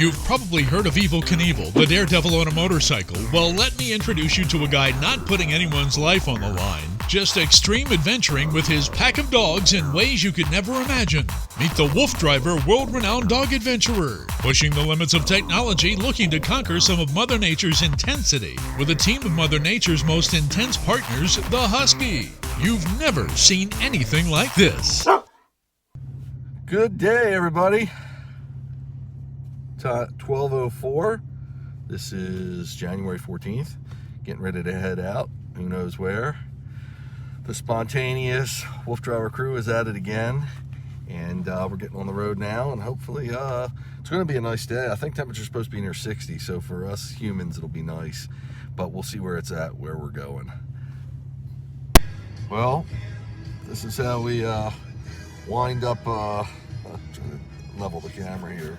You've probably heard of Evel Knievel, the daredevil on a motorcycle. Well, let me introduce you to a guy not putting anyone's life on the line, just extreme adventuring with his pack of dogs in ways you could never imagine. Meet the Wolf Driver, world-renowned dog adventurer, pushing the limits of technology, looking to conquer some of Mother Nature's intensity, with a team of Mother Nature's most intense partners, the Husky. You've never seen anything like this. Good day, everybody. 12:04. This is January 14th. Getting ready to head out. Who knows where? The spontaneous Wolf Driver crew is at it again, and we're getting on the road now. And hopefully, it's going to be a nice day. I think temperature's supposed to be near 60, so for us humans, it'll be nice. But we'll see where it's at, where we're going. Well, this is how we wind up. Trying to level the camera here.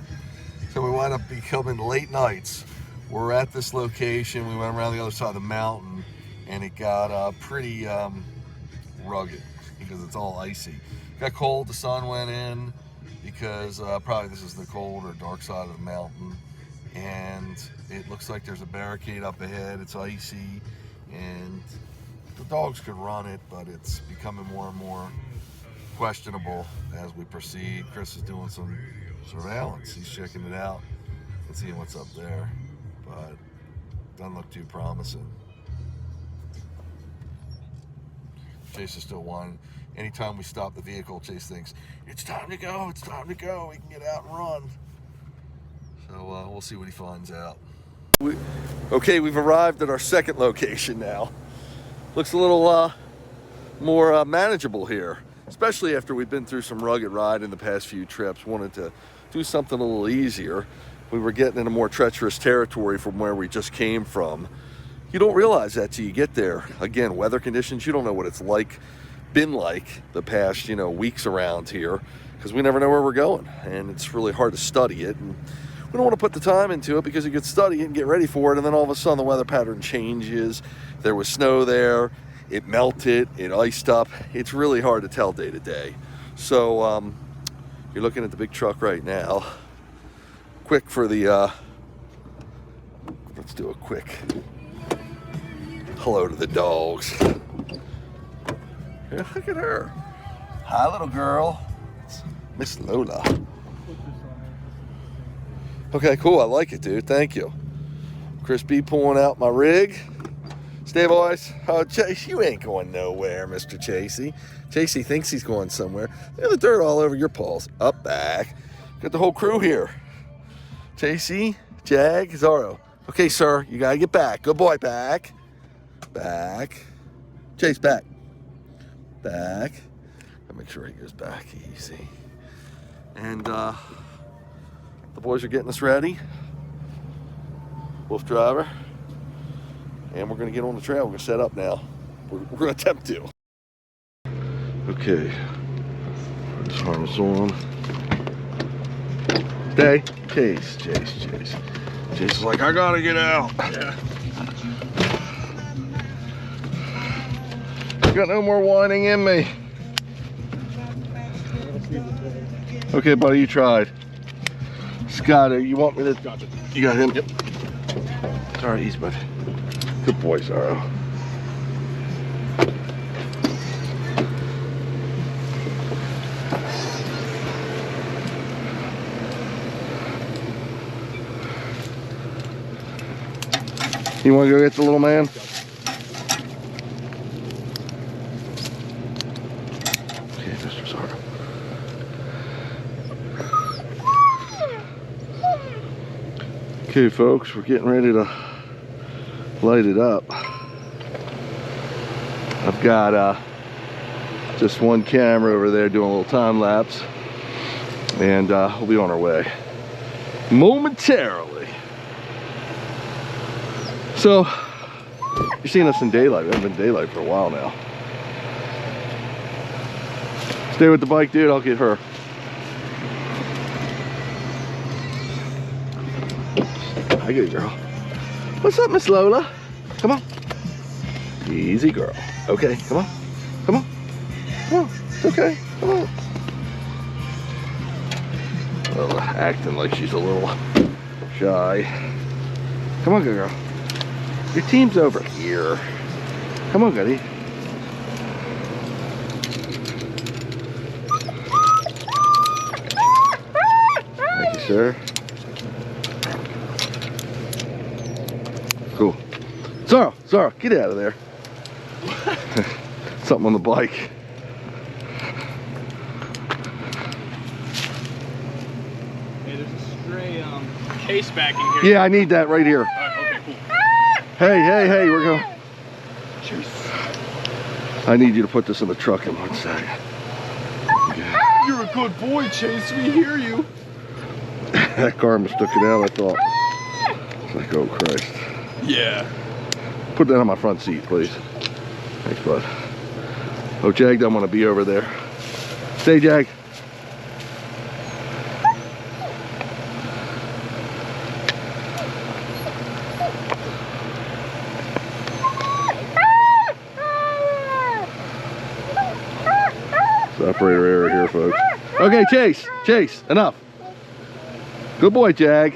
So we wind up becoming late nights. We're at this location. We went around the other side of the mountain, and it got pretty rugged because it's all icy. It got cold. The sun went in because probably this is the cold or dark side of the mountain, and it looks like there's a barricade up ahead. It's icy, and the dogs could run it, but it's becoming more and more questionable as we proceed. Chris is doing some surveillance. He's checking it out and seeing what's up there, but doesn't look too promising. Chase is still whining. Anytime we stop the vehicle, Chase thinks, it's time to go, it's time to go. We can get out and run. So we'll see what he finds out. Okay, we've arrived at our second location now. Looks a little more manageable here, especially after we've been through some rugged ride in the past few trips. Wanted to do something a little easier. We were getting into more treacherous territory from where we just came from. You don't realize that till you get there. Again, weather conditions, you don't know what it's been like the past, weeks around here, because we never know where we're going, and it's really hard to study it. And we don't want to put the time into it because you could study it and get ready for it, and then all of a sudden the weather pattern changes. There was snow there. It melted, it iced up. It's really hard to tell day to day. So you're looking at the big truck right now. Quick for the, let's do a quick hello to the dogs. Yeah, look at her. Hi, little girl. It's Miss Lola. Okay, cool, I like it, dude, thank you. Chris B pulling out my rig. Stay, boys. Oh, Chase, you ain't going nowhere, Mr. Chasey. Chasey thinks he's going somewhere. Look at the dirt all over your paws. Up, back. Got the whole crew here. Chasey, Jag, Zorro. Okay, sir, you gotta get back. Good boy, back. Back. Chase, back. Back. Gotta make sure he goes back easy. And the boys are getting us ready. Wolf Driver. And we're going to get on the trail. We're going to set up now. We're going to attempt to. Okay. Put this harness on. Stay. Chase. Chase is like, I got to get out. Yeah. Got no more whining in me. Okay, buddy, you tried. Scott, you want me to? Gotcha. You got him? Yep. It's all right, easy, bud. Good boy, Zorro. You want to go get the little man? Okay, Mr. Zorro. Okay, folks, we're getting ready to light it up. I've got just one camera over there doing a little time lapse, and we'll be on our way momentarily. So you're seeing us in daylight. We haven't been daylight for a while now. Stay with the bike, dude. I'll get her. Hi, good girl. What's up, Miss Lola? Come on. Easy, girl. Okay, come on. Come on. Come on. It's okay. Come on. Well, acting like she's a little shy. Come on, good girl. Your team's over here. Come on, goodie. Thank you, sir. Cool. Zara, get out of there. Something on the bike. Hey, there's a stray case back in here. Yeah, I need that right here. Okay, cool. Hey, we're going. I need you to put this in the truck in 1 second. Okay. You're a good boy, Chase. We hear you. That car mistook it out, I thought. It's like, oh Christ. Yeah. Put that on my front seat, please. Thanks, bud. Oh, Jag doesn't want to be over there. Stay, Jag. Separator error here, folks. Okay, Chase, enough. Good boy, Jag.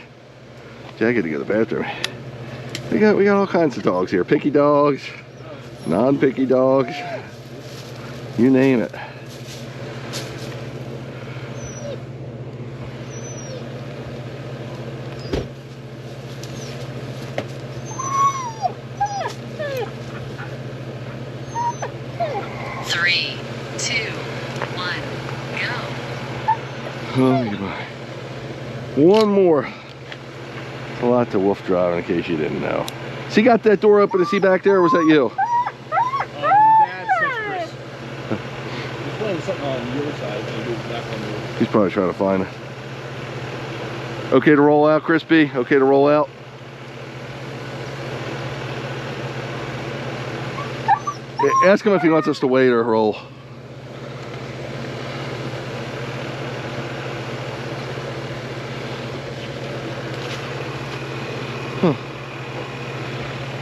Jag had to go to the bathroom. We got all kinds of dogs here. Picky dogs, non-picky dogs, you name it. Three, two, one, go. Oh, goodbye. One more. It's a lot to wolf driving, in case you didn't know. So you got that door open? Is he back there, or was that you? Dad says Chris. He's playing something on your side. So he moves back on the He's probably trying to find it. Okay to roll out, Crispy? Okay to roll out? Yeah, ask him if he wants us to wait or roll.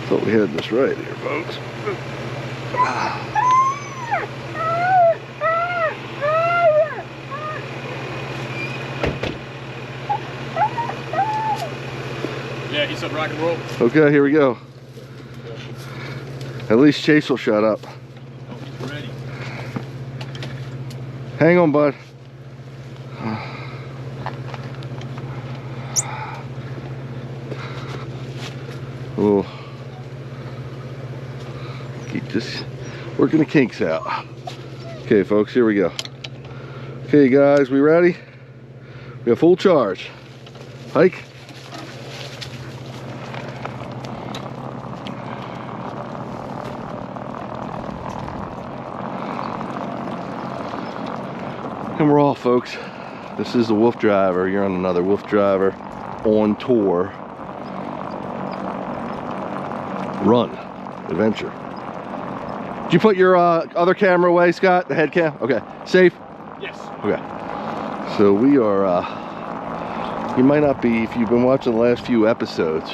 Thought we had this right here, folks. Yeah, he said rock and roll. Okay, here we go. At least Chase will shut up. Oh, he's ready. Hang on, bud. Oh. Keep just working the kinks out. Okay, folks, here we go. Okay, guys, we ready? We have full charge. Hike. And we're off, folks. This is the Wolf Driver. You're on another Wolf Driver on tour. Run adventure. Did you put your other camera away, Scott? The head cam? Okay. Safe? Yes. Okay. So we are, you might not be, if you've been watching the last few episodes,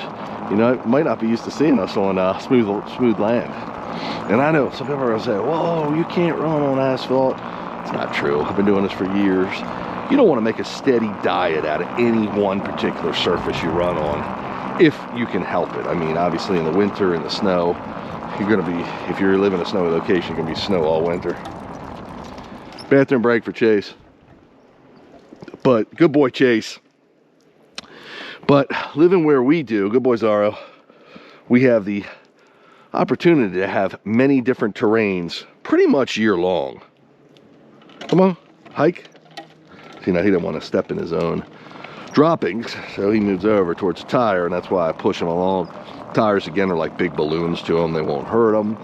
you know, might not be used to seeing us on smooth land. And I know some people are going to say, whoa, you can't run on asphalt. It's not true. I've been doing this for years. You don't want to make a steady diet out of any one particular surface you run on, if you can help it. I mean, obviously in the winter, in the snow, you're going to be, if you live in a snowy location, you're going to be snow all winter. Bathroom break for Chase. But good boy, Chase. But living where we do, good boy, Zaro, we have the opportunity to have many different terrains pretty much year long. Come on, hike. See, now he didn't want to step in his own droppings, so he moves over towards the tire, and that's why I push him along. Tires, again, are like big balloons to them. They won't hurt them.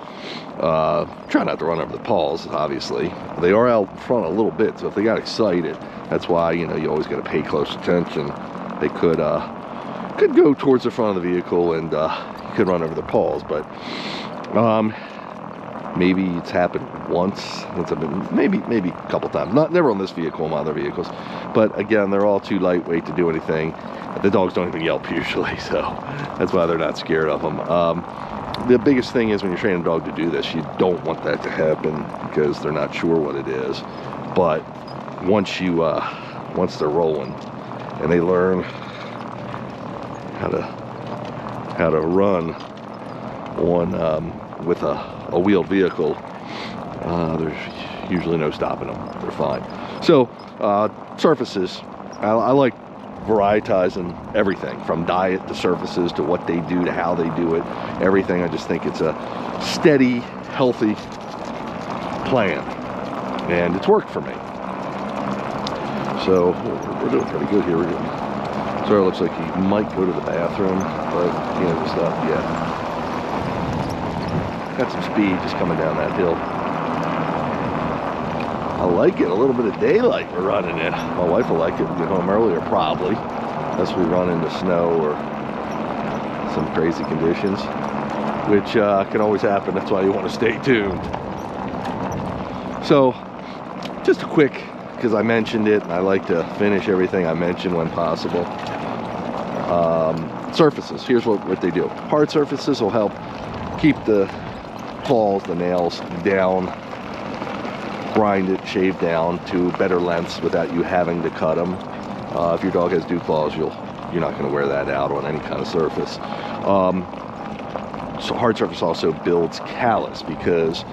Try not to run over the paws, obviously. They are out front a little bit, so if they got excited, that's why, you know, you always got to pay close attention. They could go towards the front of the vehicle, and you could run over the paws, but maybe it's happened once. It's been maybe a couple times. Never on this vehicle, on my other vehicles. But again, they're all too lightweight to do anything. The dogs don't even yelp usually, so that's why they're not scared of them. The biggest thing is when you're training a dog to do this, you don't want that to happen because they're not sure what it is. But once they're rolling and they learn how to run on with a wheeled vehicle. There's usually no stopping them. They're fine. So surfaces, I like varietizing everything from diet to surfaces to what they do to how they do it. Everything. I just think it's a steady, healthy plan, and it's worked for me. So we're doing pretty good here. Sorry, looks like he might go to the bathroom, but he hasn't stopped yet. Got some speed just coming down that hill. I like it. A little bit of daylight we're running in. My wife will like it. We'll get home earlier, probably, unless we run into snow or some crazy conditions, which can always happen. That's why you want to stay tuned. So, just a quick, because I mentioned it, and I like to finish everything I mention when possible. Surfaces. Here's what they do. Hard surfaces will help keep the claws, the nails down, grind it, shave down to better lengths without you having to cut them. If your dog has dew claws, you're not going to wear that out on any kind of surface. So hard surface also builds callus, because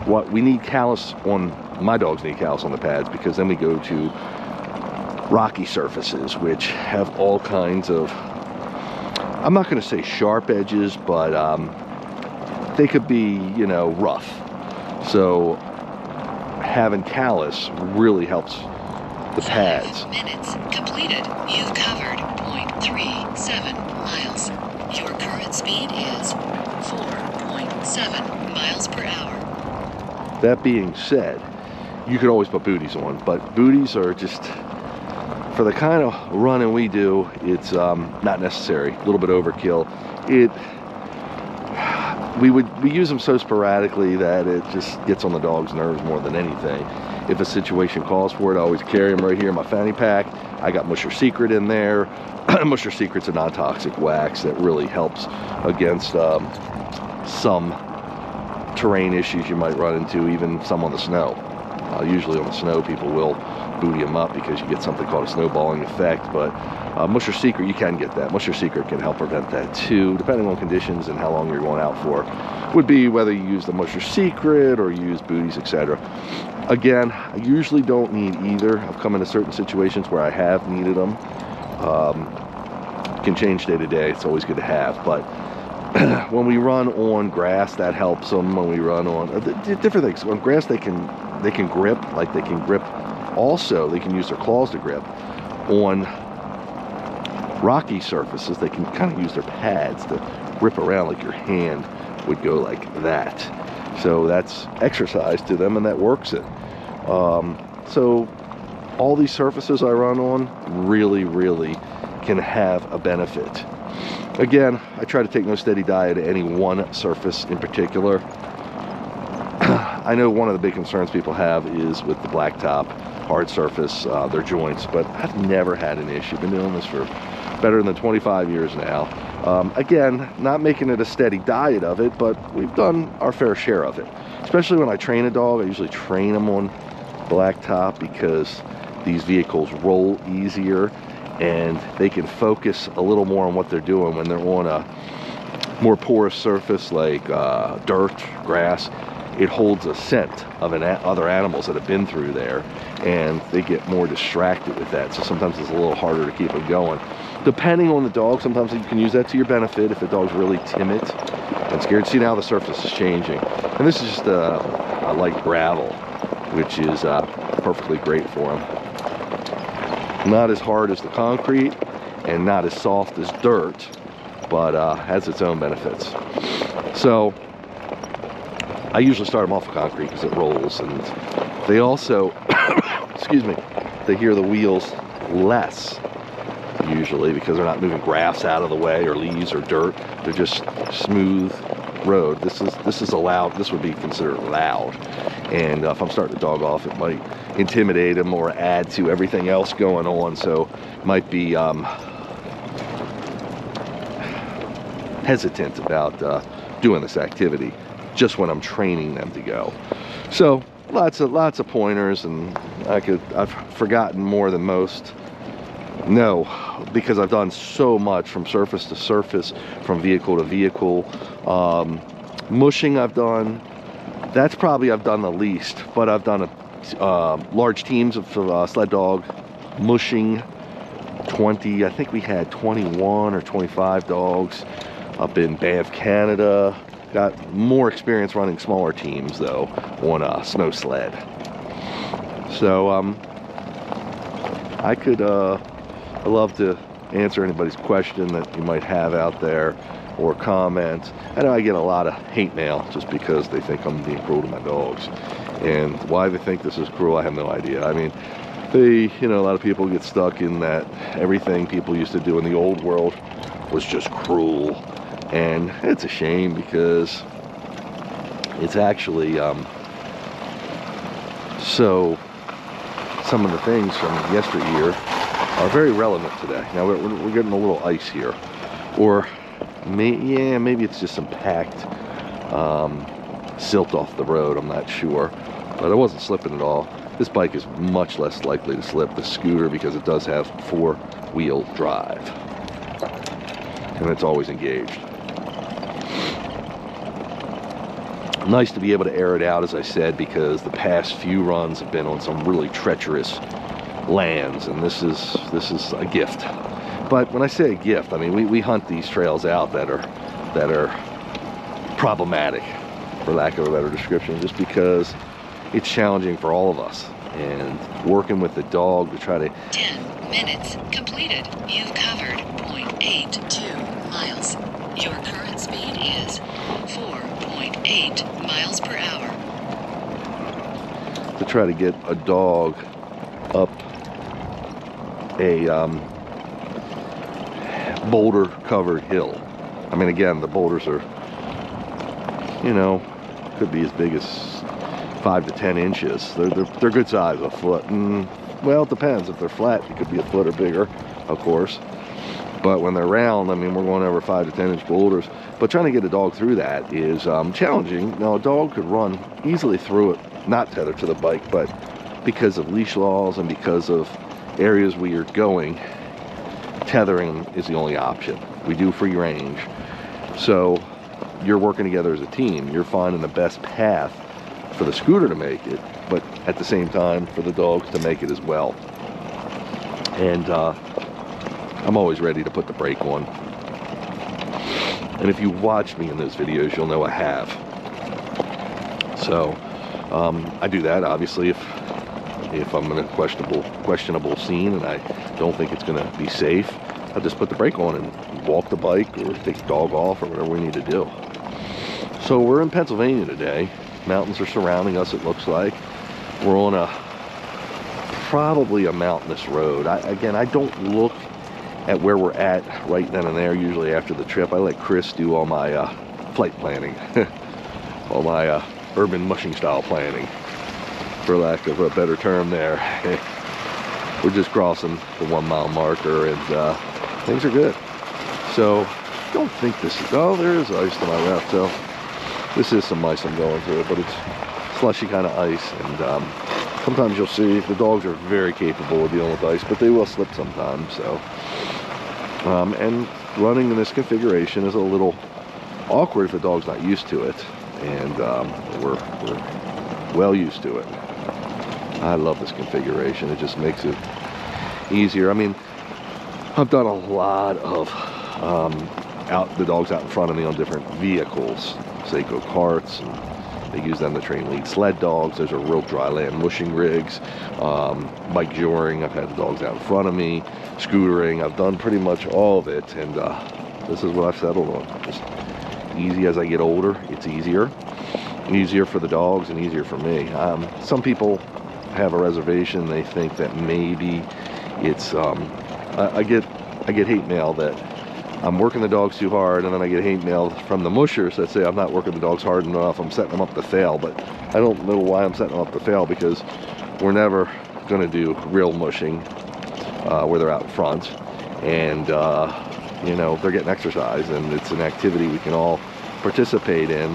what we need callus on, my dogs need callus on the pads, because then we go to rocky surfaces, which have all kinds of, I'm not going to say sharp edges, but they could be, rough. So having callus really helps the pads. 5 minutes completed. You've covered 0.37 miles. Your current speed is 4.7 miles per hour. That being said, you could always put booties on, but booties are just, for the kind of running we do, it's not necessary. A little bit overkill. We use them so sporadically that it just gets on the dog's nerves more than anything. If a situation calls for it, I always carry them right here in my fanny pack. I got Musher Secret in there. Musher Secret's a non-toxic wax that really helps against some terrain issues you might run into, even some on the snow. Usually on the snow, people will booty them up because you get something called a snowballing effect, but Musher Secret, you can get that. Musher Secret can help prevent that too, depending on conditions and how long you're going out for. Would be whether you use the Musher Secret or use booties, etc. Again, I usually don't need either. I've come into certain situations where I have needed them. Can change day to day. It's always good to have, but when we run on grass, that helps them. When we run on different things, on grass they can grip, like they can grip. Also, they can use their claws to grip. On rocky surfaces, they can kind of use their pads to grip around, like your hand would go like that. So that's exercise to them, and that works it. So all these surfaces I run on really can have a benefit. Again, I try to take no steady diet at any one surface in particular. I know one of the big concerns people have is with the blacktop hard surface, their joints, but I've never had an issue. Been doing this for better than 25 years now. Again, not making it a steady diet of it, but we've done our fair share of it. Especially when I train a dog, I usually train them on blacktop because these vehicles roll easier and they can focus a little more on what they're doing when they're on a more porous surface like dirt, grass. It holds a scent of other animals that have been through there, and they get more distracted with that. So sometimes it's a little harder to keep them going. Depending on the dog, sometimes you can use that to your benefit if the dog's really timid and scared. See, now the surface is changing. And this is just a light gravel, which is perfectly great for them. Not as hard as the concrete and not as soft as dirt, but has its own benefits. So I usually start them off with concrete because it rolls, and they also, excuse me, they hear the wheels less usually because they're not moving grass out of the way or leaves or dirt. They're just smooth road. This is allowed. This would be considered loud, and if I'm starting the dog off, it might intimidate him or add to everything else going on. So might be hesitant about doing this activity just when I'm training them to go. So lots of pointers, and I've forgotten more than most. No, because I've done so much from surface to surface, from vehicle to vehicle. Mushing I've done, that's probably I've done the least, but I've done large teams of sled dog mushing. 20, I think we had 21 or 25 dogs up in Banff, Canada. Got more experience running smaller teams though on a snow sled. So I'd love to answer anybody's question that you might have out there or comment. I know I get a lot of hate mail just because they think I'm being cruel to my dogs, and why they think this is cruel I have no idea. I mean, a lot of people get stuck in that everything people used to do in the old world was just cruel, and it's a shame because it's actually so some of the things from yesteryear are very relevant today. Now we're getting a little ice here, or maybe it's just some packed silt off the road, I'm not sure, but I wasn't slipping at all. This bike is much less likely to slip. The scooter, because it does have 4-wheel drive, and it's always engaged. Nice to be able to air it out, as I said, because the past few runs have been on some really treacherous lands, and this is a gift. But when I say a gift, I mean we hunt these trails out that are problematic, for lack of a better description, just because it's challenging for all of us, and working with the dog to try to... 10 minutes completed. You've covered 0.82 miles. Your current speed is 4.8 miles per hour. To try to get a dog up a boulder covered hill. I mean, again, the boulders are, could be as big as 5 to 10 inches. They're good size, a foot. Well, it depends. If they're flat, it could be a foot or bigger, of course. But when they're round, I mean, we're going over 5 to 10 inch boulders. But trying to get a dog through that is challenging. Now, a dog could run easily through it, not tethered to the bike, but because of leash laws and because of areas where you're going, tethering is the only option. We do free range. So you're working together as a team. You're finding the best path for the scooter to make it, but at the same time for the dogs to make it as well. And I'm always ready to put the brake on. And if you watch me in those videos, you'll know I have. So I do that obviously if I'm in a questionable scene and I don't think it's going to be safe, I'll just put the brake on and walk the bike or take the dog off or whatever we need to do. So we're in Pennsylvania today. Mountains are surrounding us, it looks like. We're on probably a mountainous road. I don't look at where we're at right then and there usually after the trip. I let Chris do all my flight planning, all my urban mushing style planning, for lack of a better term there. We're just crossing the 1 mile marker, and things are good. So don't think this is, oh, there is ice to my left, so this is some ice I'm going through, but it's slushy kind of ice, and sometimes you'll see the dogs are very capable of dealing with ice, but they will slip sometimes. So and running in this configuration is a little awkward if the dog's not used to it, and we're well used to it. I love this configuration. It just makes it easier. I mean, I've done a lot of the dogs out in front of me on different vehicles, Seiko carts, and they use them to train lead sled dogs. Those are real dry land mushing rigs. Bike joring, I've had the dogs out in front of me. Scootering, I've done pretty much all of it, and this is what I've settled on. Just easy. As I get older, it's easier for the dogs and easier for me. Some people have a reservation. They think that maybe it's I get hate mail that I'm working the dogs too hard, and then I get hate mail from the mushers that say I'm not working the dogs hard enough, I'm setting them up to fail. But I don't know why I'm setting them up to fail, because we're never going to do real mushing where they're out front, and they're getting exercise, and it's an activity we can all participate in.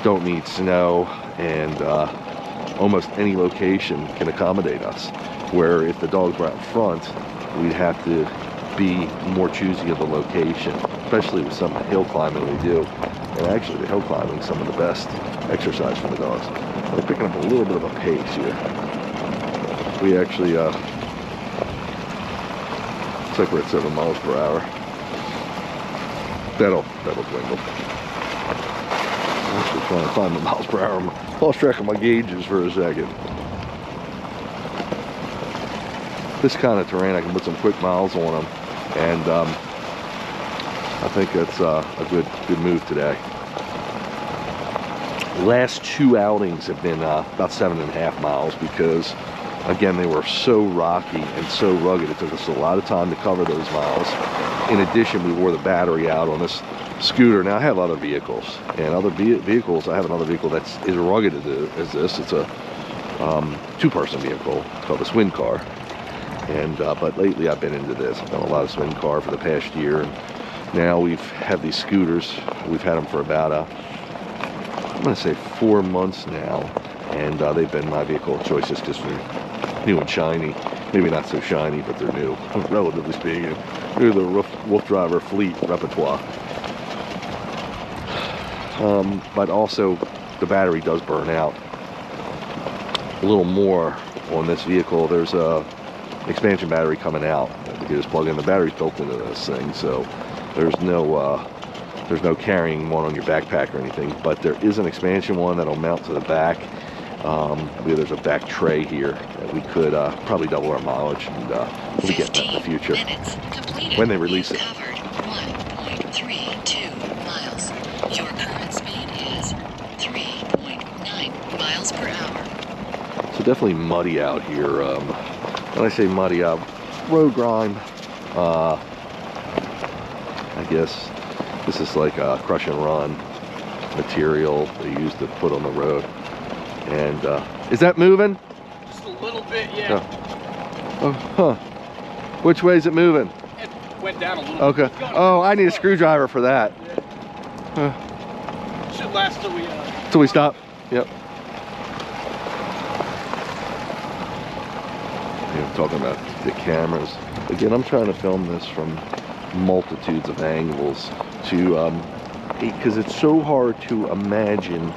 Don't need snow, and almost any location can accommodate us, where if the dogs were out front, we'd have to be more choosy of the location, especially with some hill climbing we do. And actually, the hill climbing is some of the best exercise for the dogs. They're picking up a little bit of a pace here. We actually, looks like we're at 7 miles per hour. That'll dwindle. I'm actually trying to find the miles per hour. I lost track of my gauges for a second. This kind of terrain, I can put some quick miles on them, and I think that's a good move today. Last 2 outings have been about 7.5 miles because, again, they were so rocky and so rugged. It took us a lot of time to cover those miles. In addition, we wore the battery out on this scooter. Now, I have other vehicles, and other vehicles, I have another vehicle that's as rugged as this. It's a 2-person vehicle. It's called a swing car. And but lately I've been into this. I've done a lot of swing car for the past year, and now we've had these scooters. We've had them for about I'm gonna say 4 months now, and they've been my vehicle of choice just because they're new and shiny. Maybe not so shiny, but they're new, relatively speaking. They're the Wolf Driver fleet repertoire. But also the battery does burn out a little more on this vehicle. There's a expansion battery coming out. You can just plug in. The battery's built into this thing, so there's no carrying one on your backpack or anything. But there is an expansion one that'll mount to the back. There's a back tray here that we could probably double our mileage, and we'll be getting that in the future when they release it. Covered 1.32 miles. Your current speed is 3.9 miles per hour. So definitely muddy out here. When I say muddy, road grime. I guess this is like a crush and run material they use to put on the road. And is that moving? Just a little bit, yeah. Oh, huh. Which way is it moving? It went down a little Okay. bit. Oh, I need a screwdriver for that. Yeah. Should last Till we stop. Yep. Talking about the cameras again. I'm trying to film this from multitudes of angles to because it's so hard to imagine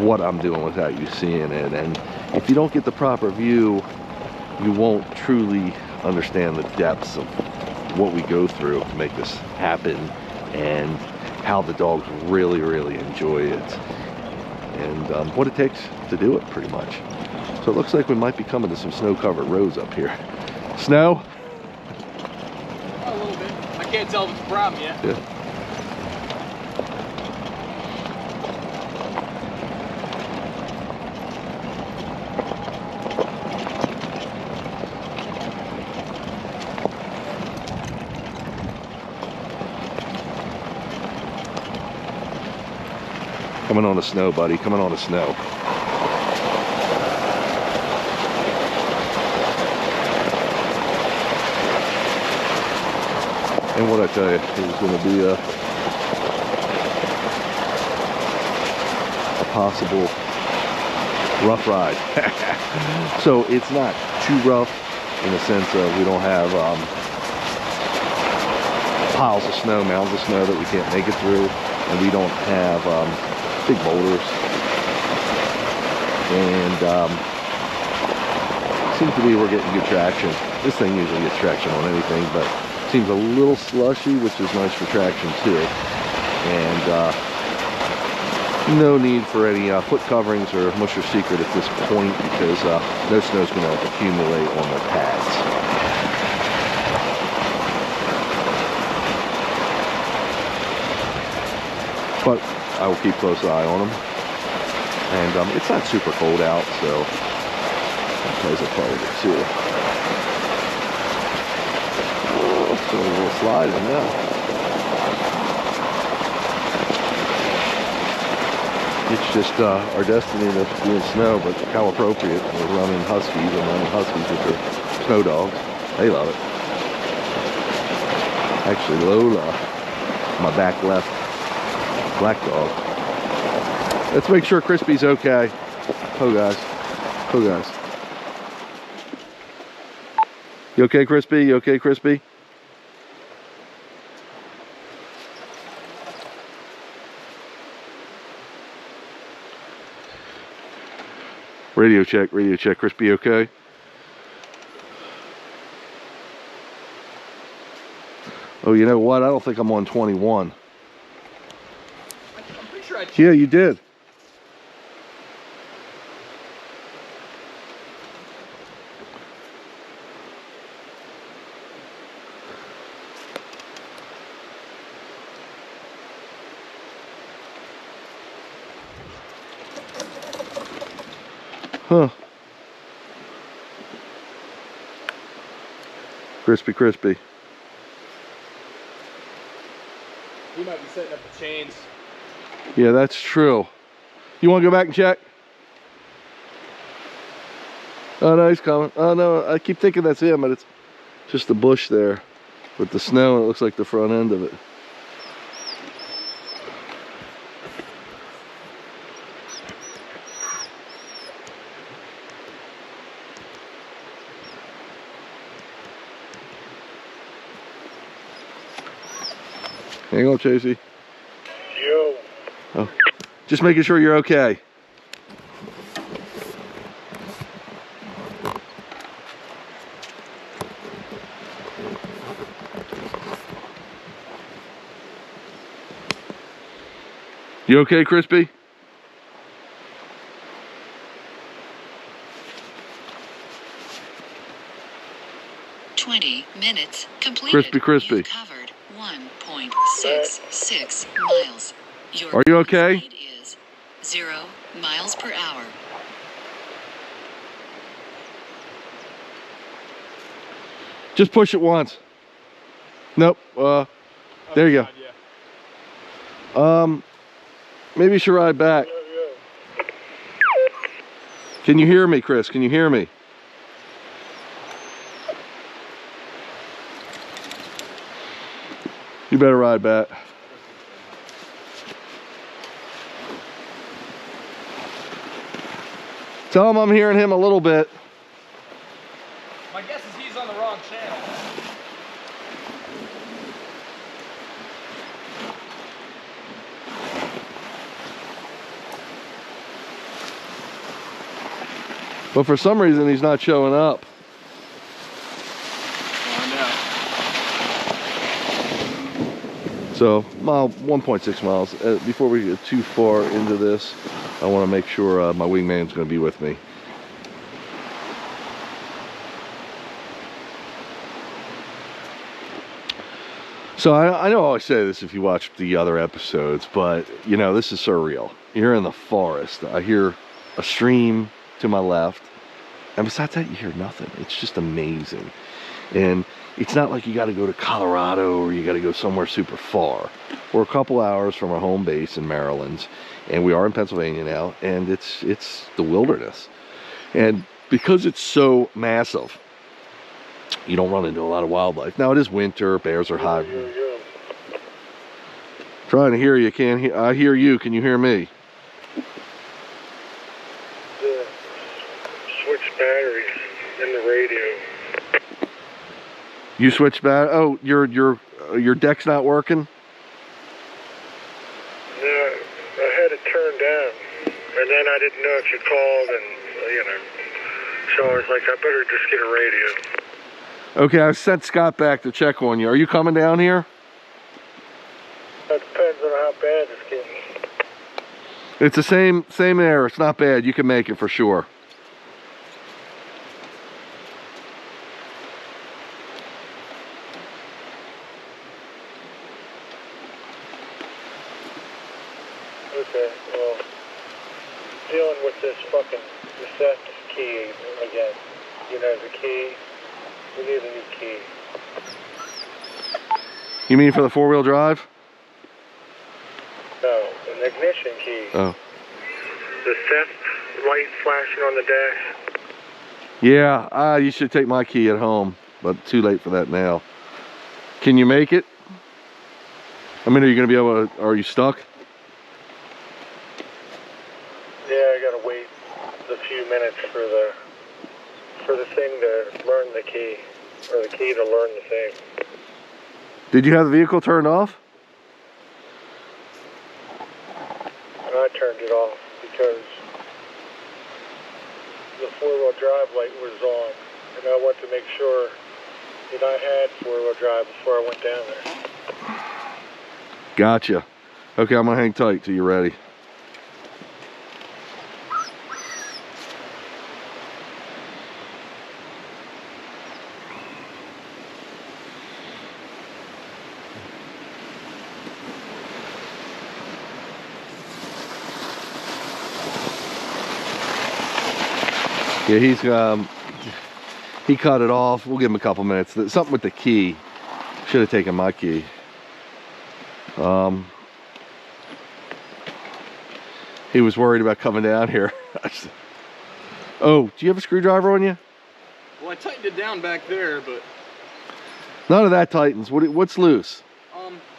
what I'm doing without you seeing it, and if you don't get the proper view, you won't truly understand the depths of what we go through to make this happen and how the dogs really enjoy it, and what it takes to do it, pretty much. So it looks like we might be coming to some snow-covered roads up here. Snow? A little bit. I can't tell if it's a problem yet. Yeah. Coming on the snow, buddy. Coming on the snow. And what I tell you, it's going to be a possible rough ride. So it's not too rough in the sense of we don't have piles of snow, mounds of snow that we can't make it through, and we don't have big boulders. And seems to be we're getting good traction. This thing usually gets traction on anything, but seems a little slushy, which is nice for traction too. And no need for any foot coverings or musher secret at this point, because no snow's going to accumulate on the pads. But I will keep close eye on them. And it's not super cold out, so that plays a part of it too. So a little sliding now. It's just our destiny to be in snow, but how appropriate. We're running huskies, and running huskies, which are snow dogs. They love it. Actually, Lola, my back left black dog. Let's make sure Crispy's okay. Oh guys. Oh guys. You okay, Crispy? You okay, Crispy? Radio check, Crispy, okay? Oh, you know what? I don't think I'm on 21. I'm pretty sure I checked. Yeah, you did. Huh. Crispy. He might be setting up the chains. Yeah, that's true. You want to go back and check? Oh, no, he's coming. Oh, no, I keep thinking that's him, but it's just the bush there with the snow, and it looks like the front end of it. Hang on, Chasey. Yo. Oh, just making sure you're okay. You okay, Crispy? minutes completed. Crispy. You've covered 1.66 miles. Your Are you okay? speed is 0 miles per hour. Just push it once. Nope. There you go. Maybe you should ride back. Can you hear me, Chris? Can you hear me? You better ride back. Tell him I'm hearing him a little bit. My guess is he's on the wrong channel. But for some reason, he's not showing up. So, 1.6 miles. Before we get too far into this, I want to make sure my wingman's going to be with me. So I know I always say this if you watch the other episodes, but you know, this is surreal. You're in the forest. I hear a stream to my left, and besides that, you hear nothing. It's just amazing. And it's not like you got to go to Colorado or you got to go somewhere super far. We're a couple hours from our home base in Maryland, and we are in Pennsylvania now, and it's the wilderness. And because it's so massive, you don't run into a lot of wildlife. Now it is winter, bears are high. Trying to hear you, I hear you, can you hear me? Switch batteries in the radio. You switched back? Oh, your deck's not working? No, I had it turned down, and then I didn't know if you called, and you know, so I was like, I better just get a radio. Okay, I sent Scott back to check on you. Are you coming down here? That depends on how bad it's getting. It's the same air. It's not bad. You can make it for sure. Okay, well, dealing with this fucking reset key again. You know, the key. We need a new key. You mean for the four-wheel drive? No, an ignition key. Oh. The theft light flashing on the dash. Yeah, you should take my key at home, but too late for that now. Can you make it? I mean, are you going to be able to, are you stuck? Yeah, I gotta wait a few minutes for the thing to learn the key, or the key to learn the thing. Did you have the vehicle turned off? I turned it off because the four-wheel drive light was on, and I wanted to make sure that I had four-wheel drive before I went down there. Gotcha. Okay, I'm gonna hang tight till you're ready. Yeah, he cut it off. We'll give him a couple minutes. Something with the key. Should have taken my key. He was worried about coming down here. Oh, do you have a screwdriver on you? Well, I tightened it down back there, but None of that tightens. What's loose?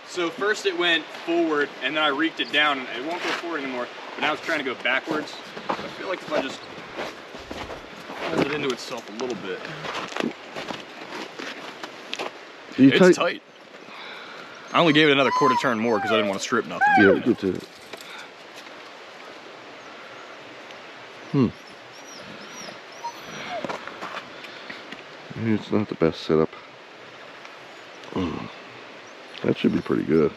So first it went forward, and then I reeked it down, and it won't go forward anymore. But now it's trying to go backwards. I feel like if I just hold it into itself a little bit, it's tight. I only gave it another quarter turn more because I didn't want to strip nothing. Yeah, good too. It's not the best setup. That should be pretty good.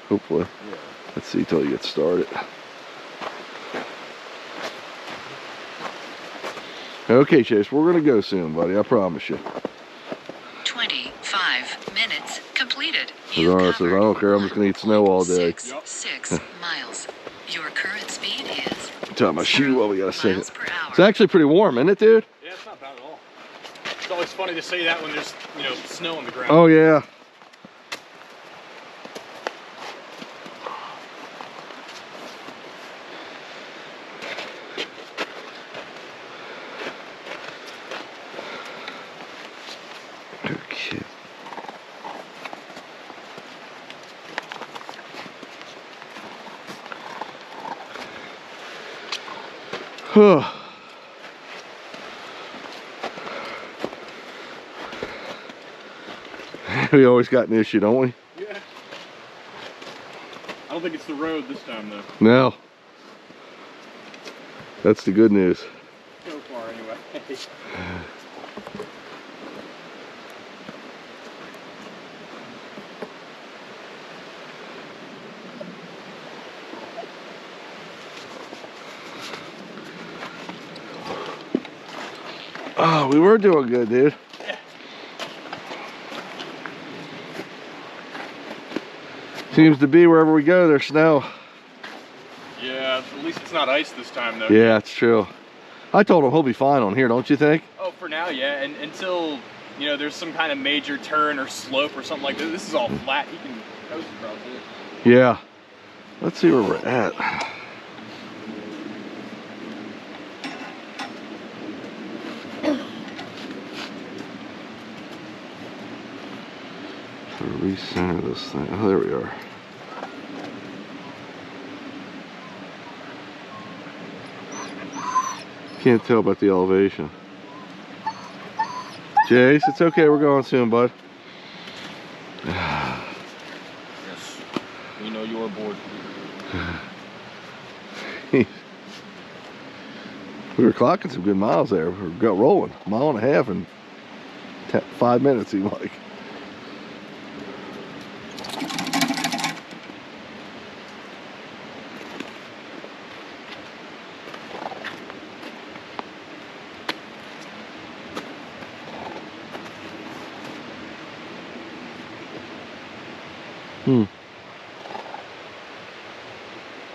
Hopefully. Yeah. Let's see till you get started. Okay, Chase, we're gonna go soon, buddy. I promise you. 25 minutes completed. Zara says, I don't care. I'm just gonna eat snow all day. 6 miles. Your current speed is. Tie my shoe while we got a second. miles per hour. It's actually pretty warm, isn't it, dude? Yeah, it's not bad at all. It's always funny to say that when there's, you know, snow on the ground. Oh yeah. Okay. We always got an issue, don't we? Yeah. I don't think it's the road this time, though. No. That's the good news. So far, anyway. Oh, we were doing good, dude. Yeah. Seems to be wherever we go, there's snow. Yeah, at least it's not ice this time, though. Yeah, it's true. I told him he'll be fine on here, don't you think? Oh, for now, yeah. And until, you know, there's some kind of major turn or slope or something like this. This is all flat. He can coast across it. Yeah. Let's see where we're at. To recenter this thing. Oh, there we are. Can't tell about the elevation. Jace, it's okay. We're going soon, bud. Yes. We know you're bored. We were clocking some good miles there. We got rolling. A mile and a half in 5 minutes, seemed like.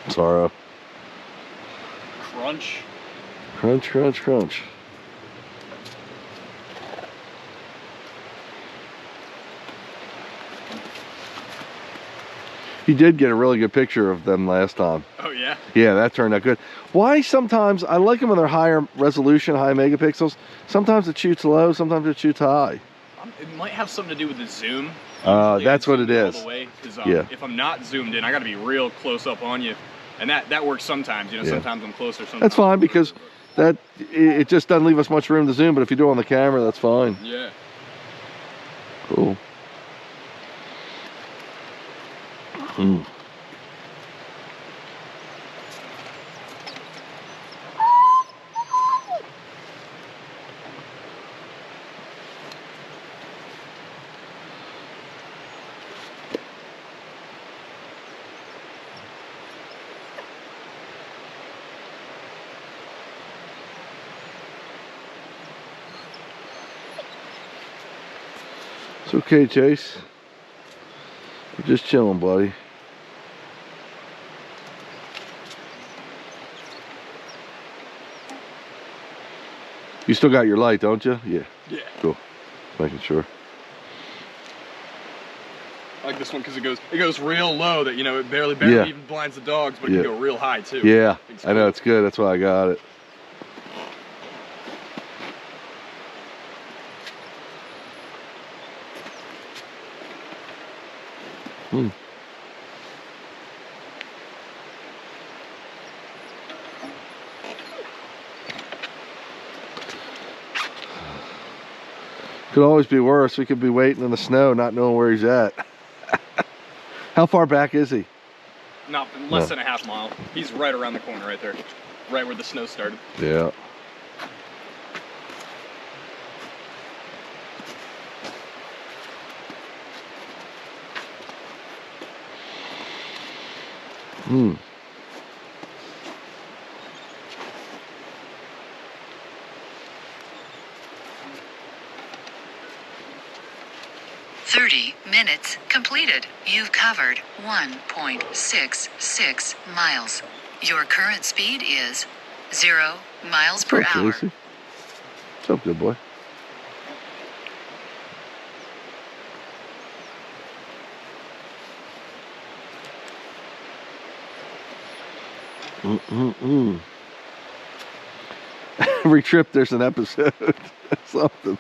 Sorrow. Crunch. Crunch, crunch, crunch. You did get a really good picture of them last time. Oh, yeah? Yeah, that turned out good. Why sometimes, I like them when they're higher resolution, high megapixels. Sometimes it shoots low, sometimes it shoots high. It might have something to do with the zoom. That's what it is. Yeah. If I'm not zoomed in, I got to be real close up on you. And that works sometimes, you know, sometimes I'm closer, sometimes. That's fine because it just doesn't leave us much room to zoom, but if you do it on the camera, that's fine. Yeah. Cool. It's okay, Chase. We're just chilling, buddy. You still got your light, don't you? Yeah. Yeah. Cool. Making sure. I like this one because it goes real low that, you know, it barely Yeah. even blinds the dogs, but it Yeah. can go real high too. Yeah, It's I know, cool. it's good. That's why I got it. Hmm. Could always be worse. We could be waiting in the snow, not knowing where he's at. How far back is he? Not less than a half mile. He's right around the corner right there. Right where the snow started. Yeah. Hmm. Minutes completed. You've covered 1.66 miles. Your current speed is 0 miles per What's up, hour. JC? What's up, good boy? Every trip there's an episode. Something.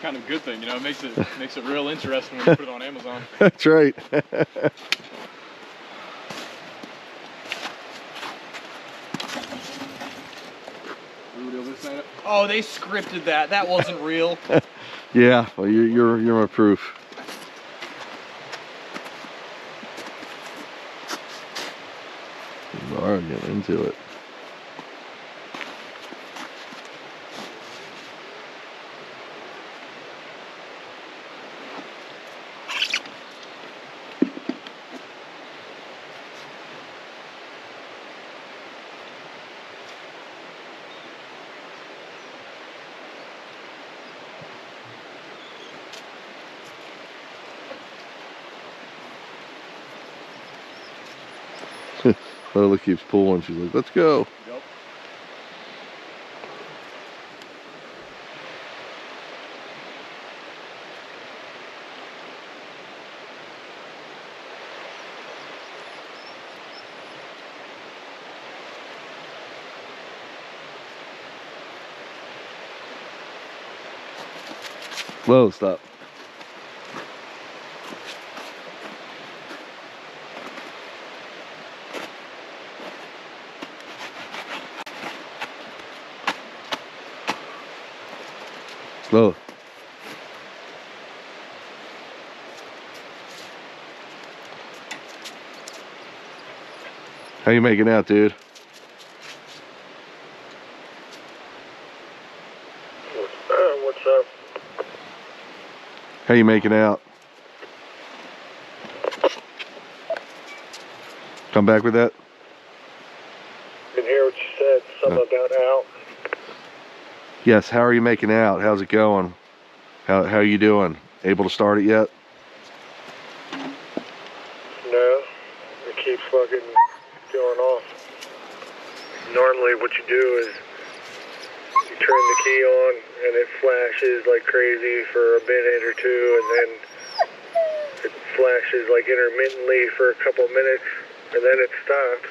Kind of a good thing, you know. It makes it real interesting when you put it on Amazon. That's right. Oh, they scripted that. That wasn't real. Yeah, well, you're my proof. All right, get into it. Lola keeps pulling. She's like, let's go. Yep. Whoa, stop. Slow. How you making out, dude? What's up? How you making out? Come back with that? Didn't hear what you said. Something about out. Yes, how are you making out? How's it going? How are you doing? Able to start it yet? No, it keeps fucking going off. Normally what you do is you turn the key on and it flashes like crazy for a minute or two, and then it flashes like intermittently for a couple of minutes, and then it stops.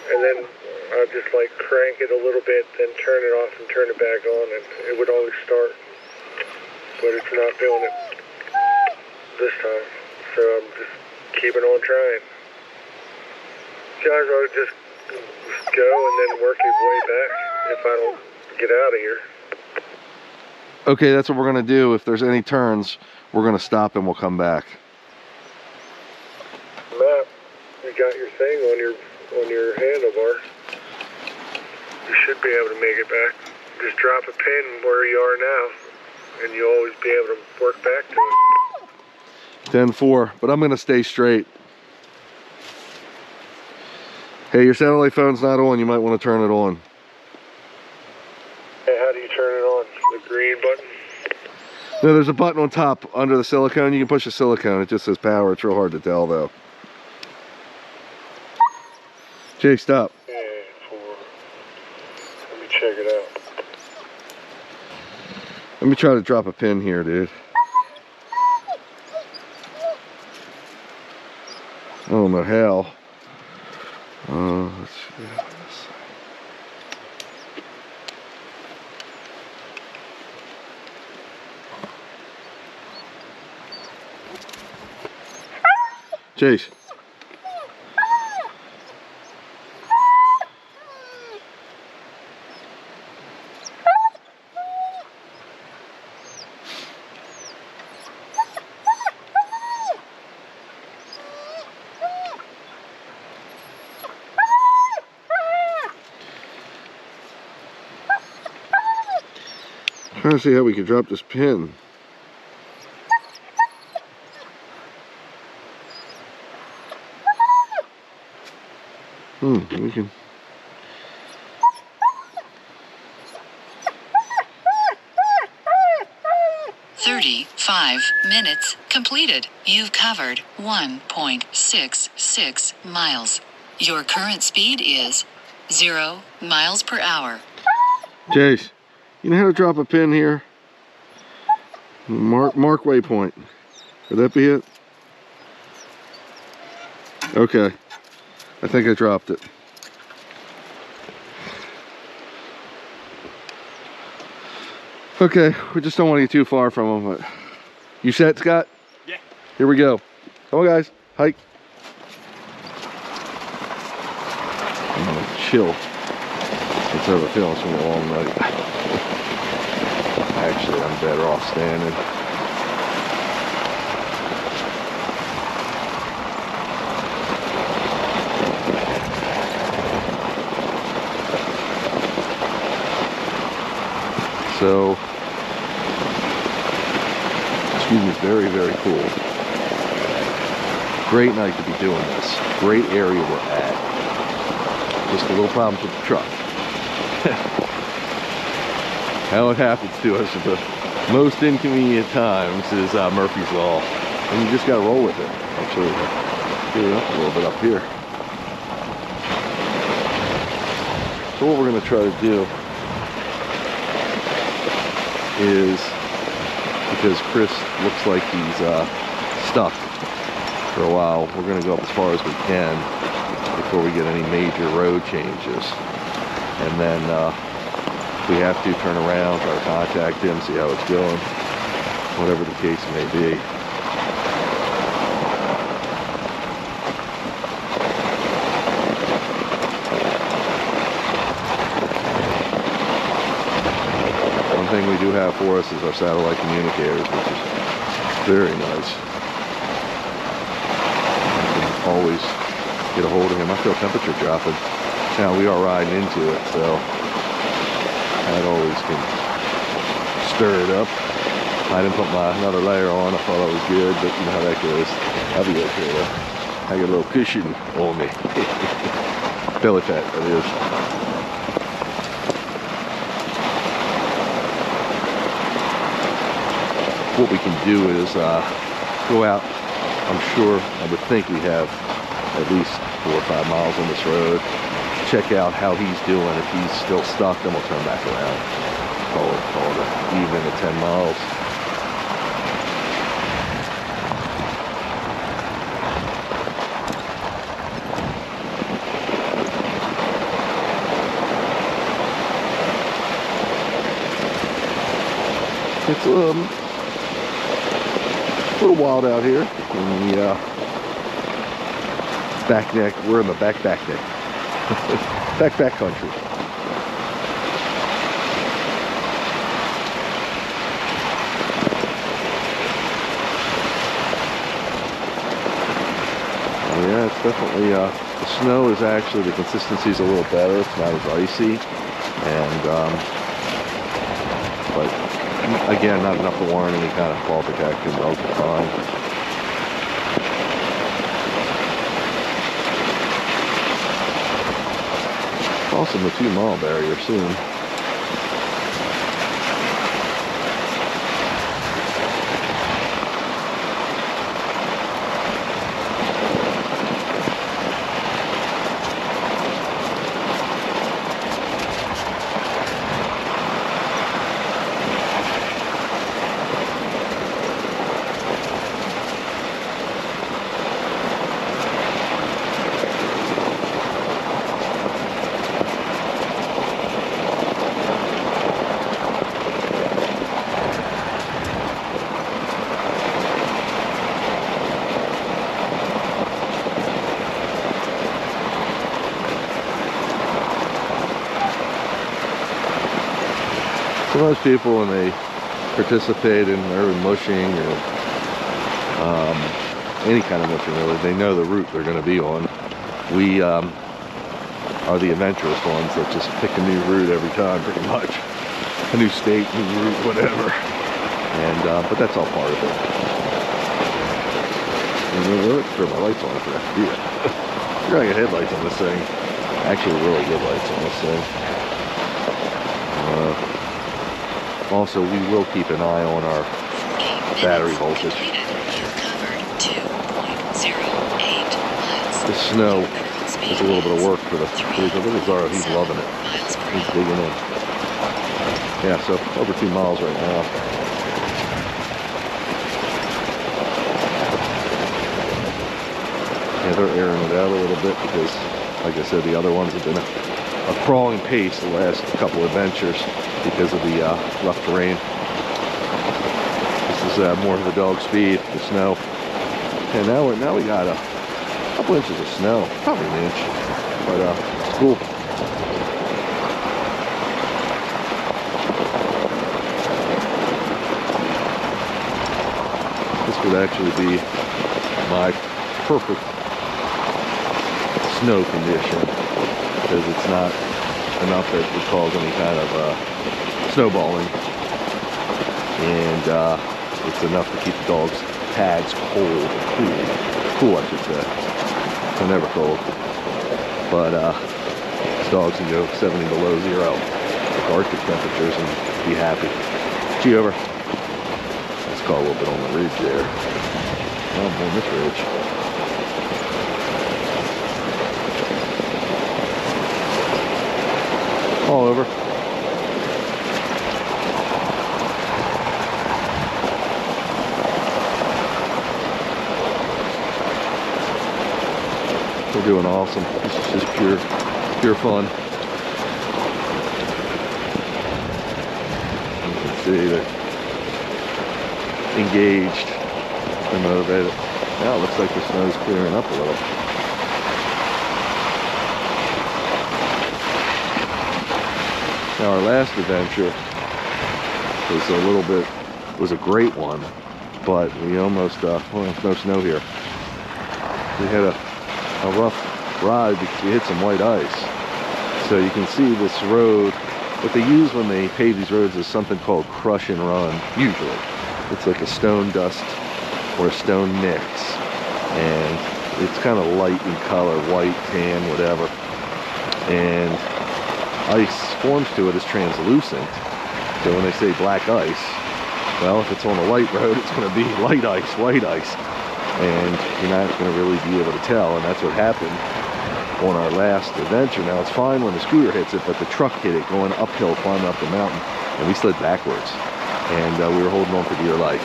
And then I'll just like crank it a little bit, then turn it off and turn it back on, and it would always start. But it's not doing it this time, so I'm just keeping on trying. Guys, I'll just go and then work his way back if I don't get out of here. Okay, that's what we're gonna do. If there's any turns, we're gonna stop and we'll come back. Map, you got your thing on your handlebar. You should be able to make it back. Just drop a pin where you are now, and you'll always be able to work back to it. 10-4, but I'm gonna stay straight. Hey, your satellite phone's not on. You might want to turn it on. Hey, how do you turn it on? The green button? No, there's a button on top under the silicone. You can push the silicone. It just says power. It's real hard to tell though. Jay, stop. Yeah, let me check it out. Let me try to drop a pin here, dude. I don't know how. Let's see. Chase. Trying to see how we can drop this pin. We can. 35 minutes completed. You've covered 1.66 miles. Your current speed is 0 miles per hour. Chase, you know how to drop a pin here? Mark waypoint. Would that be it? Okay. I think I dropped it. Okay, we just don't want to get too far from them. But you set, Scott? Yeah. Here we go. Come on, guys. Hike. Chill. Let's have a feeling it's been a long night. Actually, I'm better off standing. So, excuse me, very, very cool. Great night to be doing this. Great area we're at. Just a little problems with the truck. How it happens to us at the most inconvenient times is Murphy's Law. And you just gotta roll with it. Actually, get it up a little bit up here. So what we're gonna try to do is, because Chris looks like he's stuck for a while, we're going to go up as far as we can before we get any major road changes. And then if we have to turn around, try to contact him, see how it's going, whatever the case may be. One thing we do have for us is our satellite communicators, which is very nice. I can always get a hold of him. I feel temperature dropping. Now we are riding into it, so that always can stir it up. I didn't put my another layer on. I thought I was good, but you know how that goes. I'll be okay though. I got a little cushion on me. Belly fat, that is. What we can do is go out. I'm sure, I would think we have at least 4 or 5 miles on this road. Check out how he's doing. If he's still stuck, then we'll turn back around. Call it even at 10 miles. It's a little wild out here in the back neck. We're in the back neck. back country. Yeah, it's definitely the snow is actually, the consistency is a little better. It's not as icy, and but again, not enough to warrant any kind of fall protection. Dogs are fine. Crossing the 2-mile barrier soon. So most people, when they participate in urban mushing or any kind of mushing really, they know the route they're going to be on. We are the adventurous ones that just pick a new route every time, pretty much. A new state, new route, whatever. And but that's all part of it. And let's turn my lights on for that. Yeah. We're gonna get headlights on this thing. Actually, really good lights on this thing. Also, we will keep an eye on our battery voltage. The snow is a little bit of work for the police. Look at Zara, he's loving it. He's digging in. Yeah, so over 2 miles right now. Yeah, they're airing it out a little bit because, like I said, the other ones have been a crawling pace the last couple of adventures because of the rough terrain. This is more of the dog speed, the snow. And now we got a couple inches of snow, probably an inch, but it's cool. This would actually be my perfect snow condition because it's not enough that it would cause any kind of snowballing, and it's enough to keep the dogs' pads cool I should say. They're never cold, but these dogs can go 70 below zero, like Arctic temperatures, and be happy. Gee, over. Let's call a little bit on the ridge there. Oh, I'm on this ridge. All over. We're doing awesome. This is just pure fun. You can see they're engaged. They're motivated. Now it looks like the snow's clearing up a little. Now our last adventure was a great one, but we almost, well, there's no snow here. We had a rough ride because we hit some white ice. So you can see this road, what they use when they pave these roads is something called crush and run, usually. It's like a stone dust or a stone mix, and it's kind of light in color, white, tan, whatever. And ice forms to it as translucent. So when they say black ice, well, if it's on a light road, it's going to be light ice, white ice. And you're not going to really be able to tell, and that's what happened on our last adventure. Now it's fine when the scooter hits it, but the truck hit it going uphill, climbing up the mountain, and we slid backwards, and we were holding on for dear life.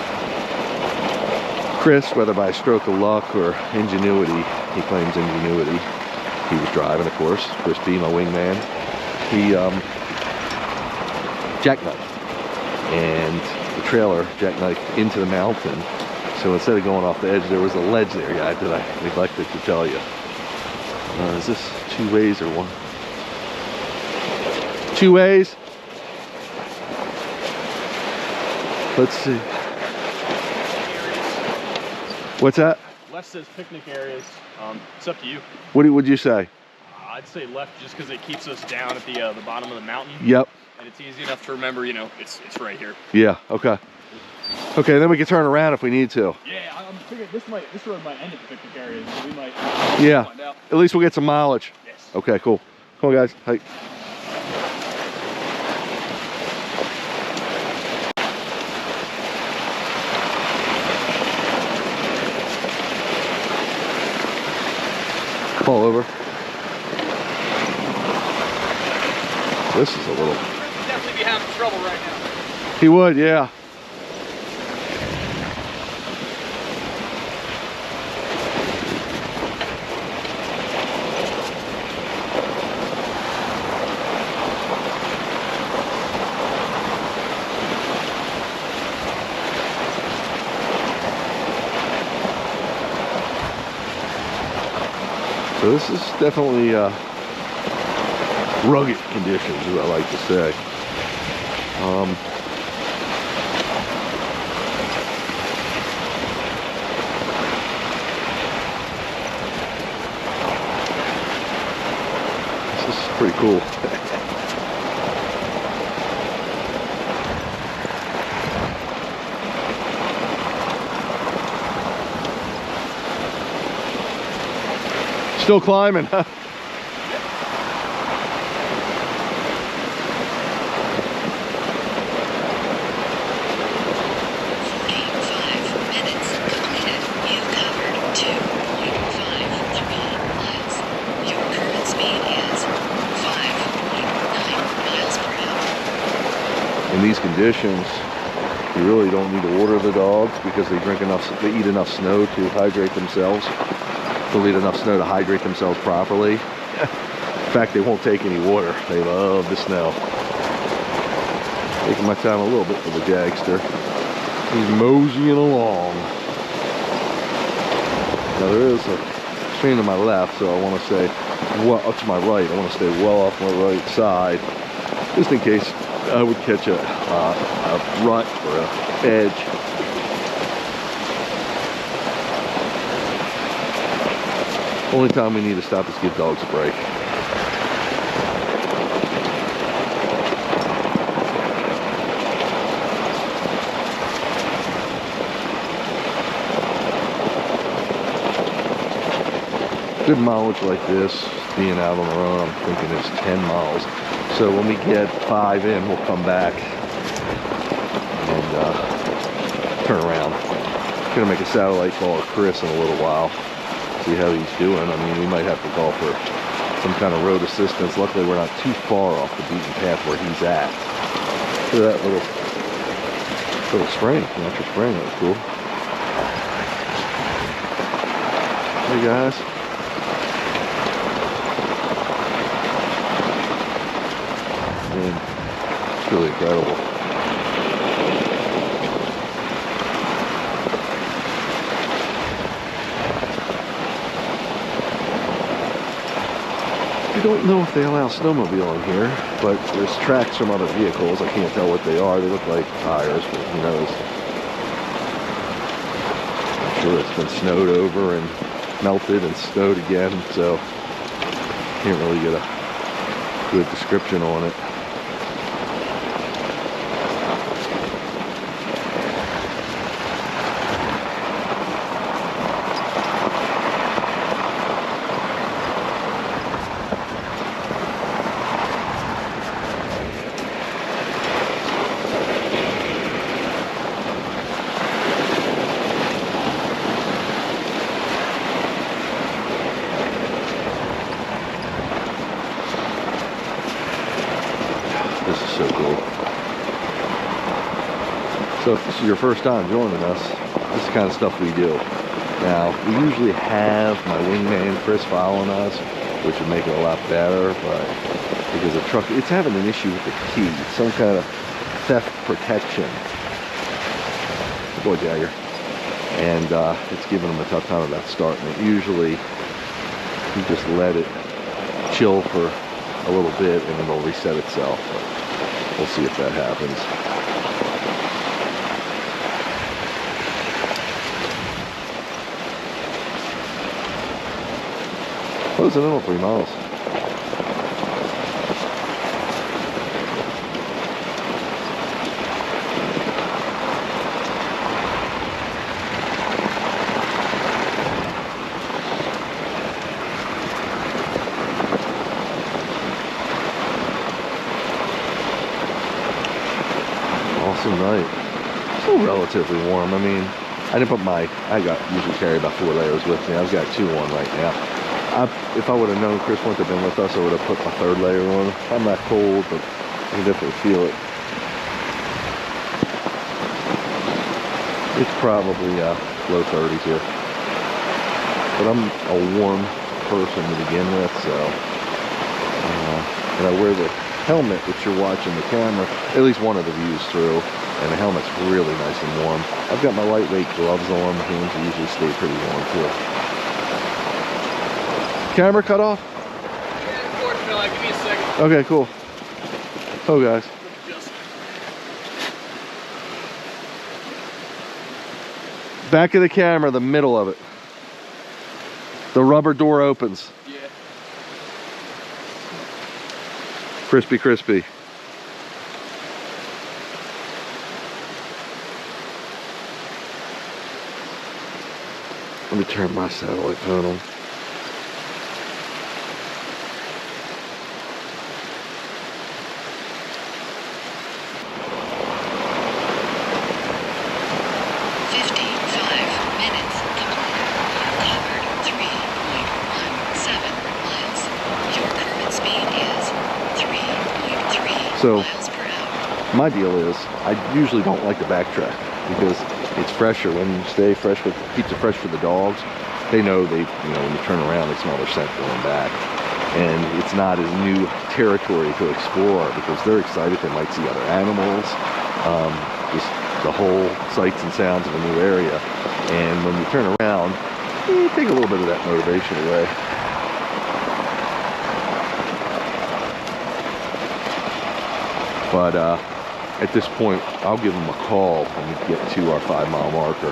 Chris, whether by a stroke of luck or ingenuity, he claims ingenuity, he was driving, of course. Chris B, my wingman, he jackknifed, and the trailer jackknifed into the mountain. So instead of going off the edge, there was a ledge there, guys, that I neglected to tell you. Is this 2 ways or one? 2 ways? Let's see. What's that? Left says picnic areas. It's up to you. What would you say? I'd say left just because it keeps us down at the bottom of the mountain. Yep. And it's easy enough to remember, you know, it's right here. Yeah, okay. Okay, then we can turn around if we need to. Yeah, I'm figuring this road might end at the picnic area, so we might yeah, find out. At least we'll get some mileage. Yes. Okay, cool. Come on, guys. Hey. Pull over. This is a little... Chris would definitely be having trouble right now. He would, yeah. So this is definitely rugged conditions, as I like to say. This is pretty cool. Still climbing, huh? In these conditions, you really don't need to order the dogs because they eat enough snow to hydrate themselves. They'll eat enough snow to hydrate themselves properly. In fact, they won't take any water. They love the snow. Taking my time a little bit for the Jagster. He's moseying along. Now there is a stream to my left, so I want to stay well up to my right. I want to stay well off my right side, just in case I would catch a rut or a edge. Only time we need to stop is give dogs a break. Good mileage like this, being out on the road, I'm thinking it's 10 miles. So when we get 5 in, we'll come back and turn around. Gonna make a satellite call to Chris in a little while, see how he's doing. I mean, we might have to call for some kind of road assistance. Luckily, we're not too far off the beaten path where he's at. Look at that little spring, natural spring. That was cool. Hey guys. It's really incredible. I don't know if they allow snowmobile in here, but there's tracks from other vehicles. I can't tell what they are. They look like tires, but who knows. I'm sure it's been snowed over and melted and snowed again, so can't really get a good description on it. This is so cool. So if this is your first time joining us, this is the kind of stuff we do. Now, we usually have my wingman Chris following us, which would make it a lot better, but because the truck, it's having an issue with the key, some kind of theft protection. Good boy, Jagger. And it's giving them a tough time about starting it. Usually, you just let it chill for a little bit and it'll reset itself. But we'll see if that happens. Closing in on 3 miles. Awesome night. Still relatively warm. I mean, I didn't put my, usually carry about 4 layers with me. I've got 2 on right now. If I would have known Chris wouldn't have been with us, I would have put my 3rd layer on. I'm not cold, but I can definitely feel it. It's probably low 30s here. But I'm a warm person to begin with, so. And I wear the helmet, which you're watching the camera, at least one of the views through, and the helmet's really nice and warm. I've got my lightweight gloves on, my hands usually stay pretty warm too. Camera cut off? Yeah, cord fell out. Give me a second. Okay, cool. Oh guys. Back of the camera, the middle of it. The rubber door opens. Yeah. Crispy, crispy. Let me turn my satellite phone on. So my deal is I usually don't like to backtrack because it's fresher when you stay fresh with, keeps it fresh for the dogs. They know when you turn around, they smell their scent going back. And it's not as new territory to explore because they're excited. They might see other animals, just the whole sights and sounds of a new area. And when you turn around, you take a little bit of that motivation away. But at this point, I'll give them a call when we get to our 5-mile marker,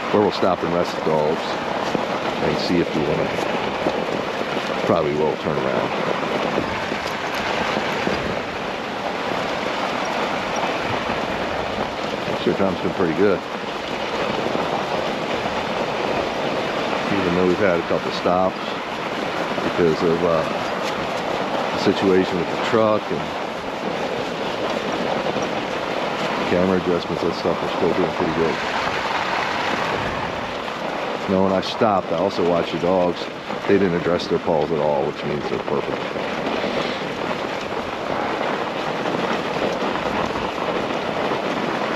where we'll stop and rest the dogs and see if we want to. Probably will turn around. Sure, time's been pretty good. Even though we've had a couple stops because of the situation with the truck and camera adjustments and stuff, are still doing pretty good. Now when I stopped, I also watched the dogs. They didn't address their paws at all, which means they're perfect.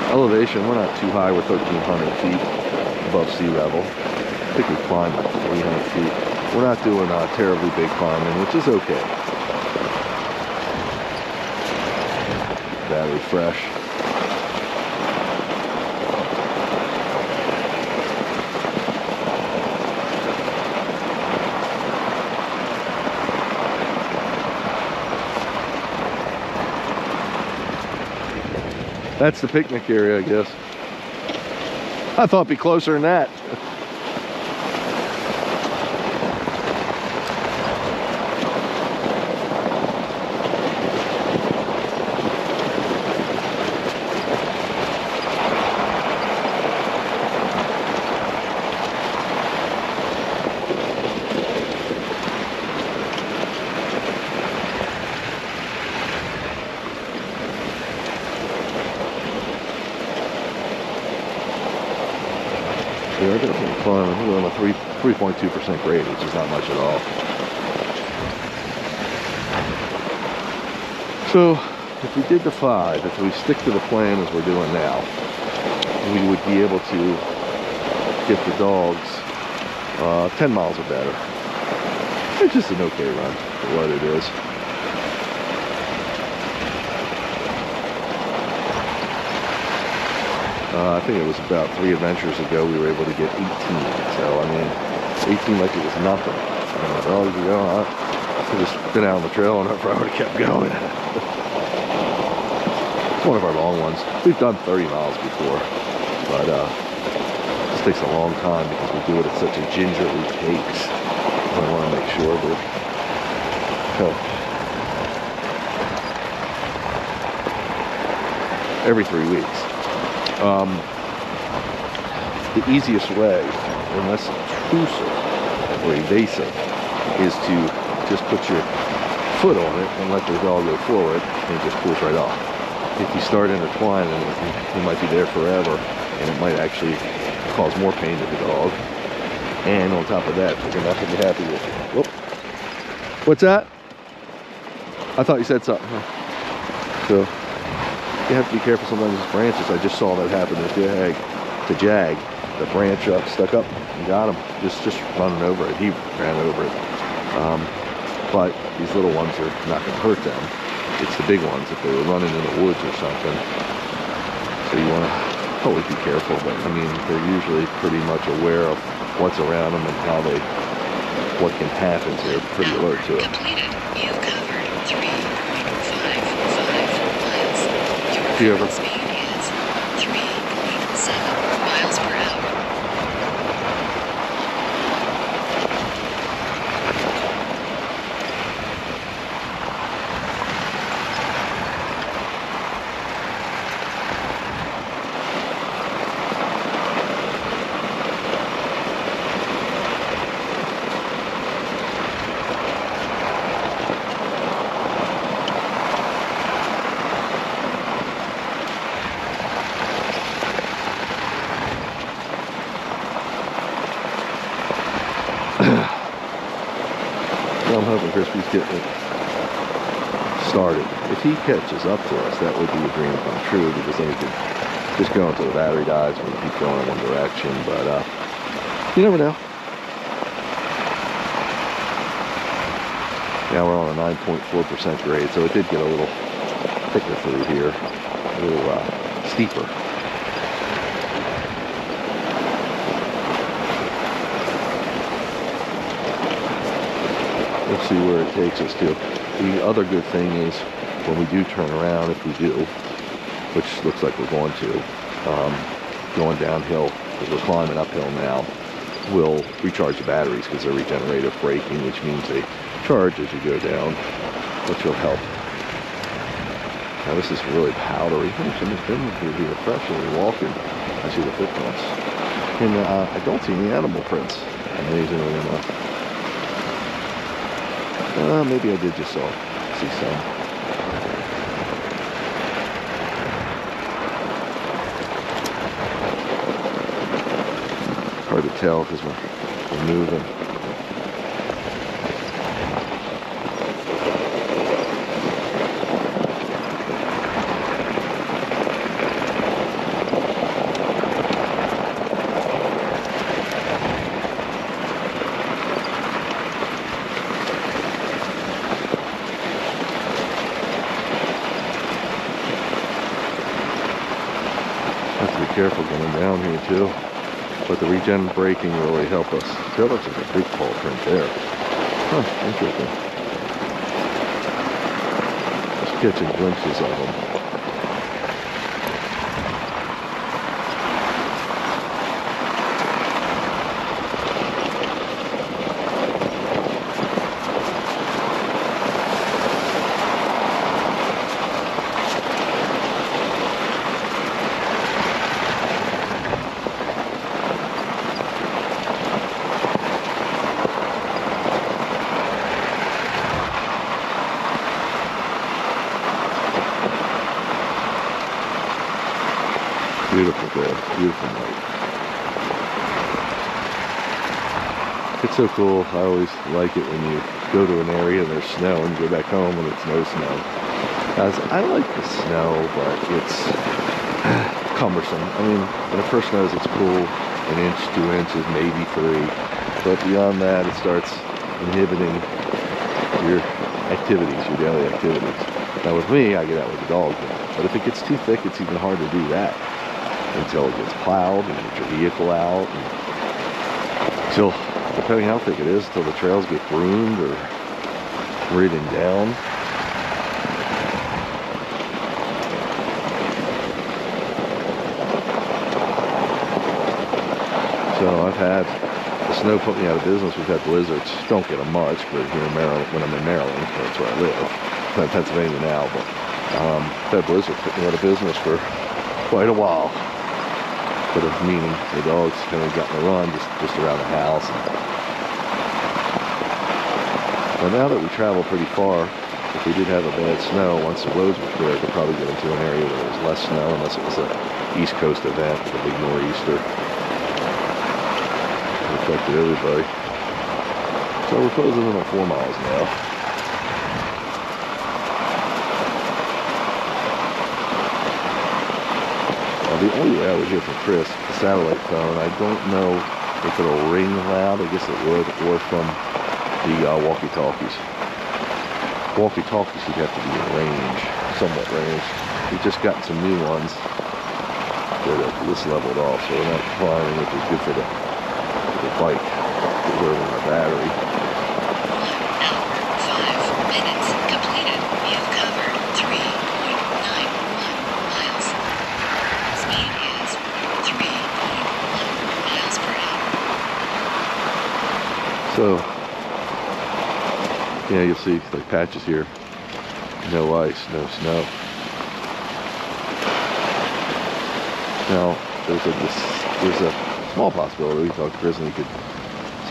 Elevation, we're not too high. We're 1,300 feet above sea level. I think we climbed like 300 feet. We're not doing terribly big climbing, which is okay. Battery fresh. That's the picnic area, I guess. I thought it'd be closer than that. We're definitely climbing. We're on a 3.2% grade, which is not much at all. So, if we did the 5, if we stick to the plan as we're doing now, we would be able to get the dogs 10 miles or better. It's just an okay run for what it is. I think it was about 3 adventures ago we were able to get 18. So, I mean, 18 like it was nothing. And the dogs are going, I could have been out on the trail and I probably kept going. It's one of our long ones. We've done 30 miles before, but this takes a long time because we do it at such a gingerly pace. I want to make sure that every 3 weeks. The easiest way, and less intrusive or evasive, is to just put your foot on it and let the dog go forward and it just pulls right off. If you start intertwining it might be there forever and it might actually cause more pain to the dog. And on top of that, they're not going to be happy with you. Whoop. What's that? I thought you said something. So you have to be careful sometimes with branches. I just saw that happen to Jag. The branch stuck up and got him. Just running over it. He ran over it. But these little ones are not going to hurt them. It's the big ones if they were running in the woods or something. So you want to always be careful. But I mean, they're usually pretty much aware of what's around them and what can happen. So they're pretty alert to it. Completed. You covered 3.55 miles. Your Do you ever? speed is 3.7 miles per hour. Well, I'm hoping Crispy's getting it started. If he catches up to us, that would be a dream come true, because then we could just go until the battery dies and we keep going in one direction. But you never know. Now we're on a 9.4% grade, so it did get a little thicker through here, a little steeper. We'll see where it takes us to. The other good thing is when we do turn around, if we do, which looks like we're going to, going downhill, because we're climbing uphill now, we'll recharge the batteries because they're regenerative braking, which means they charge as you go down, which will help. Now this is really powdery. Somebody's been through here freshly walking. I see the footprints. And I don't see any animal prints, amazingly enough. Maybe I did just see some. Hard to tell because we're moving. Careful going down here too, but the regen braking really help us. That looks like a big paw print there. Huh, interesting. Just catching glimpses of them. Beautiful day, beautiful night. It's so cool. I always like it when you go to an area and there's snow and you go back home and it's no snow. As I like the snow, but it's cumbersome. I mean, when it first snows, it's cool, 1 inch, 2 inches, maybe 3. But beyond that, it starts inhibiting your activities, your daily activities. Now with me, I get out with the dog. But if it gets too thick, it's even hard to do that. Until it gets plowed and get your vehicle out, and until, depending how thick it is, until the trails get groomed or ridden down. So I've had the snow put me out of business. We've had blizzards. Don't get them much, but here in Maryland, when I'm in Maryland, that's where I live. I'm in Pennsylvania now, but that blizzard put me out of business for quite a while. But of meaning the dogs kind of got in a run just around the house. But now that we travel pretty far, if we did have a bad snow, once the roads were clear, I could probably get into an area where there was less snow, unless it was an East Coast event with a big nor'easter. It affected everybody. So we're closing in on 4 miles now. The only way I would hear from Chris, the satellite phone, I don't know if it'll ring loud, I guess it would, or from the walkie-talkies. Walkie-talkies would have to be in range, somewhat range. We've just gotten some new ones that are this leveled off, so we're not flying, which is good for the bike, preserving our battery. 1 hour, 5 minutes completed. You've covered 3.91 miles. Speed is 3.1 miles per hour. So, yeah, you'll see like patches here. No ice, no snow. Now, there's a small possibility we talked to Chris and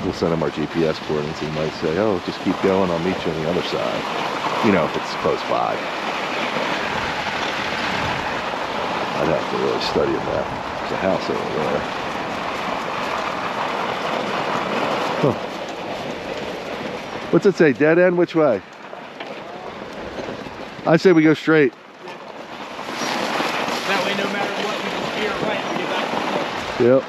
we'll send him our GPS coordinates and he might say, oh, just keep going, I'll meet you on the other side. You know, if it's close by. I'd have to really study a map. There's a house over there. Huh. What's it say? Dead end? Which way? I say we go straight. That way, no matter what, we can steer right and get back. Yep.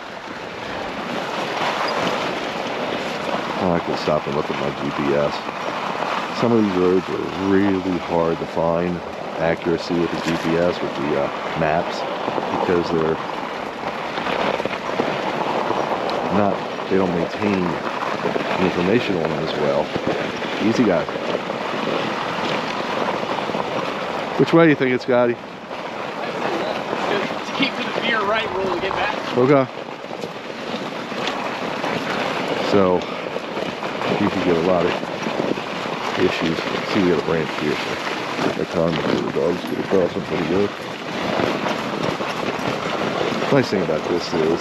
Oh, I can stop and look at my GPS. Some of these roads are really hard to find accuracy with the GPS, with the maps, because they don't maintain the information on them as well. Easy guy. Which way do you think it's, Scotty? To keep to the veer right roll to get back. Okay. So you can get a lot of issues. See, we got a branch here, so that time the dogs get across them pretty good. Nice thing about this is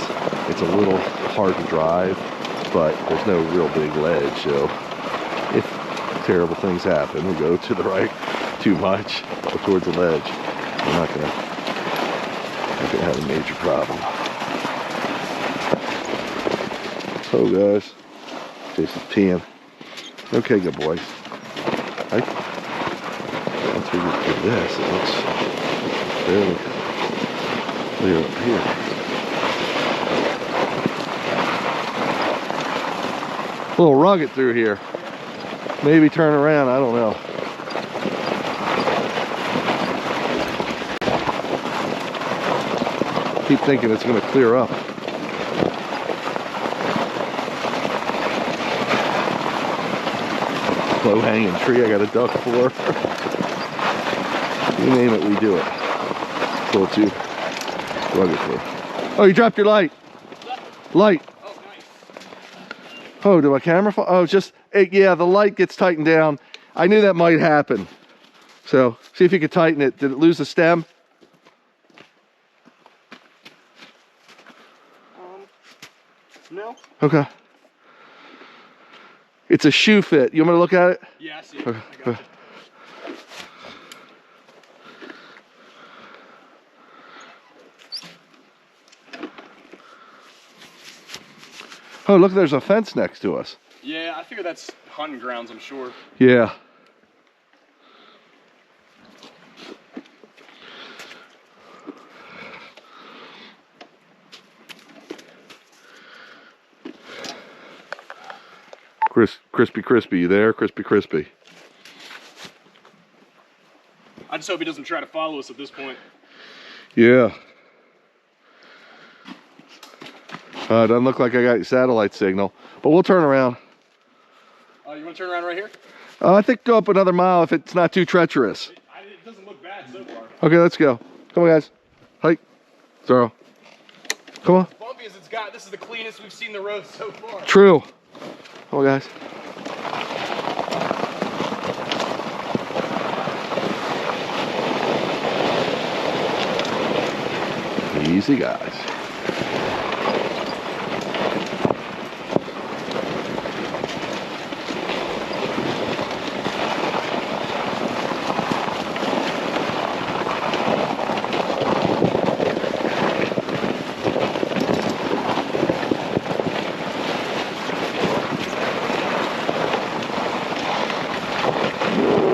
it's a little hard to drive, but there's no real big ledge, so if terrible things happen, we go to the right too much or towards the ledge, we're not gonna have a major problem. So guys, Jason's peeing. Okay, good boys. Once we get through this, it looks fairly clear up here. A little rugged through here. Maybe turn around, I don't know. Keep thinking it's going to clear up. Low hanging tree I got a duck for. You name it, we do it. It's a little too rugged for. Oh, you dropped your light. Light. Oh, nice. Oh, did my camera fall? Oh, just, yeah, the light gets tightened down. I knew that might happen. So, see if you could tighten it. Did it lose the stem? No. Okay. It's a shoe fit. You want me to look at it? Yeah, I see it. Okay. I got you. Oh, look, there's a fence next to us. Yeah, I figure that's hunting grounds, I'm sure. Yeah. Crispy, you there? Crispy. I just hope he doesn't try to follow us at this point. Yeah. Doesn't look like I got your satellite signal, but we'll turn around. You want to turn around right here? I think go up another mile if it's not too treacherous. It doesn't look bad so far. Okay, let's go. Come on, guys. Hike. Zero. Come on. As bumpy as it's got, this is the cleanest we've seen the road so far. True. Come on, guys. Easy, guys.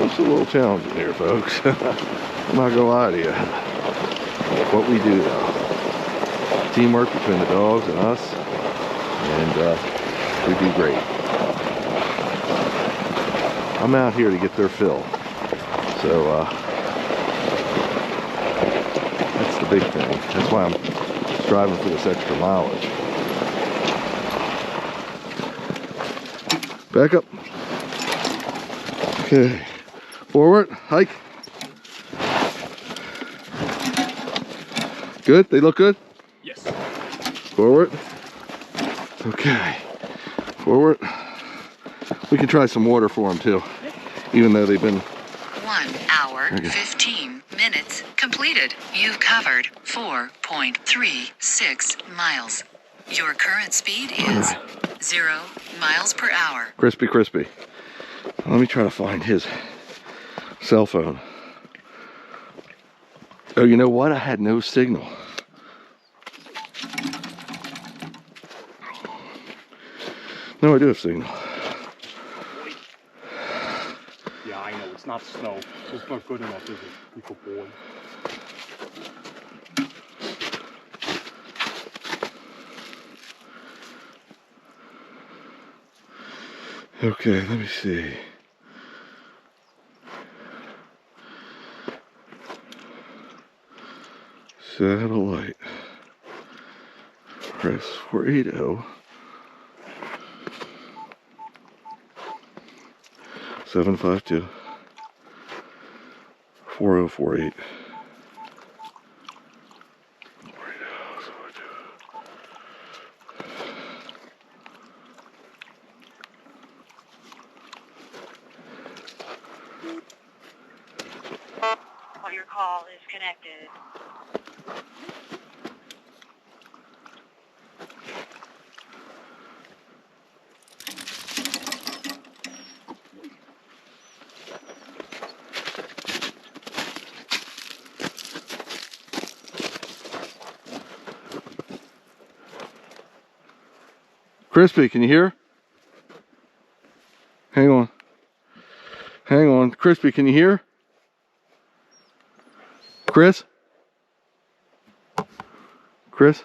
It's a little challenging here, folks. I'm not gonna lie to you. What we do though. Teamwork between the dogs and us, and we do great. I'm out here to get their fill, so that's the big thing. That's why I'm striving for this extra mileage. Back up. Okay, forward, hike. Good, they look good? Yes. Forward. Okay. Forward. We can try some water for them too, even though they've been... 1 hour, 15 minutes completed. You've covered 4.36 miles. Your current speed is 0 miles per hour. Crispy. Let me try to find his cell phone. Oh, you know what? I had no signal. No, I do have signal. I know, it's not snow. It's not good enough, is it? You good boy. Okay, let me see. Satellite. Press 480. 752 4048. Your call is connected. Crispy, can you hear? Hang on. Hang on. Crispy, can you hear? Chris? Chris?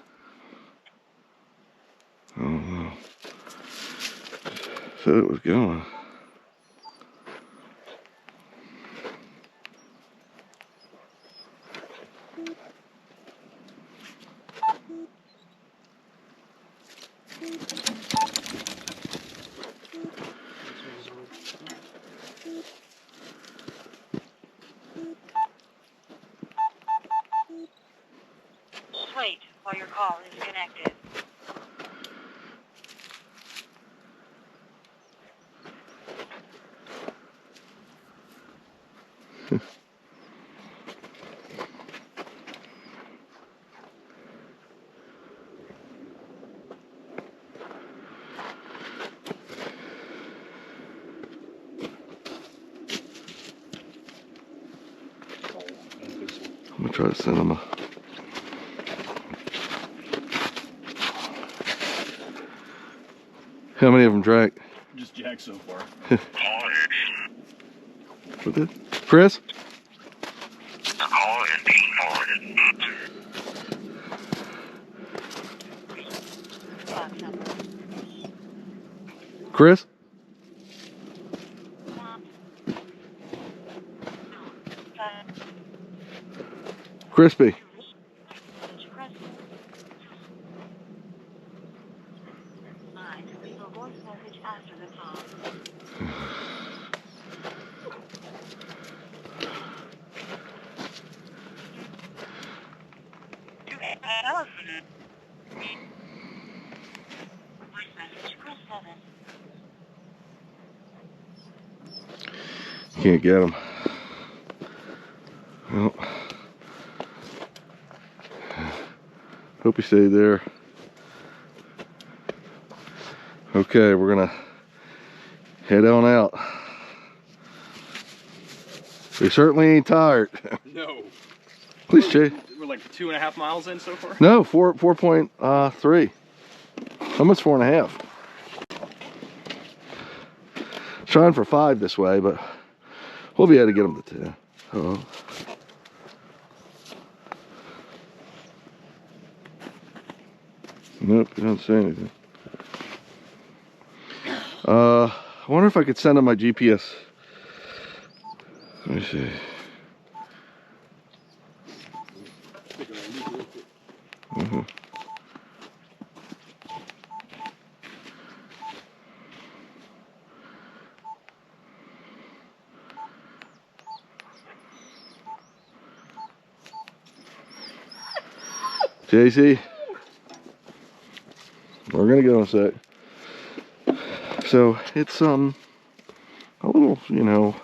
I don't know. Said it was going. Wait while your call is connected. I'm gonna try to send him a. How many of them drank? Just Jack so far. What did? Chris? Chris? Crispy. Leave a voice message after the tone. Voice message, Chris 7. Can't get him. Well, hope he stayed there. Okay, we're gonna head on out. We certainly ain't tired. No. Please, Jay. We're like 2.5 miles in so far? No, 4.3. Almost 4.5. Trying for 5 this way, but we'll be able to get them to 10. Oh. Nope, you don't say anything. I wonder if I could send them my GPS. Let me see. JC, we're gonna go in a sec. So it's a little, you know,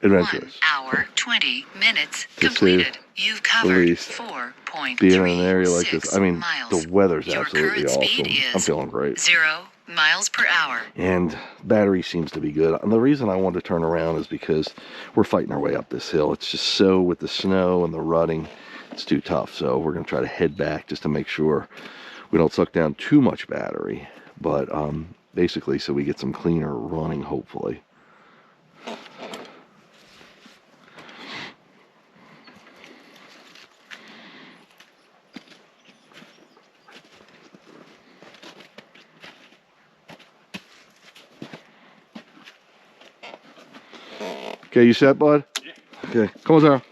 adventurous. 1 hour 20 minutes To completed. You've covered least 4.36 being in an area like this. I mean, miles. the weather's Your absolutely current speed awesome. is I'm feeling great. 0 miles per hour. And battery seems to be good. And the reason I wanted to turn around is because we're fighting our way up this hill. It's just so, with the snow and the rutting, it's too tough. So we're gonna try to head back just to make sure we don't suck down too much battery. But basically, so we get some cleaner running, hopefully. Okay, you set, bud? Yeah. Okay, come on, Sarah.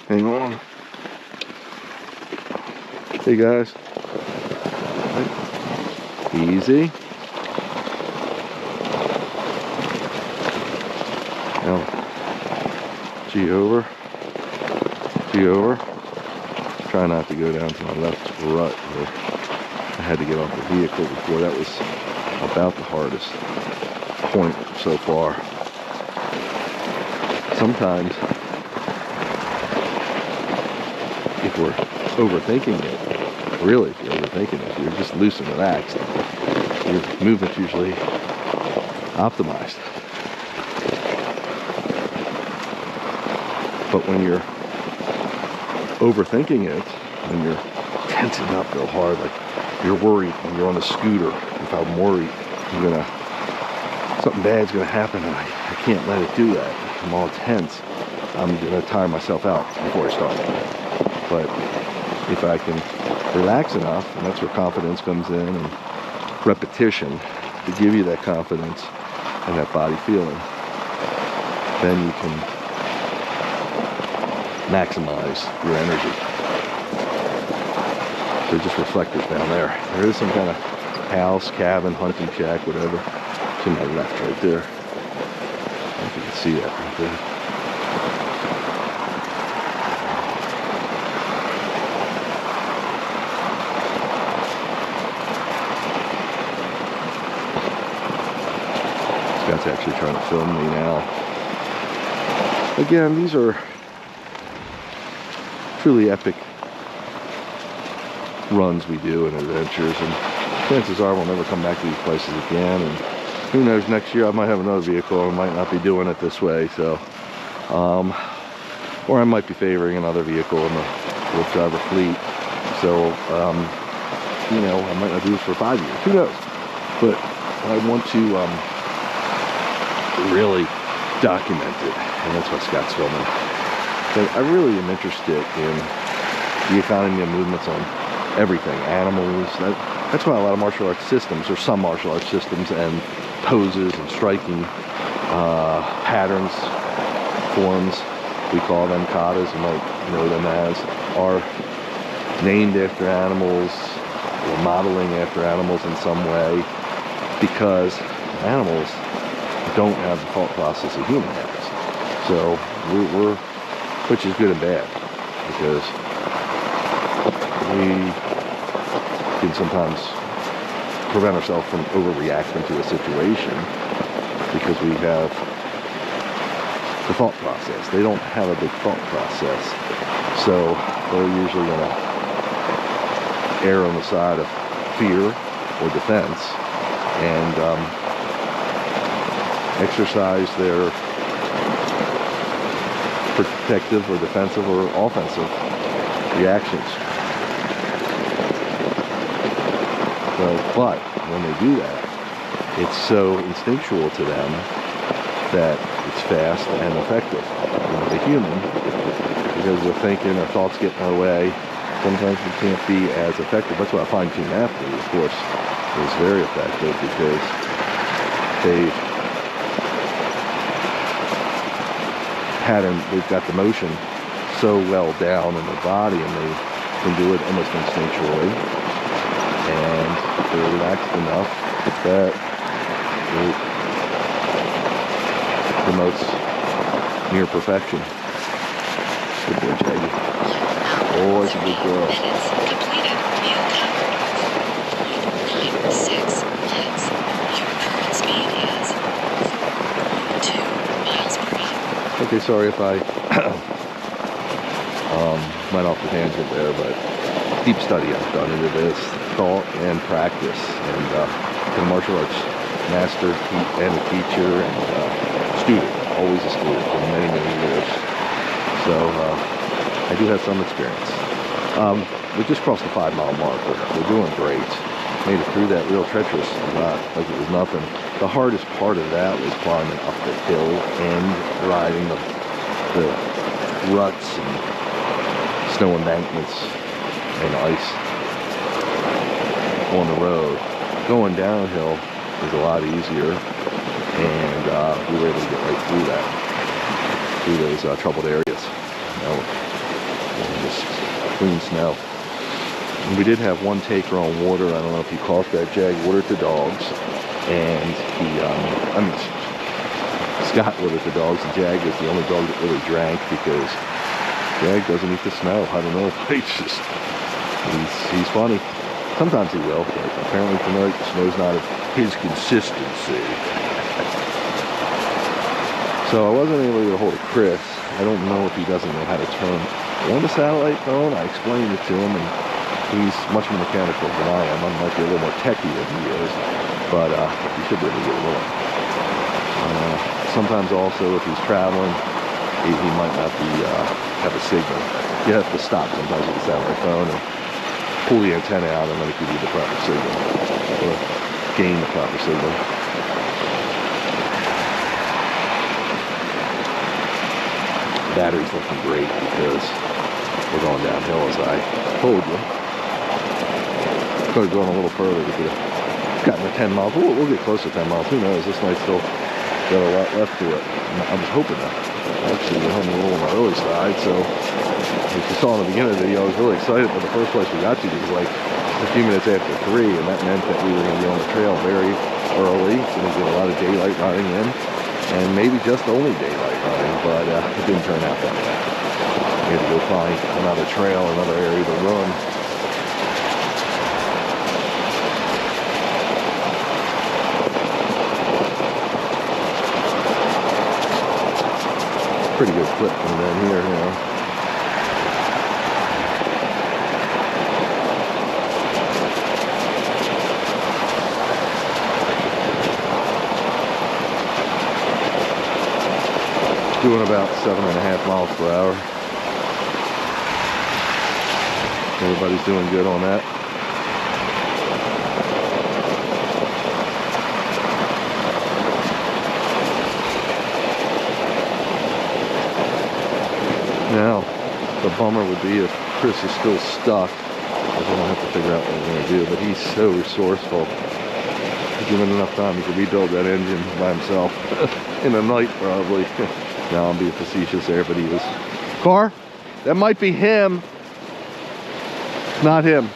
Hang on. Hey, guys. Easy. Now, G over. G over. Try not to go down to my left rut here. I had to get off the vehicle before. That was about the hardest point so far. Sometimes, if we're overthinking it, really, if you're overthinking it, if you're just loose and relaxed, your movement's usually optimized. But when you're overthinking it, when you're tensing up real hard, like you're worried when you're on a scooter, if I'm worried, something bad's gonna happen and I can't let it do that. I'm all tense. I'm gonna tire myself out before I start. But if I can relax enough, and that's where confidence comes in, and repetition to give you that confidence and that body feeling, then you can maximize your energy. They're just reflectors down there. There is some kind of house, cabin, hunting shack, whatever. To my left right there. I don't know if you can see that right there. Scott's actually trying to film me now. Again, these are truly epic runs we do and adventures, and chances are we'll never come back to these places again, and who knows, next year I might have another vehicle. I might not be doing it this way, so or I might be favoring another vehicle in the Wolf Driver fleet, so you know, I might not do this for 5 years, who knows, but I want to really document it, and that's why Scott's filming. So I really am interested in the economy of movements on everything, animals. That's why a lot of martial arts systems, or some martial arts systems, and poses and striking patterns, forms, we call them katas, you might know them as, are named after animals, or modeling after animals in some way, because animals don't have the thought process a human has. So we're which is good and bad, because we can sometimes prevent ourselves from overreacting to a situation because we have the thought process. They don't have a big thought process, so they're usually going to err on the side of fear or defense, and exercise their protective or defensive or offensive reactions. But when they do that, it's so instinctual to them that it's fast and effective. The human, because we're thinking, our thoughts get in our way, sometimes we can't be as effective. That's why a fine-tuned athlete, of course, is very effective, because they've got the motion so well down in their body, and they can do it almost instinctually, and they're relaxed enough that it promotes near perfection. Good boy, Jaggy. Oh, it's a good girl. Minutes completed. You covered 0.96 miles. Your current speed is 2 miles per hour. Okay, sorry if I went off the tangent there, but deep study I've done into this, thought and practice, and the martial arts master and a teacher and student, always a student for many, many years. So I do have some experience. We just crossed the 5-mile mark. We're doing great. Made it through that real treacherous rut like it was nothing. The hardest part of that was climbing up the hill and riding the ruts and snow embankments and ice on the road. Going downhill is a lot easier, and we were able to get right through that. through those troubled areas. Just clean snow. And we did have one taker on water. I don't know if you caught that. Jag watered the dogs, and Scott watered the dogs, and Jag was the only dog that really drank because Jag doesn't eat the snow. I don't know. He's funny. Sometimes he will, but apparently tonight the snow's not of his consistency. So I wasn't able to get a hold of Chris. I don't know if he doesn't know how to turn on the satellite phone. I explained it to him, and he's much more mechanical than I am. I might be a little more techie than he is, but he should be able to get it on. Sometimes also, if he's traveling, he might not be have a signal. You have to stop sometimes with the satellite phone and pull the antenna out, and then it gives you the proper signal, or gain the proper signal. Battery's looking great because we're going downhill, as I told you. Could have gone a little further. We could have gotten to 10 miles. We'll get close to 10 miles. Who knows? This might still got a lot left to it. I was hoping that. Actually, we're home a little on the early side, so as you saw in the beginning of the video, I was really excited, but the first place we got to was like a few minutes after 3, and that meant that we were going to be on the trail very early. Going to get a lot of daylight riding in, and maybe just only daylight riding, but it didn't turn out that way. We had to go find another trail, another area to run. Pretty good clip from down here, you know. Doing about 7.5 miles per hour. Everybody's doing good on that. Now, the bummer would be if Chris is still stuck. We're going to have to figure out what we're going to do, but he's so resourceful. Given enough time, he could rebuild that engine by himself in a night, probably. Now I'm being facetious there, but he was. Car? That might be him. Not him.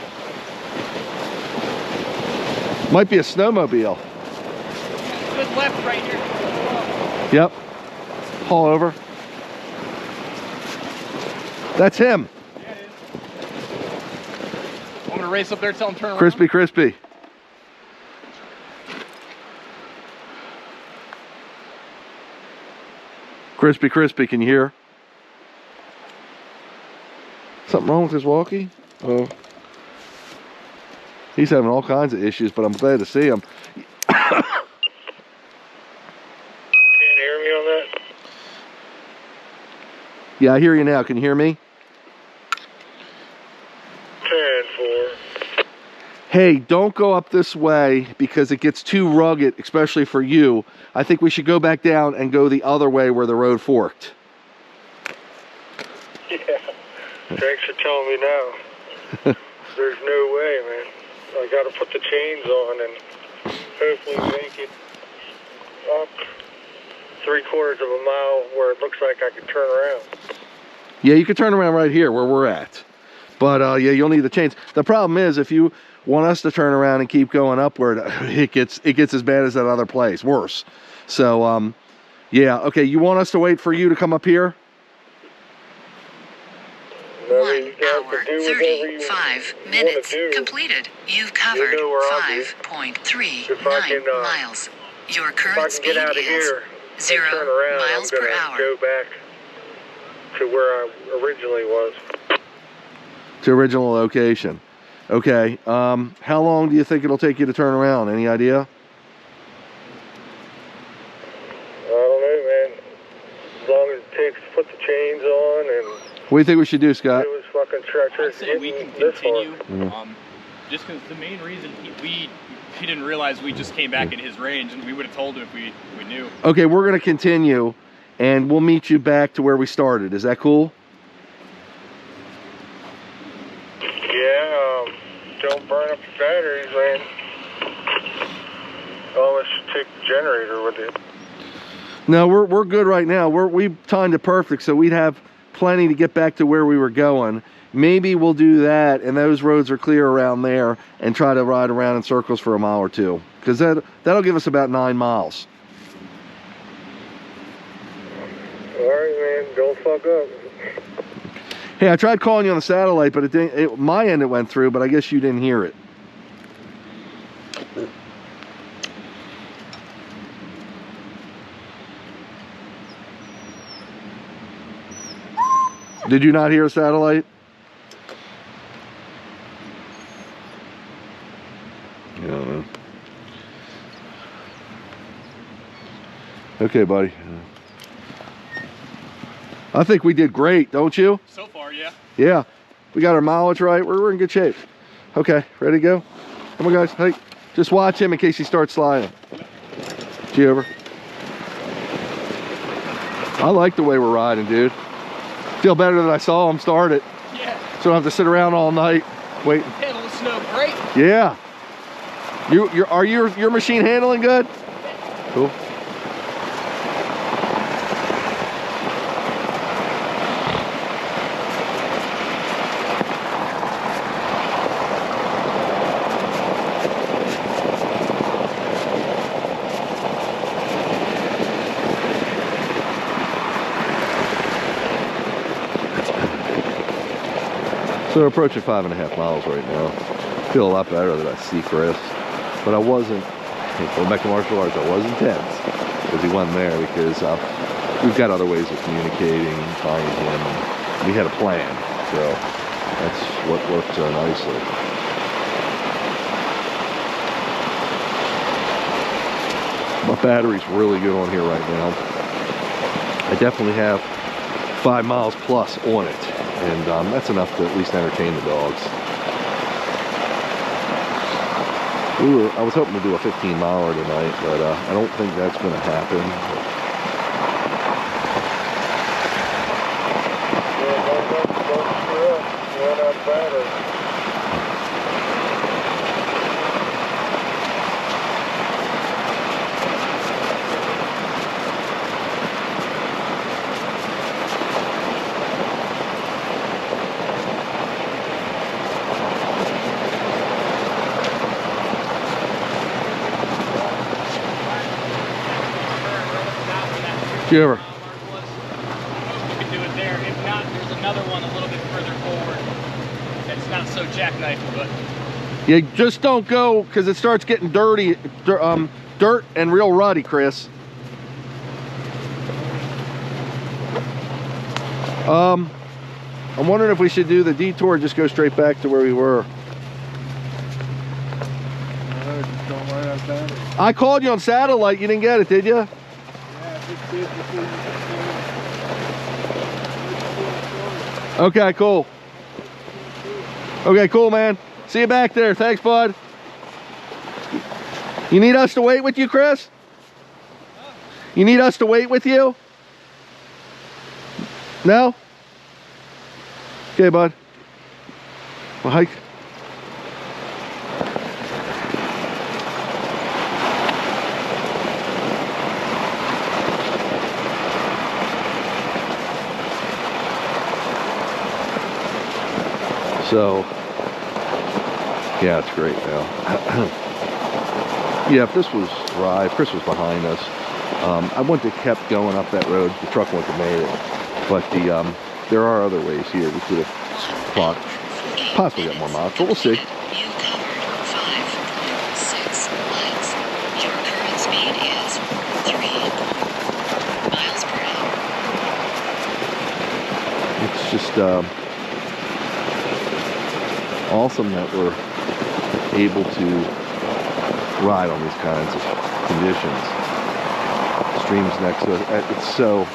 Might be a snowmobile. Good left right here. Yep. Haul over. That's him. Yeah, it is. I'm gonna race up there, tell him turn around. Crispy, crispy. Crispy, crispy, can you hear? Something wrong with his walkie? Oh. He's having all kinds of issues, but I'm glad to see him. Can't hear me on that? Yeah, I hear you now. Can you hear me? 10-4. Hey, don't go up this way because it gets too rugged, especially for you. I think we should go back down and go the other way where the road forked. Yeah. Thanks for telling me now. There's no way, man. I got to put the chains on and hopefully make it up 3/4 of a mile where it looks like I could turn around. Yeah, you can turn around right here where we're at. But yeah, you'll need the chains. The problem is if you want us to turn around and keep going upward, it gets as bad as that other place, worse. So yeah, okay, you want us to wait for you to come up here? 1 hour, 35 minutes completed. You've covered 5.39 miles. Your current speed is 0 miles per hour. Go back to where I originally was. To original location. Okay, how long do you think it'll take you to turn around? Any idea? I don't know, man. As long as it takes to put the chains on and... What do you think we should do, Scott? It was fucking treacherous. I'd say we can continue. Just because the main reason he didn't realize we just came back in his range, and we would have told him if we knew. Okay, we're going to continue, and we'll meet you back to where we started. Is that cool? Yeah, don't burn up the batteries, man. Almost take the generator with you. No, we're good right now. We've timed it perfect, so we'd have plenty to get back to where we were going. Maybe we'll do that, and those roads are clear around there, and try to ride around in circles for a mile or two, because that'll give us about 9 miles. All right, man. Don't fuck up. Hey, I tried calling you on the satellite, but it didn't. My end it went through, but I guess you didn't hear it. Did you not hear a satellite? I don't know. Okay, buddy. I think we did great, don't you? So far, yeah. Yeah. We got our mileage right. We're in good shape. Okay, ready to go? Come on, guys. Hey, just watch him in case he starts sliding. G over. I like the way we're riding, dude. Feel better that I saw him start it. Yeah. So I don't have to sit around all night waiting. Handle the snow great. Yeah. Are your machine handling good? Cool. So we're approaching 5.5 miles right now. Feel a lot better that I see Chris. But I wasn't, going back to martial arts, I was intense because he wasn't there, because we've got other ways of communicating and finding him. And we had a plan, so that's what worked so nicely. My battery's really good on here right now. I definitely have 5 miles plus on it. And that's enough to at least entertain the dogs. I was hoping to do a 15-miler tonight, but I don't think that's going to happen. Yeah, don't screw up. Run out of battery. Ever. You can do it there. If not, there's another one a little bit further forward. It's not so jackknifey, but Yeah, just don't go, because it starts getting dirty, dirt and real ruddy, Chris. I'm wondering if we should do the detour, just go straight back to where we were. Just don't run out of battery. I called you on satellite. You didn't get it, did you? Okay, cool. Okay, cool, man. See you back there. Thanks, bud. You need us to wait with you, Chris? You need us to wait with you? No? Okay, bud. Well, hike. So, yeah, it's great now. Yeah, if this was right, if Chris was behind us, I wouldn't have kept going up that road. The truck wouldn't have made it. But there are other ways here. We could have possibly got more miles, but we'll see. You covered 5.6 miles. Your current speed is 3 miles per hour. It's just awesome that we're able to ride on these kinds of conditions. Streams next to us. It's so,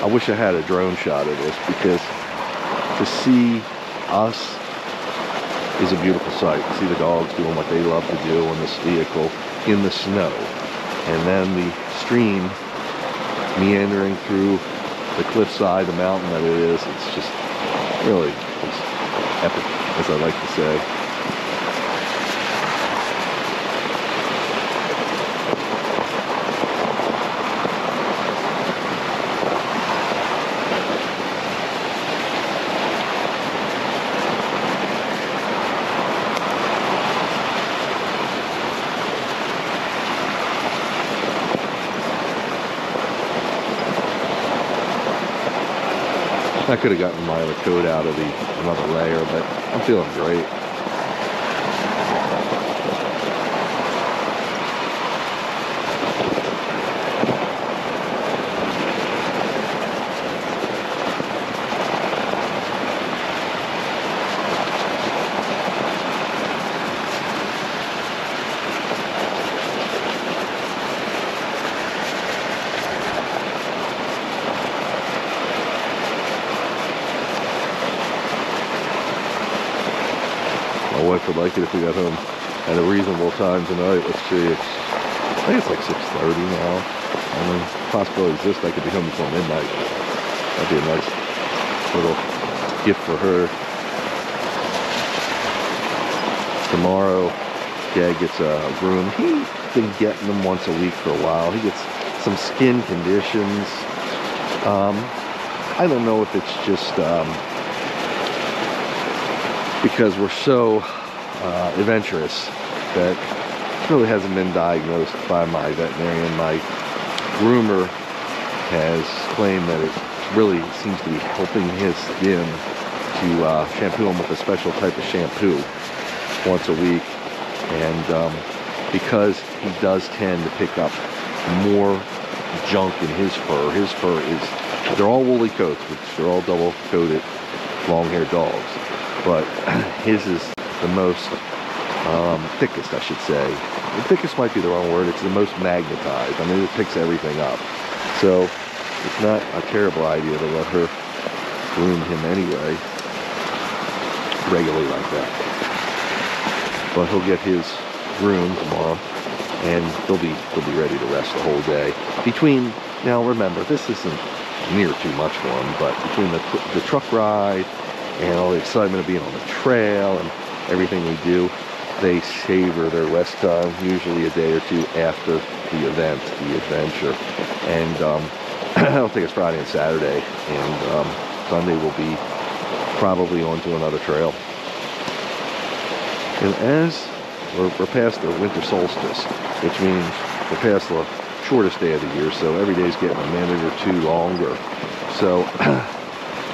I wish I had a drone shot of this, because to see us is a beautiful sight. To see the dogs doing what they love to do in this vehicle in the snow, and then the stream meandering through the cliffside, the mountain that it is. It's just really, it's epic, as I like to say. I could have gotten my other coat out of another layer, but I'm feeling great. My wife would like it if we got home at a reasonable time tonight. Let's see, I think it's like 6:30 now. I mean, possibility exists I could be home before midnight. That'd be a nice little gift for her. Tomorrow, Dad gets a groom. He's been getting them once a week for a while. He gets some skin conditions. I don't know if it's just because we're so adventurous that it really hasn't been diagnosed by my veterinarian. My groomer has claimed that it really seems to be helping his skin to shampoo him with a special type of shampoo once a week. And because he does tend to pick up more junk in his fur is, they're all woolly coats, which they're all double coated long-haired dogs. But his is the most thickest, I should say. The thickest might be the wrong word. It's the most magnetized. I mean, it picks everything up. So it's not a terrible idea to let her groom him anyway, regularly like that. But he'll get his groom tomorrow, and they'll be ready to rest the whole day. Between, now remember, this isn't near too much for them, but between the truck ride and all the excitement of being on the trail and everything we do, they savor their rest time, usually a day or two after the event, the adventure. And I don't think it's Friday and Saturday, and Sunday will be probably onto another trail. And as we're past the winter solstice, which means we're past the shortest day of the year, so every day's getting a minute or two longer. So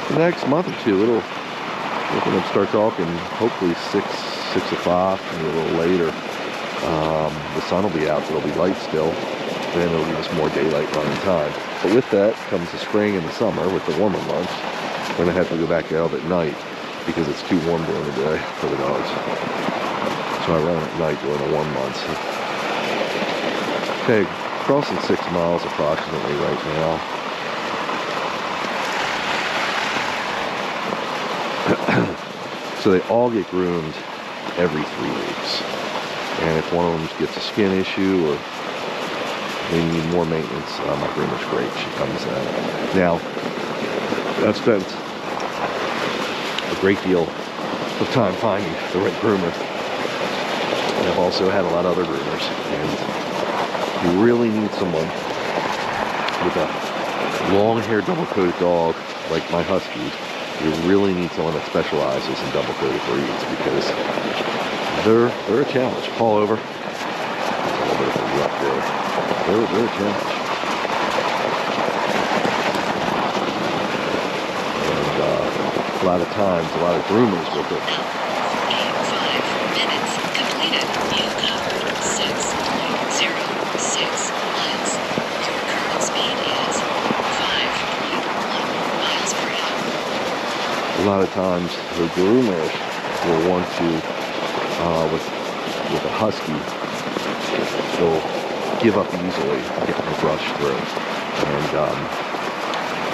the next month or two, we're going to start talking hopefully 6 o'clock, and a little later. The sun will be out, but it'll be light still. Then it'll give us more daylight running time. But with that comes the spring and the summer with the warmer months. We're going to have to go back out at night because it's too warm during the day for the dogs. So I run at night during the warm months. Okay, crossing 6 miles approximately right now. So they all get groomed every 3 weeks. And if one of them gets a skin issue or they need more maintenance, my groomer's great. She comes in. Now, I've spent a great deal of time finding the right groomer. And I've also had a lot of other groomers. And you really need someone with a long-haired double-coated dog like my Huskies. You really need someone that specializes in double-coated breeds because they're a challenge. Fall over. It's a little bit of a rut there. They're a challenge. And a lot of times, a lot of groomers will put 5 minutes completed. You covered 6.06 miles. Your current speed is 5.1 miles per hour. a lot of times the groomers will want to, with a husky, they'll give up easily getting the brush through. And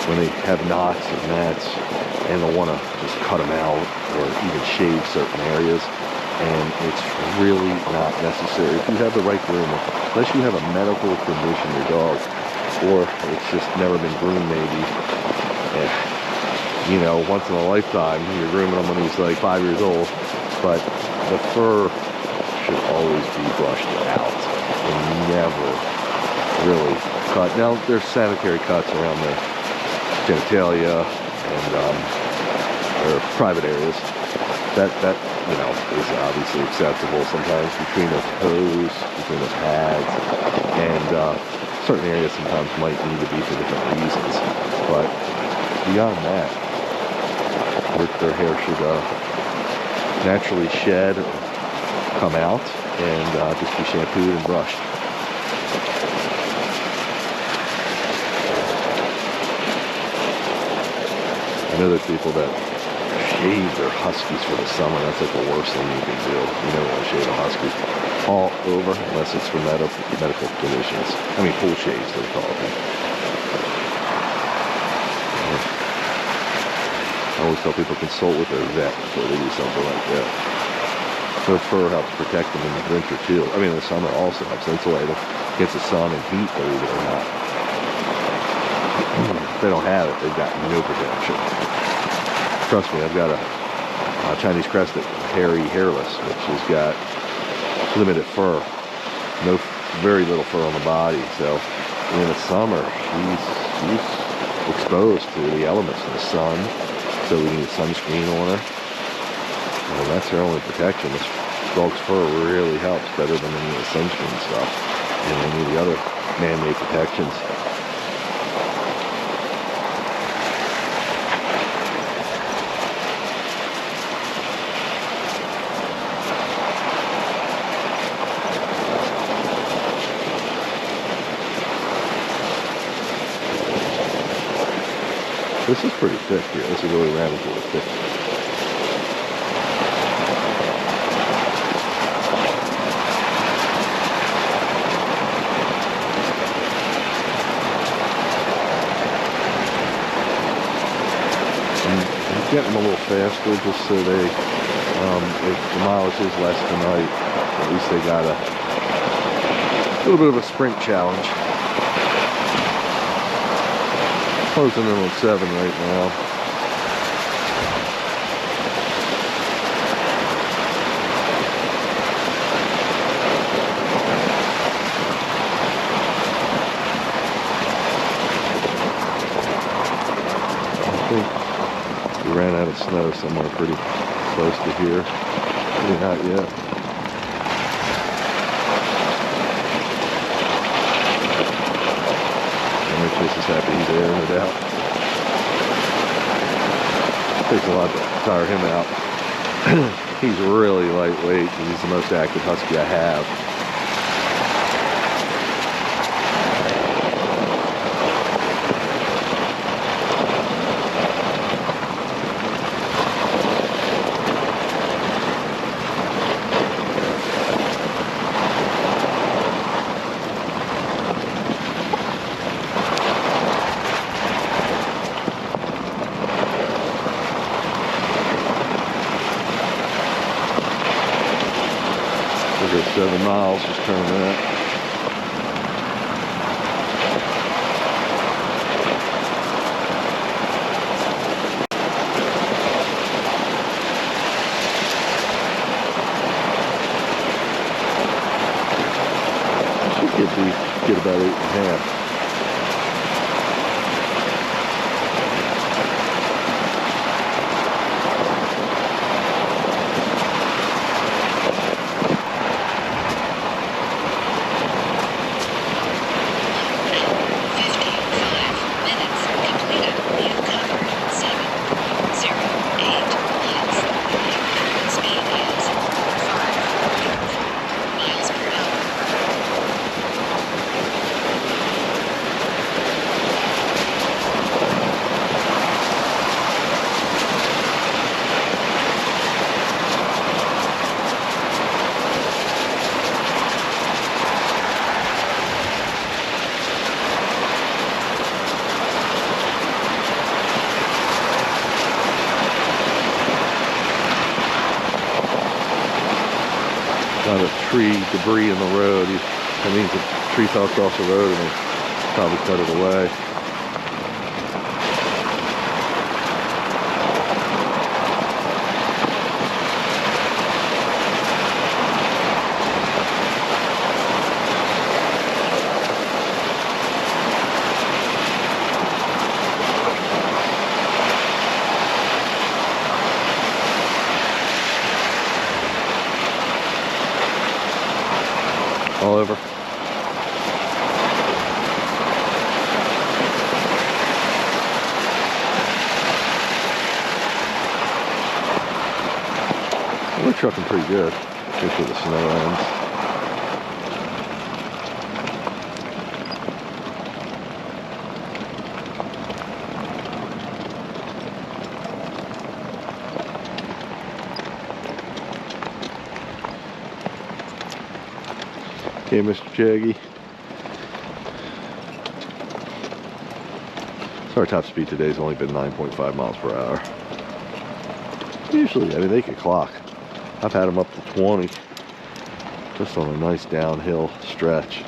when they have knots and gnats, and they'll want to just cut them out or even shave certain areas, and it's really not necessary. If you have the right groomer, unless you have a medical condition, your dog, or it's just never been groomed maybe, you know, once in a lifetime, you're grooming him when he's like 5 years old, but the fur should always be brushed out and never really cut. Now, there's sanitary cuts around the genitalia and or private areas. That you know, is obviously acceptable sometimes between the toes, between the pads, and certain areas sometimes might need to be for different reasons. But beyond that, their hair should naturally shed or come out and just be shampooed and brushed. I know there's people that shave their huskies for the summer. That's like the worst thing you can do. You never want to shave a husky all over unless it's for medical conditions. I mean, full shaves, they're called. I always tell people consult with their vet before they do something like that. Their fur helps protect them in the winter too. I mean, in the summer also helps insulate them against the sun and heat, believe it or not. If they don't have it, they've got no protection. Trust me, I've got a Chinese crested hairy hairless, which has got limited fur, very little fur on the body. So in the summer, she's exposed to the elements in the sun. So we need sunscreen on her. And that's her only protection. This dog's fur really helps better than any of the sunscreen stuff and any of the other man-made protections. This is pretty thick here. This is really ravagely thick. I'm getting them a little faster just so they, if the mileage is less tonight, at least they got a little bit of a sprint challenge. Closing in on 7 right now. I think we ran out of snow somewhere pretty close to here. Maybe not yet. Chase is happy he's there, no doubt. Takes a lot to tire him out. He's really lightweight and he's the most active husky I have. We're 7 miles, just turn that. Should get about 8.5. lot of tree debris in the road. That means the tree fell across the road and they probably cut it away. All over. trucking pretty good. Just where the snow ends. Okay, Mr. Jaggy. So our top speed today has only been 9.5 miles per hour. Usually, I mean, they can clock. I've had them up to 20, just on a nice downhill stretch.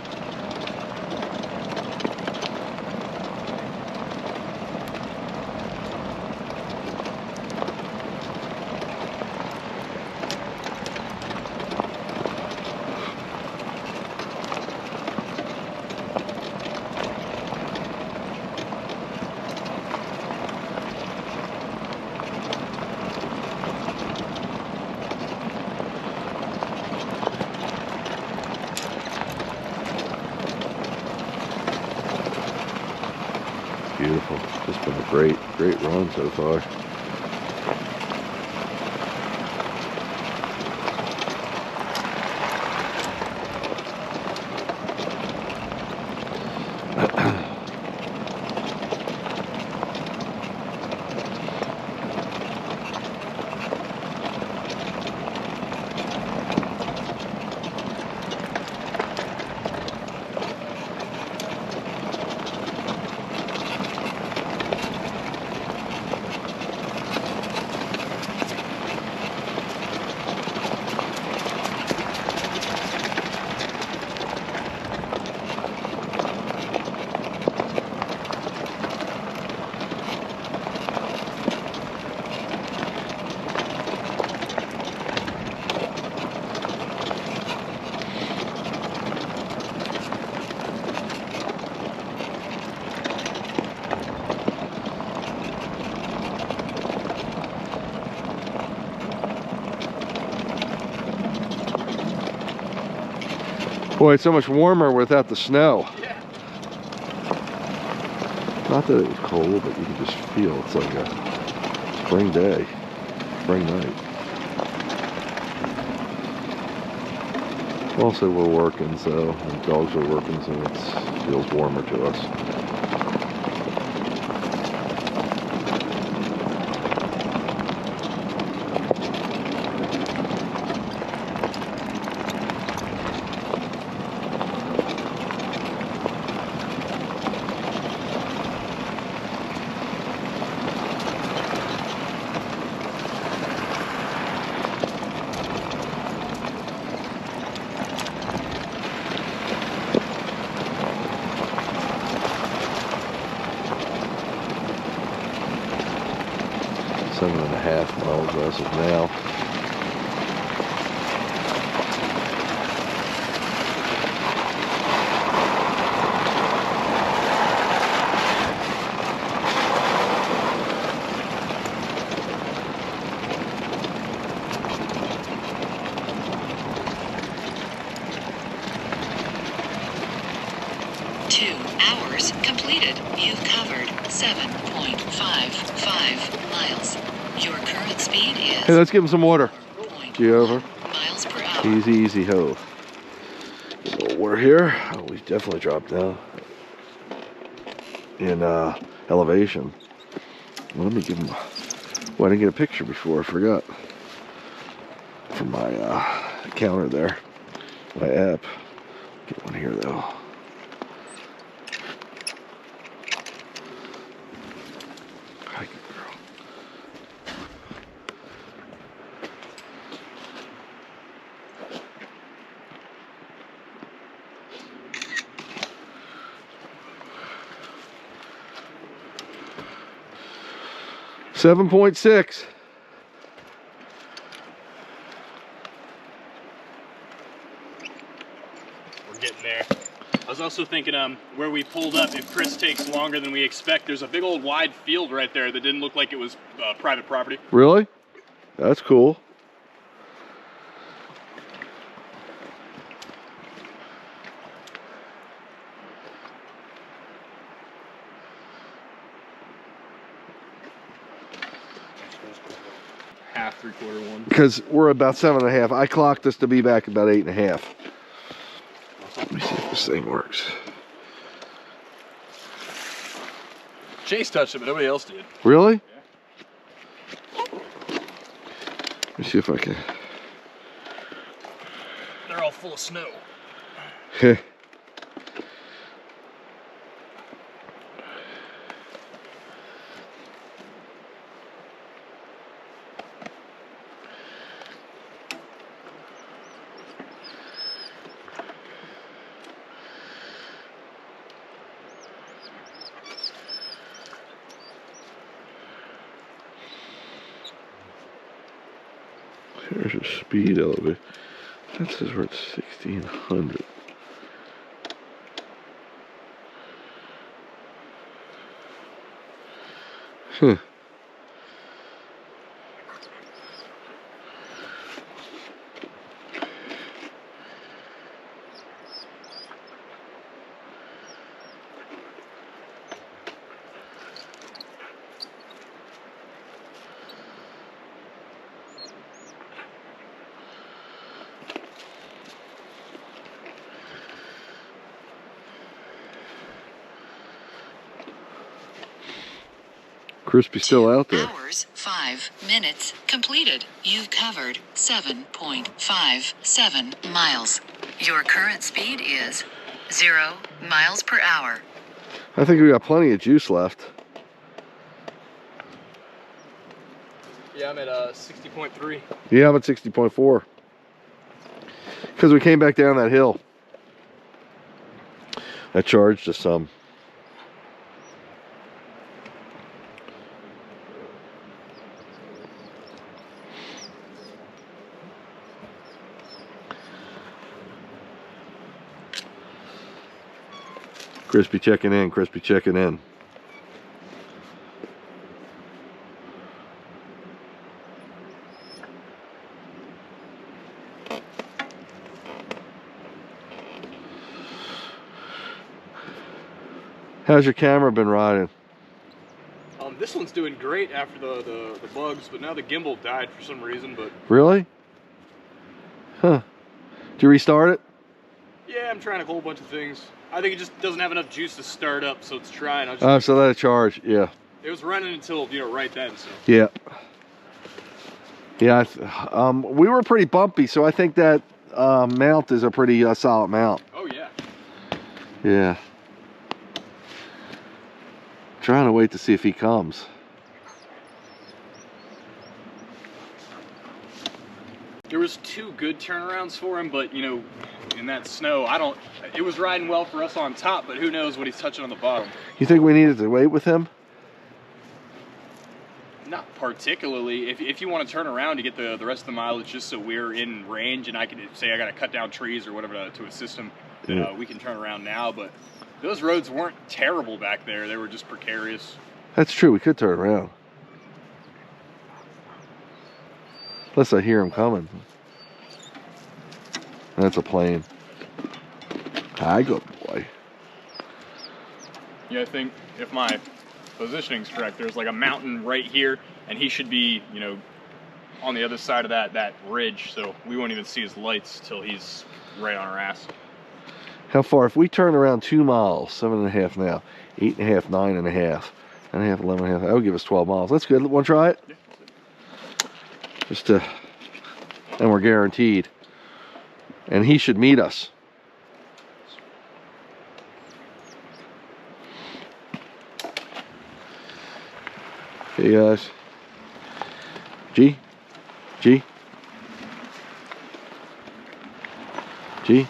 Beautiful. Just been a great run so far. Boy, it's so much warmer without the snow. Yeah. Not that it was cold, but you can just feel it's like a spring day, spring night. Also, we're working, so the dogs are working, so it feels warmer to us. Seven and a half miles as of now. Completed. You've covered 7.55 miles. Your current speed is... Hey, let's give him some water. G-over. Miles per hour. Easy, easy, ho. Get a little water here. Oh, we definitely dropped down in elevation. Well, let me give him... Well, I didn't get a picture before. I forgot. From my counter there. My app. Get one here, though. Hi, good girl. $7.6. We're getting there. I was also thinking where we pulled up, if Chris takes longer than we expect, there's a big old wide field right there that didn't look like it was private property. Really? That's cool. half, 3/4 one. Because we're about 7.5. I clocked us to be back about 8.5. Let me see if this thing works. Chase touched it, but nobody else did. Really? Yeah. Let me see if I can. They're all full of snow. Okay. There's a speed elevator. That says we're at 1600. Huh. Crispy's still out there. 2 hours, 5 minutes completed. You've covered 7.57 miles. Your current speed is 0 miles per hour. I think we got plenty of juice left. Yeah, I'm at 60.3. Yeah, I'm at 60.4. Because we came back down that hill. That charged us some. Crispy checking in, Crispy checking in. How's your camera been riding? This one's doing great after the bugs, but now the gimbal died for some reason. But Really? Huh. Did you restart it? yeah, I'm trying a whole bunch of things. I think it just doesn't have enough juice to start up, so it's trying. Oh, so let it charge. Yeah. It was running until, you know, right then. So. Yeah. Yeah. We were pretty bumpy, so I think that mount is a pretty solid mount. Oh yeah. Yeah. Trying to wait to see if he comes. There was 2 good turnarounds for him, but you know, in that snow, it was riding well for us on top, but who knows what he's touching on the bottom. You think we needed to wait with him? Not particularly. If you want to turn around to get the rest of the mileage, just so we're in range and I can say I got to cut down trees or whatever to assist him, then we can turn around now. But those roads weren't terrible back there. They were just precarious. That's true. We could turn around. Unless I hear him coming. That's a plane. Hi, good boy. Yeah, I think if my positioning's correct, there's like a mountain right here, and he should be, you know, on the other side of that ridge, so we won't even see his lights till he's right on our ass. How far? If we turn around 2 miles, 7.5 now, 8.5, 9.5, 9.5, 11.5, that would give us 12 miles. That's good. Want to try it? Yeah. Just to, and we're guaranteed. And he should meet us. Okay, guys. G. G. G.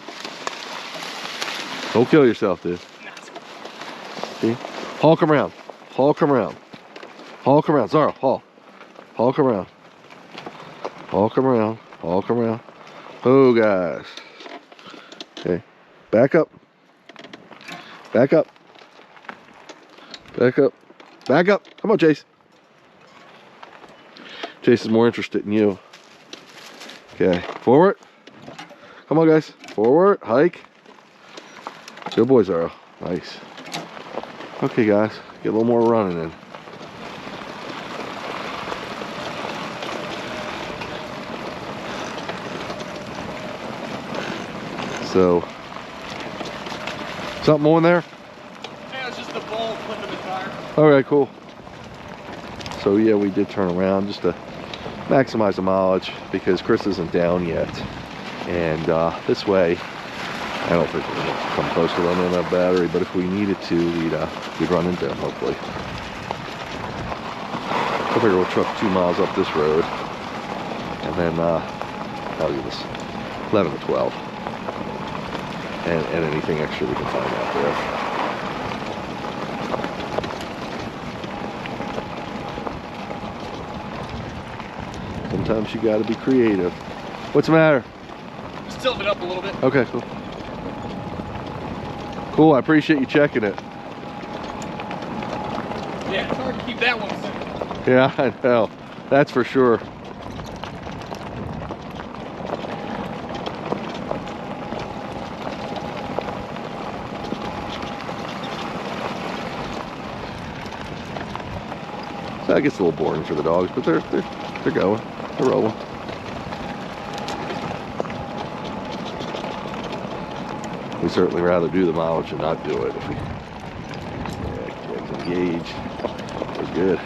Don't kill yourself, dude. G. Haul, come around. Haul, come around. Haul, come around. Zara, haul. Haul, come around. Haul, come around. Haul, come around. Oh, guys. Okay. Back up. Back up. Back up. Back up. Come on, Chase. Chase is more interested in you. Okay. Forward. Come on, guys. Forward. Hike. Good boy, Zara. Nice. Okay, guys. Get a little more running in. So, something on there? Yeah, it's just the ball flipping the tire. Okay, cool. So yeah, we did turn around just to maximize the mileage because Chris isn't down yet. And this way, I don't think we're gonna come close to running out of battery, but if we needed to, we'd run into him, hopefully. I figure we'll truck 2 miles up this road, and then I'll give us 11 to 12. And anything extra we can find out there. Sometimes you gotta be creative. What's the matter? Just tilt it up a little bit. Okay, cool. Cool, I appreciate you checking it. Yeah, it's hard to keep that one centered. Yeah, I know. That's for sure. So that gets a little boring for the dogs, but they're going. They're rolling. We certainly rather do the mileage and not do it if we engage. We're good.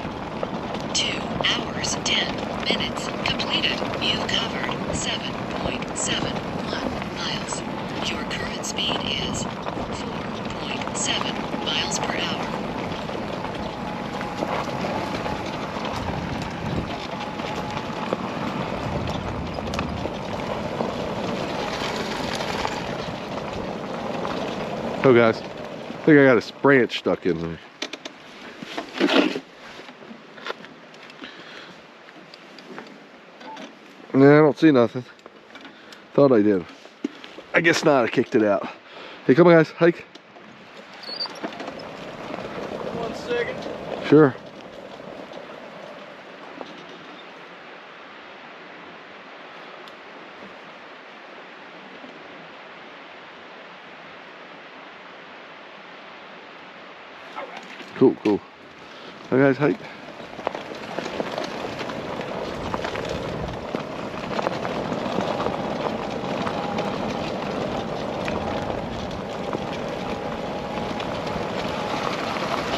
2 hours, 10 minutes completed. You've covered 7.71 miles. Your current speed is 4.7 miles per hour. Oh guys, I think I got a branch stuck in there. Yeah, I don't see nothing. Thought I did. I guess not, I kicked it out. Hey, come on guys, hike. 1 second. Sure. Cool, cool. Hey guys, hike.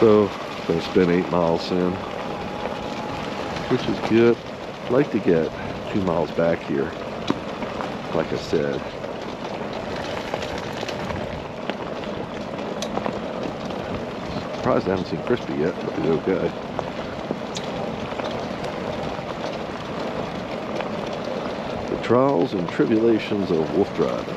So, gonna spin 8 miles in, which is good. I'd like to get 2 miles back here, like I said. Surprised I haven't seen Crispy yet, but he's okay. The trials and tribulations of wolf driving.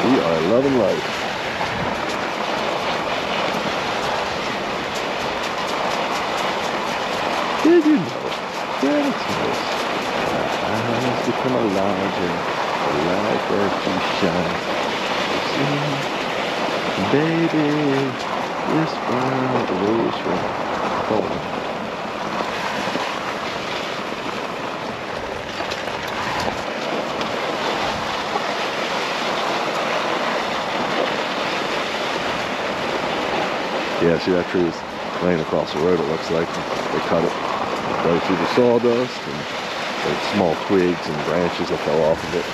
We are loving life. Did you know? Yeah, it's nice. Our eyes become a larger, the light that you shine. See, baby, this world is right. Hold on. Yeah, see that tree is laying across the road, it looks like. They cut it, go through the sawdust, and there's small twigs and branches that fell off of it.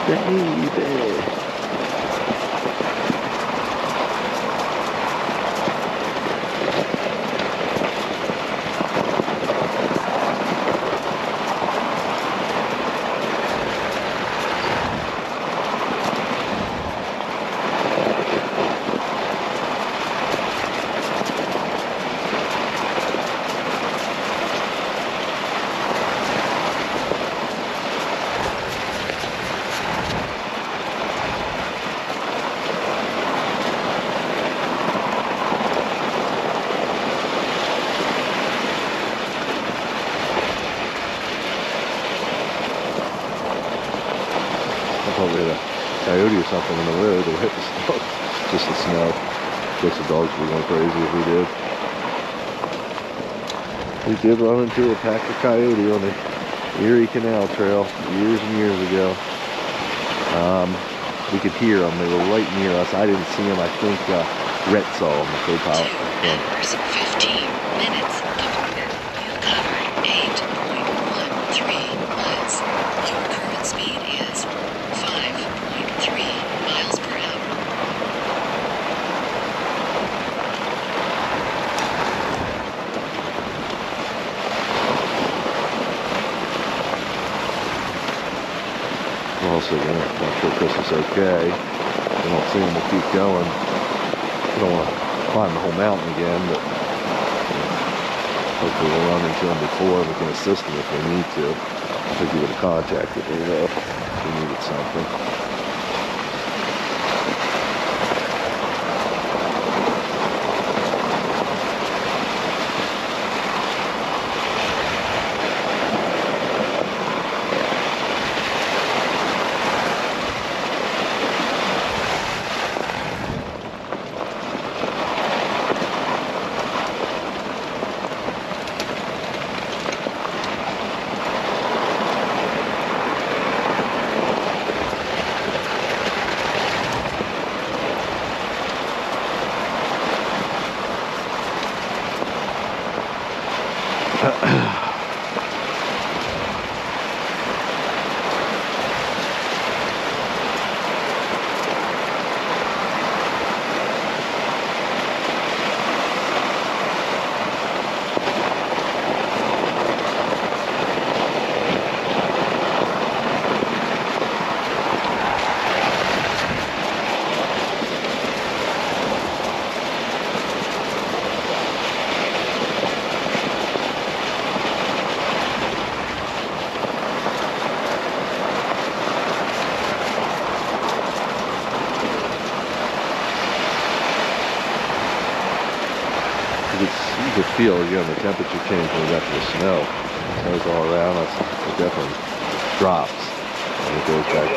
Baby. thought we had a coyote or something in the road that hit the snow. Just the snow. Guess the dogs would be going crazy if we did. We did run into a pack of coyote on the Erie Canal Trail years and years ago. We could hear them. They were right near us. I didn't see them. I think Rhett saw them, the co-pilot. 2 hours, 15 minutes completed. You covered 8.13 miles. Your current speed is 5.3 miles per hour. We're also gonna make sure Chris is okay. If we don't see him, we'll keep going. We don't want to climb the whole mountain again, but hopefully we'll run into him before and we can assist him if we need to. I think he would have contacted me though if we needed something. You could feel again the temperature change when we got to the snow. Snow's all around us. It definitely drops and it goes back.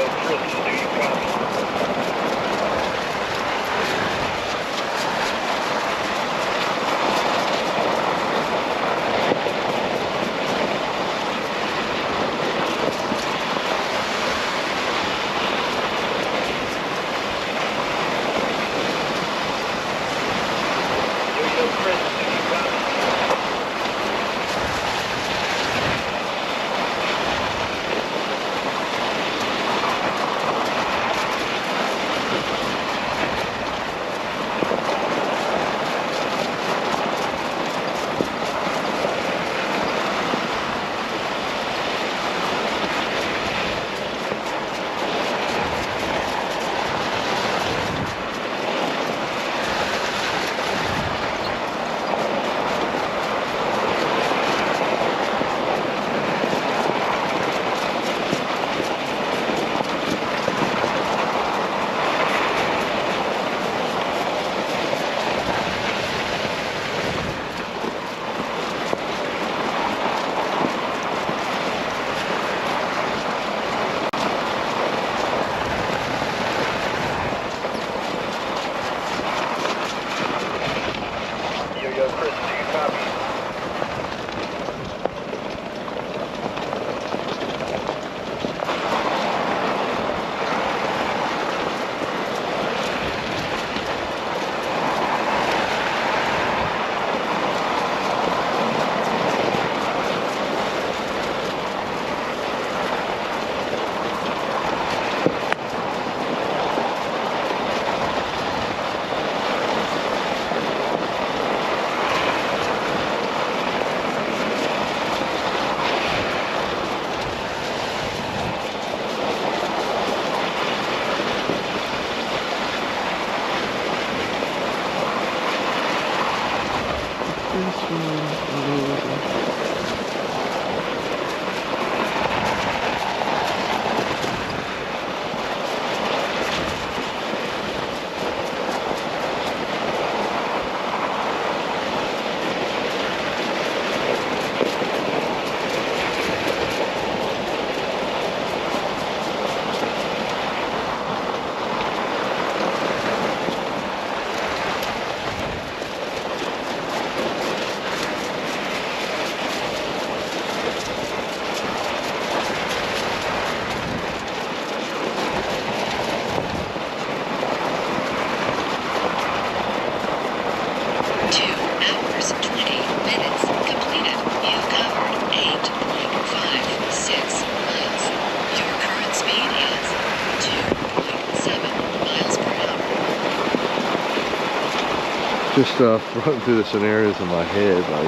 Just running through the scenarios in my head, like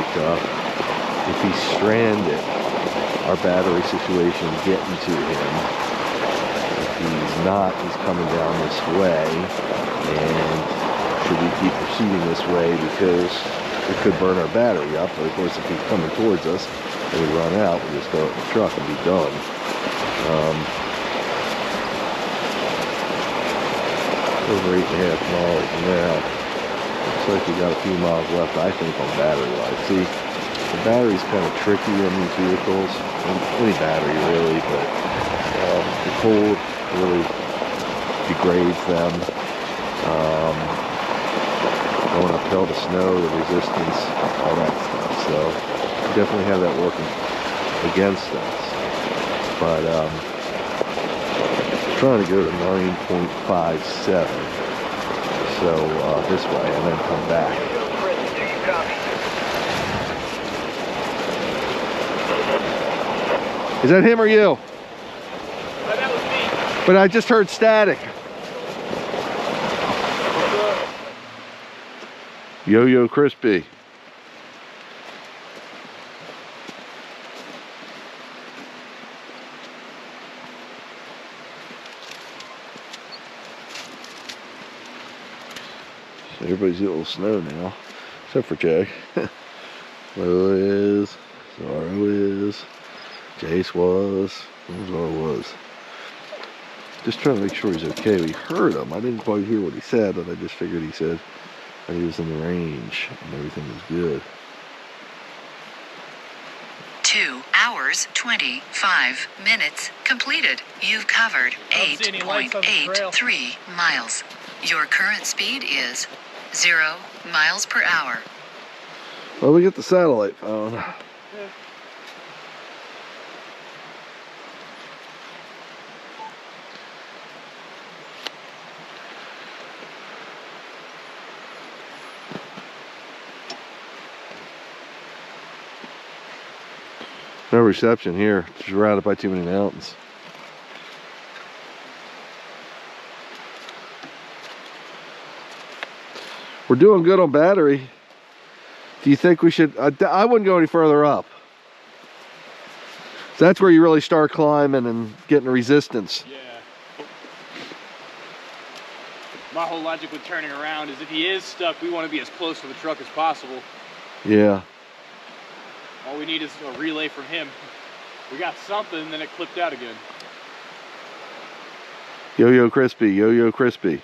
if he's stranded, our battery situation getting to him. If he's not, he's coming down this way, and should we keep proceeding this way because it could burn our battery up? But of course, if he's coming towards us and we run out, we'll just throw it in the truck and be done. Over 8.5 miles now. Looks like we got a few miles left, I think, on battery life. See, the battery's kind of tricky on these vehicles. Any battery, really, but the cold really degrades them. Going uphill to snow, the resistance, all that stuff. So, we definitely have that working against us. But, trying to go to 9.57. So this way, and then come back. Is that him or you? No, that was me. But I just heard static. Yo-Yo Crispy. Everybody's got a little snow now, except for Jay. Lo is, Zorro is, Jace was, Zorro was. Just trying to make sure he's okay. We heard him. I didn't quite hear what he said, but I just figured he said that he was in the range and everything was good. 2 hours, 25 minutes completed. You've covered 8.83 miles. Your current speed is 0 miles per hour. Well, we get the satellite phone. No reception here. Surrounded by too many mountains. We're doing good on battery. Do you think we should? I wouldn't go any further up. So that's where you really start climbing and getting resistance. Yeah. My whole logic with turning around is if he is stuck, we want to be as close to the truck as possible. Yeah. All we need is a relay from him. We got something, then it clipped out again. Yo-Yo Crispy, Yo-Yo Crispy.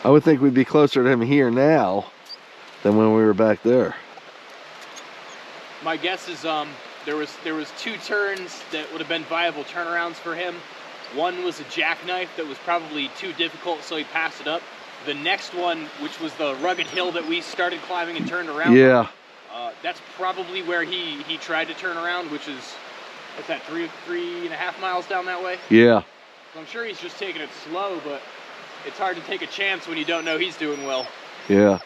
I would think we'd be closer to him here now than when we were back there. My guess is there was 2 turns that would have been viable turnarounds for him. One was a jackknife that was probably too difficult, so he passed it up. The next one, which was the rugged hill that we started climbing and turned around. Yeah. That's probably where he tried to turn around, which is, what's that, 3.5 miles down that way? Yeah. So I'm sure he's just taking it slow, but it's hard to take a chance when you don't know he's doing well. Yeah.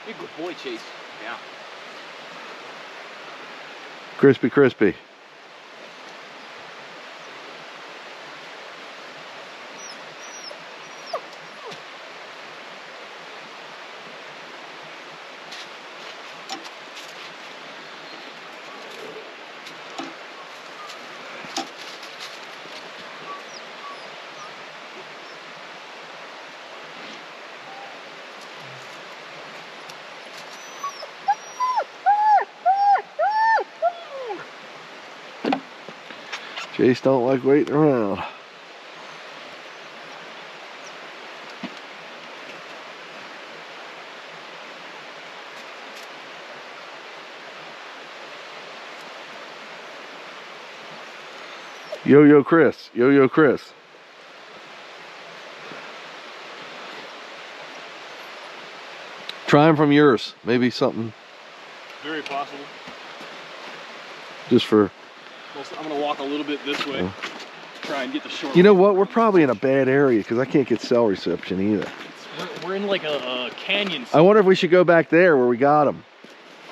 Be a good boy, Chase. Yeah. Crispy, crispy. Jace don't like waiting around. Yo-Yo Chris. Yo-Yo Chris. Try him from yours. Maybe something. Very possible. Just for... I'm going to walk a little bit this way. Try and get the short. You know what? We're probably in a bad area because I can't get cell reception either. We're in like a canyon. I wonder if we should go back there where we got them.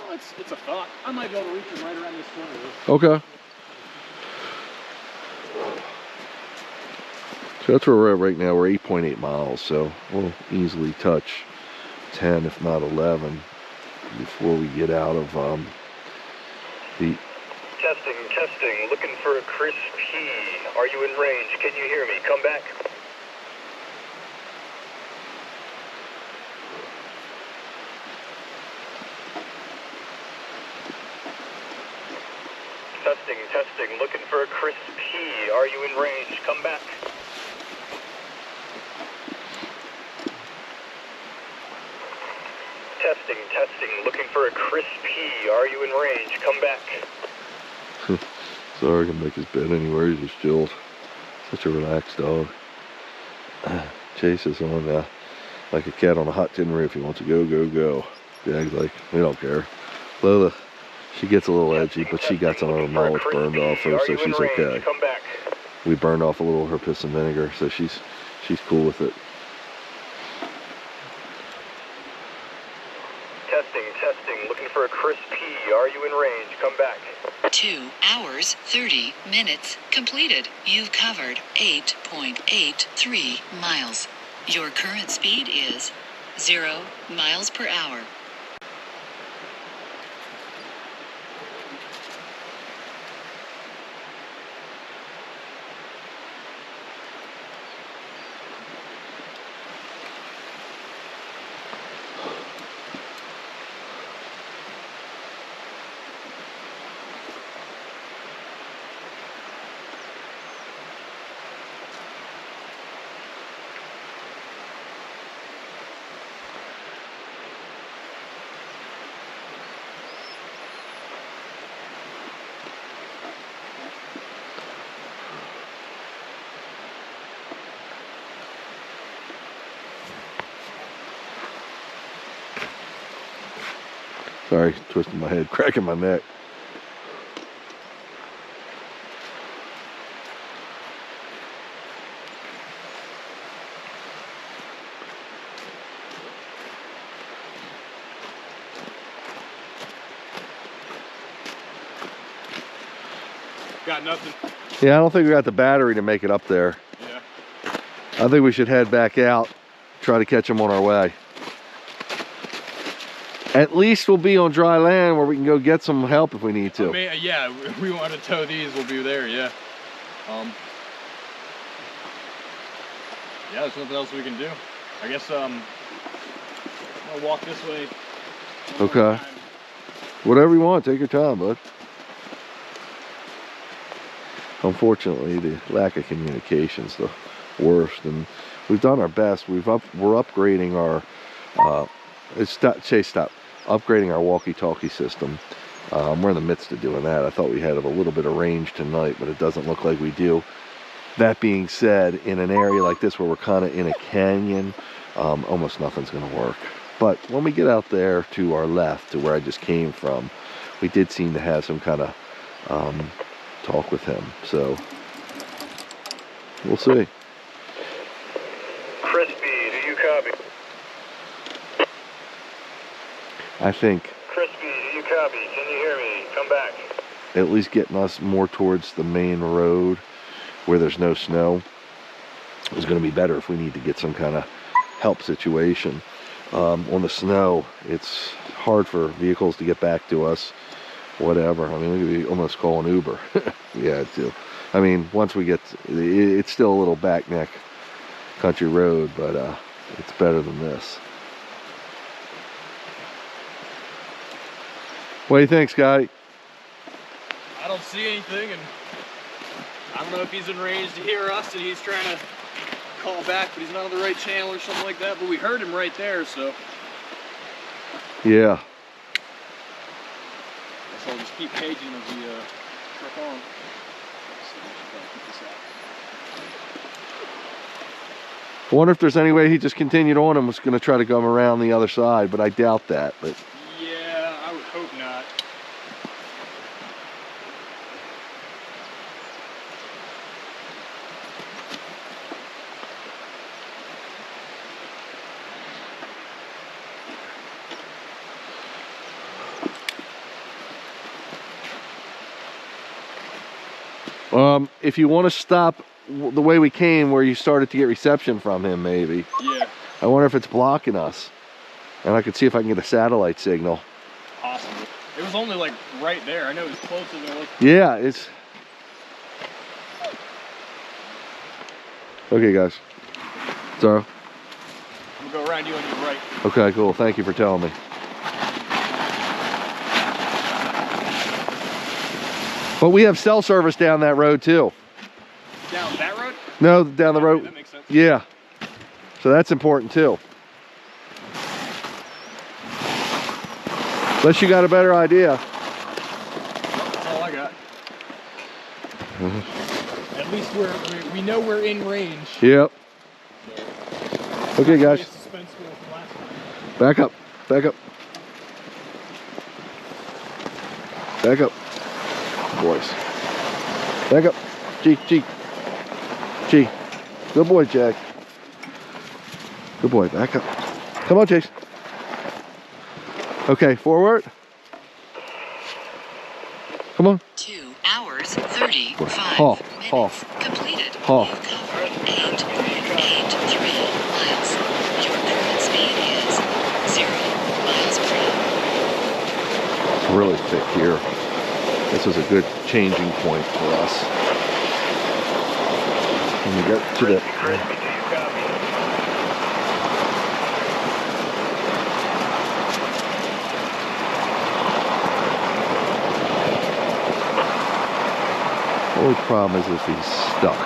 Oh, it's a thought. I might be able to reach them right around this corner. Okay. So that's where we're at right now. We're 8.8 miles, so we'll easily touch 10, if not 11, before we get out of the... Testing. Looking for a Chris P. Are you in range? Can you hear me? Come back. Testing. Looking for a Chris P. Are you in range? Come back. Testing. Looking for a Chris P. Are you in range? Come back. Sorry, I can make his bed anywhere. He's just chilled. Such a relaxed dog. Chase is on like a cat on a hot tin roof. He wants to go. Jag's like, we don't care. Lola, she gets a little edgy, but she got some of her mulch burned off her, so she's okay. Come back. We burned off a little of her piss and vinegar, so she's cool with it. Testing. Looking for a Chris P. Are you in range? Come back. 2 hours, 30 minutes completed. You've covered 8.83 miles. Your current speed is 0 miles per hour. Sorry, twisting my head, cracking my neck. Got nothing. Yeah, I don't think we got the battery to make it up there. Yeah. I think we should head back out, try to catch them on our way. At least we'll be on dry land where we can go get some help if we need to. I mean, yeah, if we want to tow these, we'll be there, yeah. Yeah, there's nothing else we can do. I guess, I'm gonna walk this way. Okay. Whatever you want, take your time, bud. Unfortunately, the lack of communication's the worst, and we've done our best. We're upgrading our upgrading our walkie-talkie system. We're in the midst of doing that. I thought we had a little bit of range tonight, but it doesn't look like we do. That being said, in an area like this where we're kind of in a canyon, almost nothing's going to work. But when we get out there to our left, to where I just came from, we did seem to have some kind of talk with him. So we'll see. Crispy, do you copy? I think Crispy, do you copy? Can you hear me? Come back. at least getting us more towards the main road where there's no snow is going to be better if we need to get some kind of help situation. On the snow, it's hard for vehicles to get back to us, whatever. I mean, we could almost call an Uber. Yeah, too. I mean, once we get, it's still a little back neck country road, but it's better than this. What do you think, Scotty? I don't see anything, and I don't know if he's in range to hear us and he's trying to call back, but he's not on the right channel or something like that, but we heard him right there, so. Yeah. So I'll just keep paging as we truck on. I wonder if there's any way he just continued on and was going to try to come around the other side, but I doubt that. But Yeah, I would hope not. if you want to stop the way we came, where you started to get reception from him, maybe. Yeah. I wonder if it's blocking us. And I could see if I can get a satellite signal. Possibly. It was only like right there. I know it was closer than it looked. Yeah, it's... Okay, guys. So... I'm gonna go around you on your right. Okay, cool. Thank you for telling me. But we have cell service down that road too. Down that road? No, down the road. That makes sense. Yeah. So that's important too. Unless you got a better idea. That's all I got. At least we know we're in range. Yep. Okay, guys. Suspenseful from last time. Back up. Back up. Back up. Boys. Back up. G. Good boy, Jack. Good boy. Back up. Come on, Chase. Okay, forward. Come on. 2 hours 35 Half. minutes completed. Half. You've covered 8.83 miles. Your current speed is 0 miles per hour. It's really thick here. This is a good changing point for us. When we get to the... Crispy, do you copy? only problem is if he's stuck.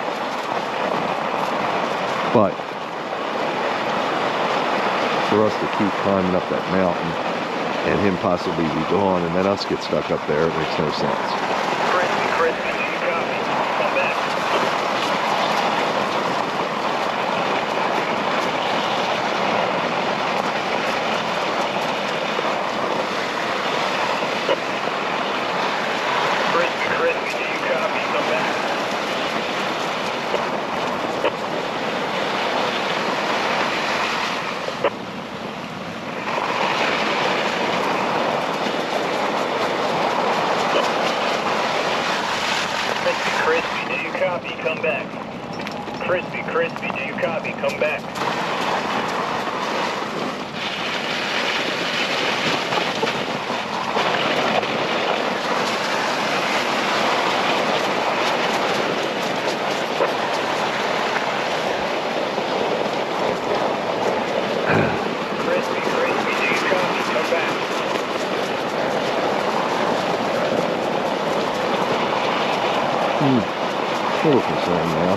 But for us to keep climbing up that mountain and him possibly be gone and then us get stuck up there, it makes no sense. Crispy, do you copy? Come back. Crispy, do you copy? Come back. Crispy, do you copy? Come back. Crispy, do you copy? Come back. Crispy, do you copy? Come back. A little concerned now.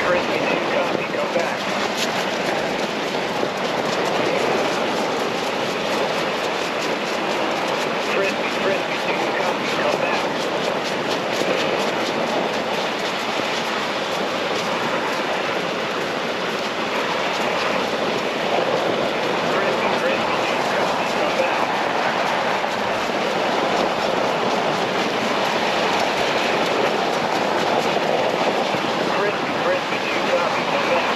Crispy, do you copy? Come back. Crispy, do you copy? Come back. Crispy, do you copy? Come back.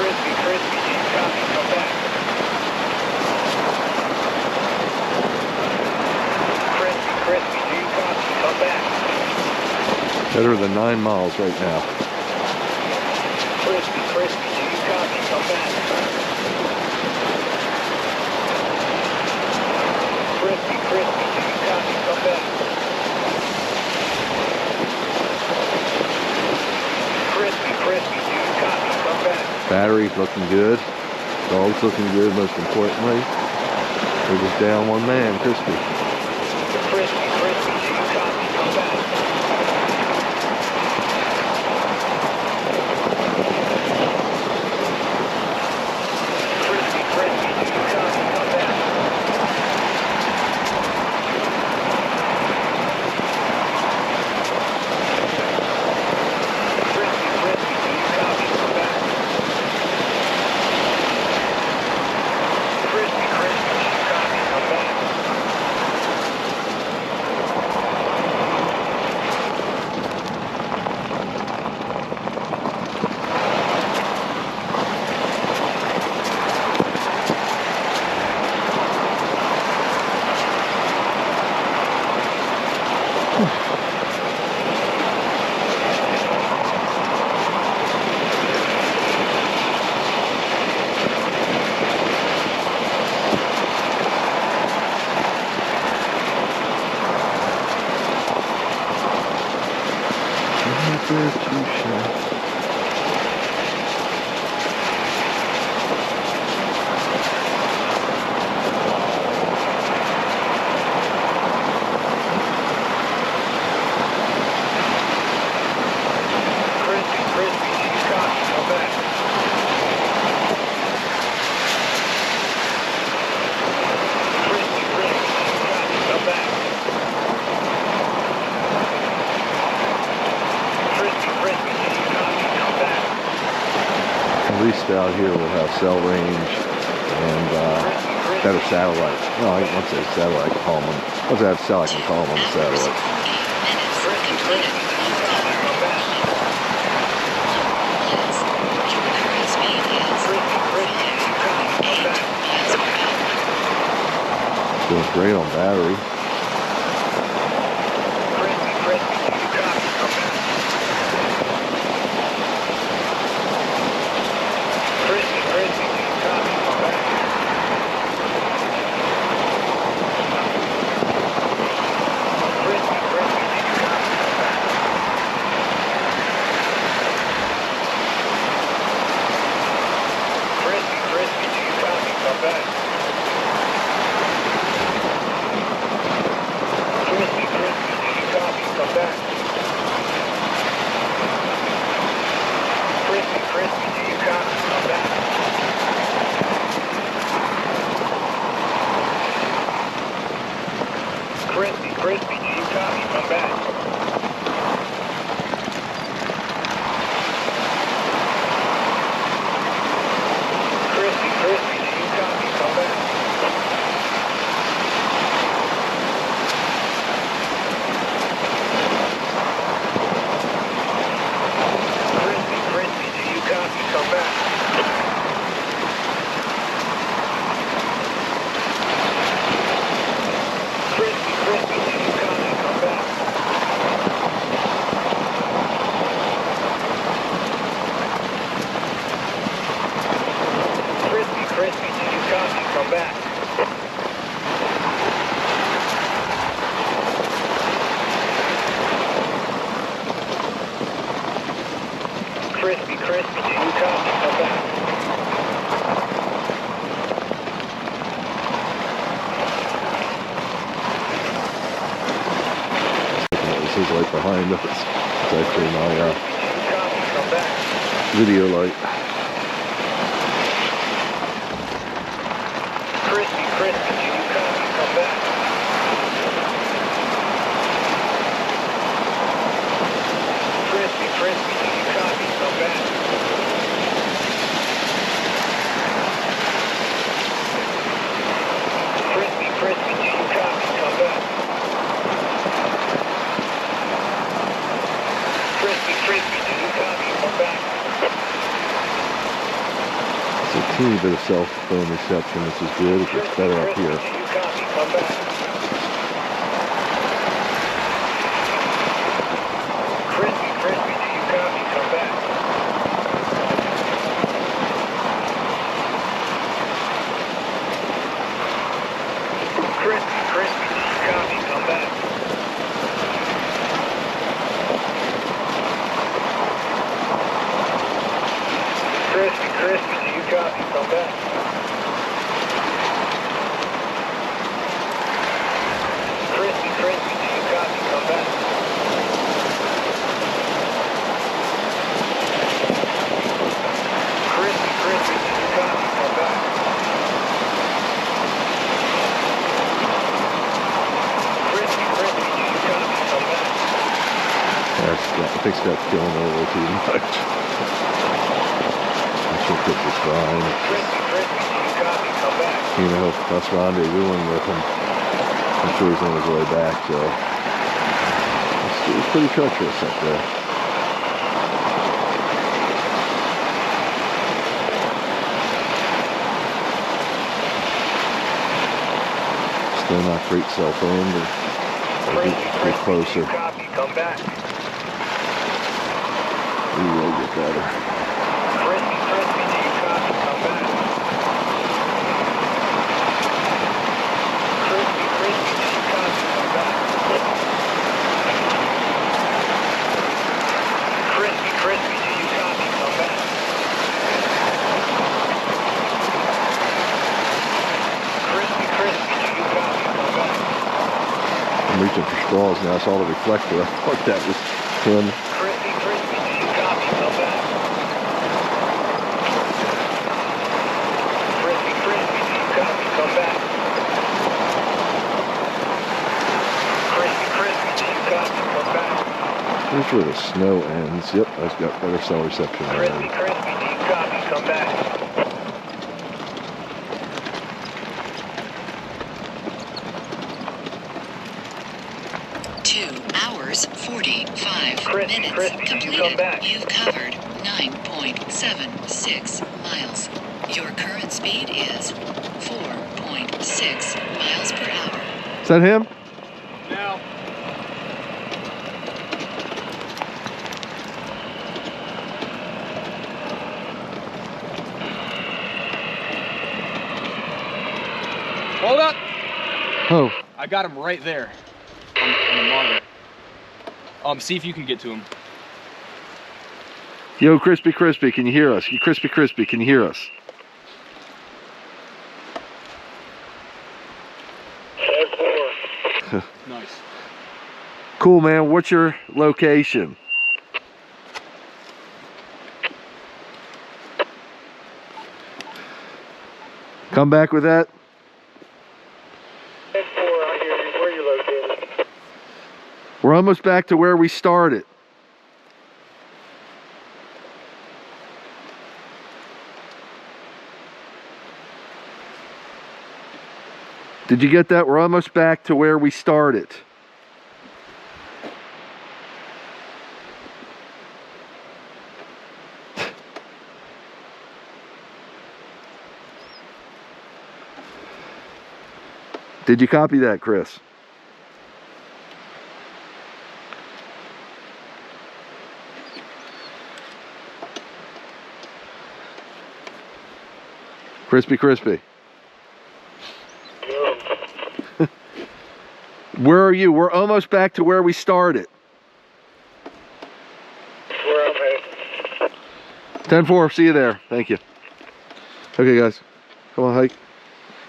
Crispy, do you copy? Come back. Crispy, do you copy? Come back. Crispy, do you copy? Come back. Better than 9 miles right now. Crispy, do you copy? Come back. Crispy, do you copy? Come back. Crispy, do you copy? Come back. Battery's looking good. Dog's looking good, most importantly. We're just down one man, Crispy. Crispy, do you copy? Come back. there to share. At least out here we'll have cell range and better satellite. No, I won't say satellite. I can call them. Once I have cell, I can call them on the satellite. Doing great on battery. Crispy, do you copy? Come back. Crispy, do you copy? Come back. Crispy, do you copy? Come back. Crispy, do you copy? Come back. Crispy, do you copy? Come back. Crispy, do you copy? Come back. This is right behind us. It's actually my Come back. video light. Crispy, do you copy? Come back. Crispy, do you copy? Come back. Crispy, do you copy? Come back. Crispy, do you copy? Come back. It's a teeny bit of cell phone reception, which is good. It gets better up here. Do you copy? Come back. Crispy, do you copy? Come back. Crispy, do you copy? Come back. Crispy, do you copy? Come back. Crispy, do you copy? Come back. Crispy, do you copy? Come back. Crispy, do you copy? Come back. I think that's going a little too much. I should put this fine. Crispy, do you copy? Come back. You know, us rendezvousing with him. I'm sure he's on his way back, so it's pretty treacherous up there. Still not great cell phone, but get closer. Copy, come back. We will get better. Crispy, do you copy? Come back. Crispy, do you copy? Come back. Crispy, do you copy? Come back. Crispy, do you copy? Come back. I'm reaching for straws now. I saw the reflector. I thought that was him. Crispy, do you copy? Come back. Crispy, do you copy? Come back. Crispy, do you copy? Come back. Here's where the snow ends. Yep, I've got better cell reception already. Crispy, do you copy? Come back. 2 hours, 45 Crispy, minutes Crispy, you completed. come back. You've covered 9.76 miles. Your current speed is 4.6 miles per hour. Is that him? Now. Hold up. Oh, I got him right there on the monitor. See if you can get to him. yo, Crispy, can you hear us? You Crispy, can you hear us? Nice. Cool, man. What's your location? Come back with that. 10-4, I hear you. Where are you located? We're almost back to where we started. Did you get that? We're almost back to where we started. Did you copy that, Chris? Crispy. Where are you? We're almost back to where we started. Where I'm headed. 10-4, see you there. Thank you. Okay, guys. Come on, hike.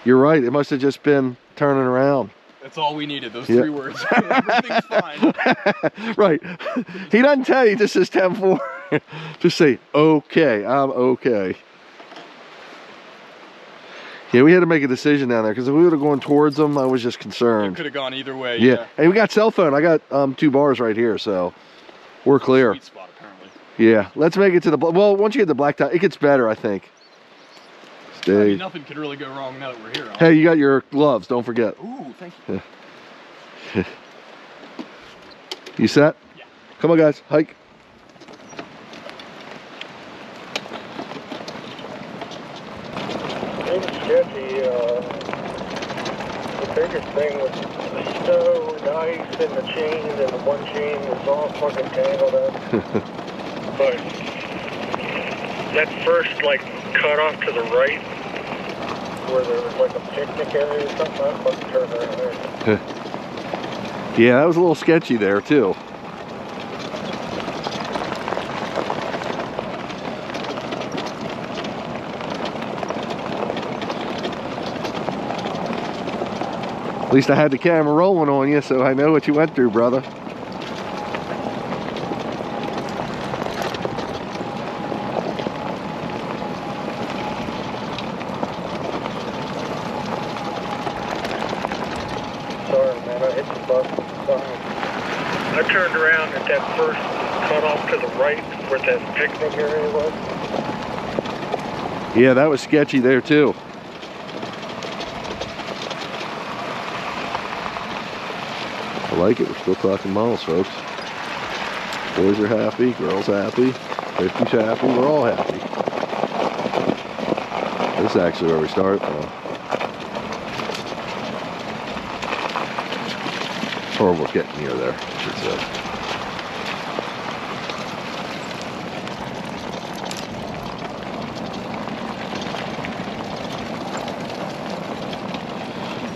You're right. It must have just been turning around. That's all we needed, those 3 words. Everything's fine. Right. He doesn't tell you, he just says 10-4. Just say, okay, I'm okay. Yeah, we had to make a decision down there because if we would have gone towards them, I was just concerned. It could have gone either way. Yeah. Hey, we got cell phone. I got 2 bars right here, so we're clear. Sweet spot, apparently. Yeah. Let's make it to the... Well, once you get the blacktop, it gets better, I think. Stay. I mean, nothing could really go wrong now that we're here. Huh? Hey, you got your gloves. Don't forget. Ooh, thank you. Yeah. You set? Yeah. Come on, guys. Hike. It was sketchy. The biggest thing was the snow and the ice and the chains, and the one chain was all fucking tangled up. But that first, like, cut off to the right, where there was like a picnic area or something, I fucking turned around there. Yeah, that was a little sketchy there, too. At least I had the camera rolling on you, so I know what you went through, brother. Sorry, man, I hit the bus. I turned around at that first cut off to the right, where that picnic area was. Yeah, that was sketchy there, too. I like it. We're still talking miles, folks. Boys are happy, girls happy, 50's happy, we're all happy. This is actually where we start. Or we're getting near there, I should say.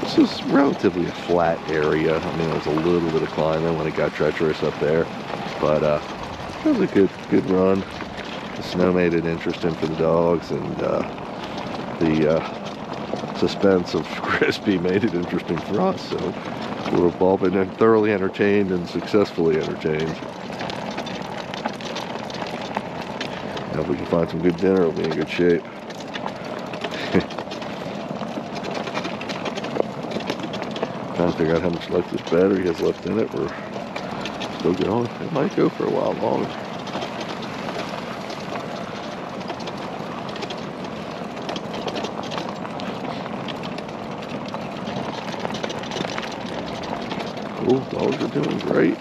This is relatively a flat area. I mean, there's a little bit of climbing when it got treacherous up there, but It was a good run. The snow made it interesting for the dogs, and the suspense of Crispy made it interesting for us. So we've all been thoroughly entertained and successfully entertained. Now if we can find some good dinner, we'll be in good shape. Trying to figure out how much left this battery has left in it. We're still going. It might go for a while longer. Cool, dogs are doing great.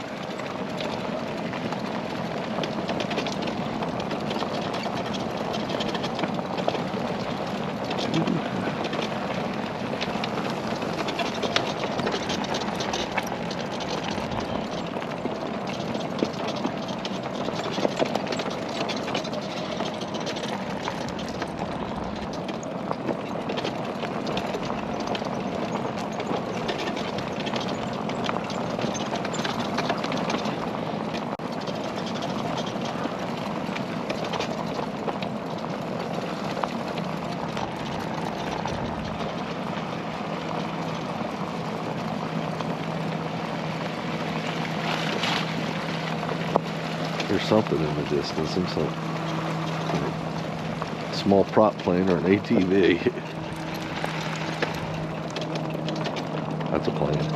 There's something in the distance, some small prop plane or an ATV. That's a plane.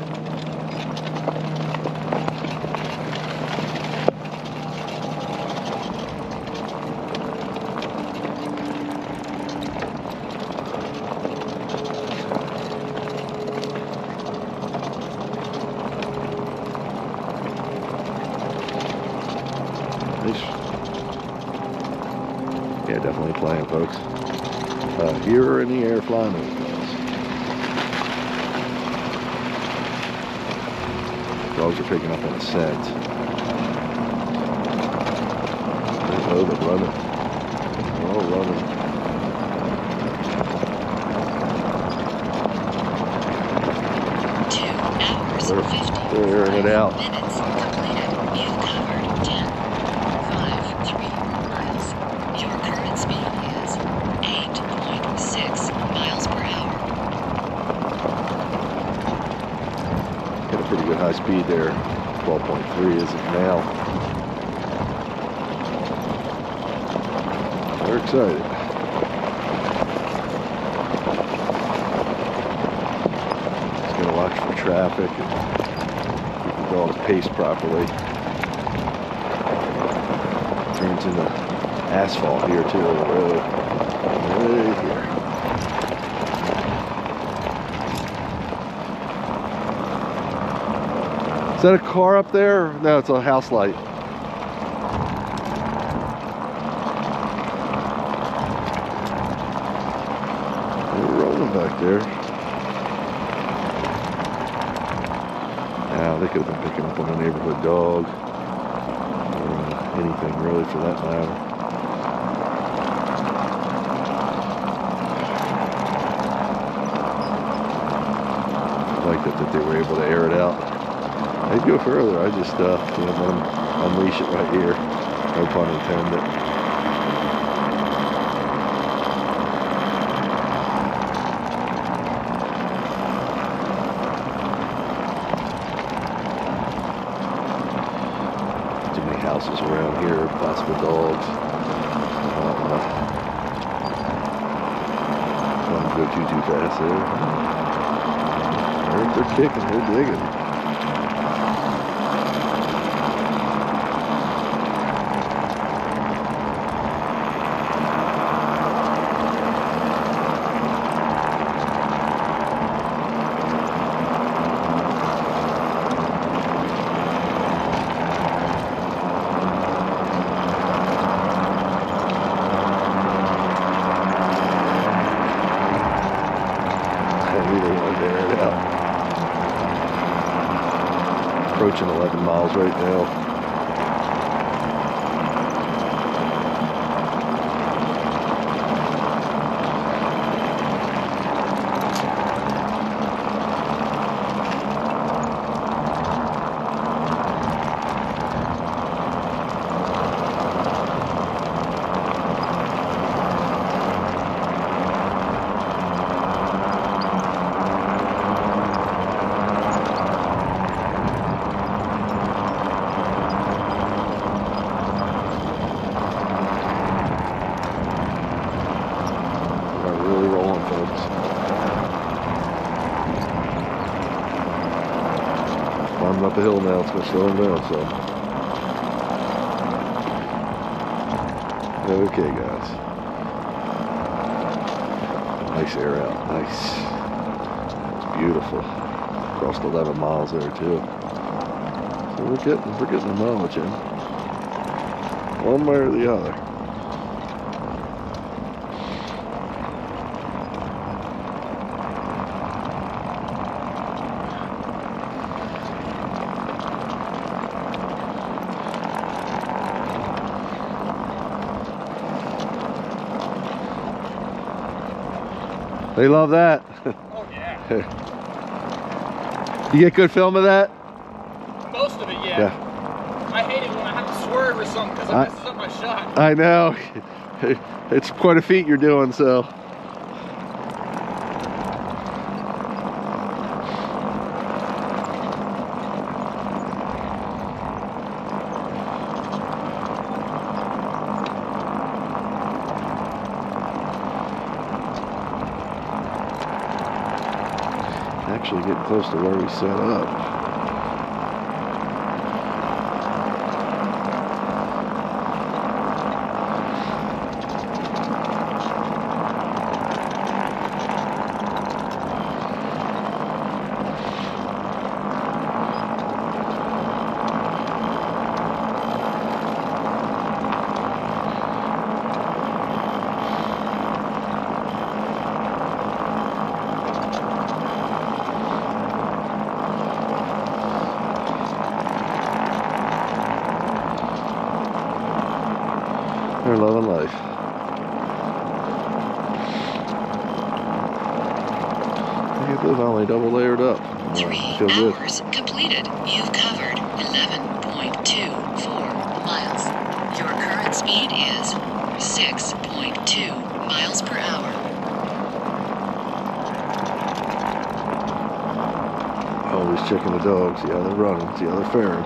Yeah, definitely playing, folks. Here or in the air, flying over us. Dogs are picking up on a scent. Oh, they're running. Oh, running. 2 hours, 50. They're airing it out. Minutes completed. You've covered 10.53 miles. Your current speed is 8.6 miles per hour. Got a pretty good high speed there. 12.3 is it now. We're excited. Just gonna watch for traffic and keep the dogs paced properly. Turns into asphalt here too on the road. Right here. Is that a car up there? No, it's a house light. We're rolling back there. Now, they could have been picking up on a neighborhood dog. Or anything really for that matter. I like that they were able to air it out. I'd go further. I just, let them unleash it right here. No pun intended. Too many houses around here, possible dogs. Don't go too fast there. They're kicking, they're digging. Approaching 11 miles right now. coming up a hill now. It's going to slow him down, so. Okay, guys. Nice air out. Nice. It's beautiful. Crossed 11 miles there, too. So we're getting the mileage in. One way or the other. They love that. Oh yeah. You get good film of that? Most of it, yeah. I hate it when I have to swerve or something because I messes up my shot. I know. It's quite a feat you're doing, so. Actually getting close to where we set up. They're loving life. I can't believe I only double layered up. 3 I feel good. hours completed. You've covered 11.24 miles. Your current speed is 6.2 miles per hour. Always checking the dogs. See how they're running. See how they're faring.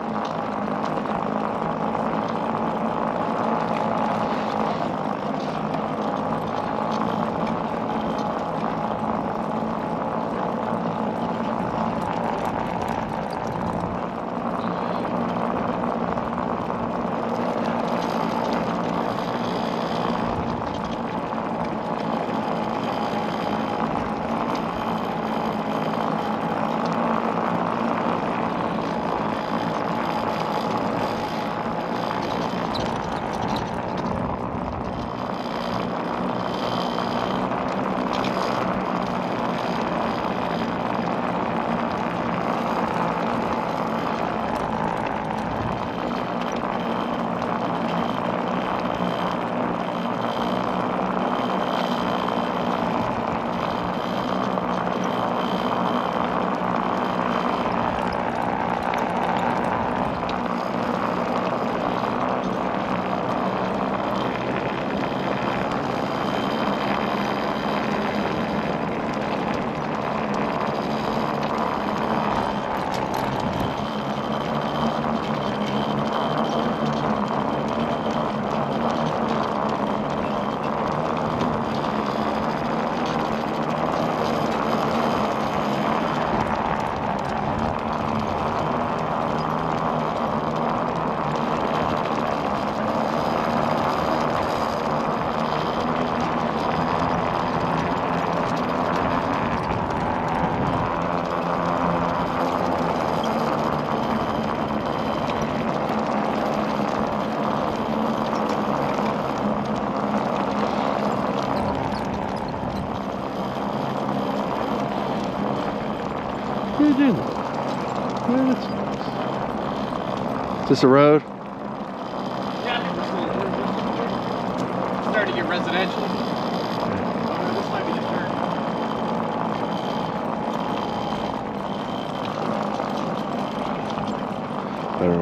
What are you doing? Yeah, that's nice. Is this a road? Yeah, I think this one is starting to get residential. Oh, this might be the turn.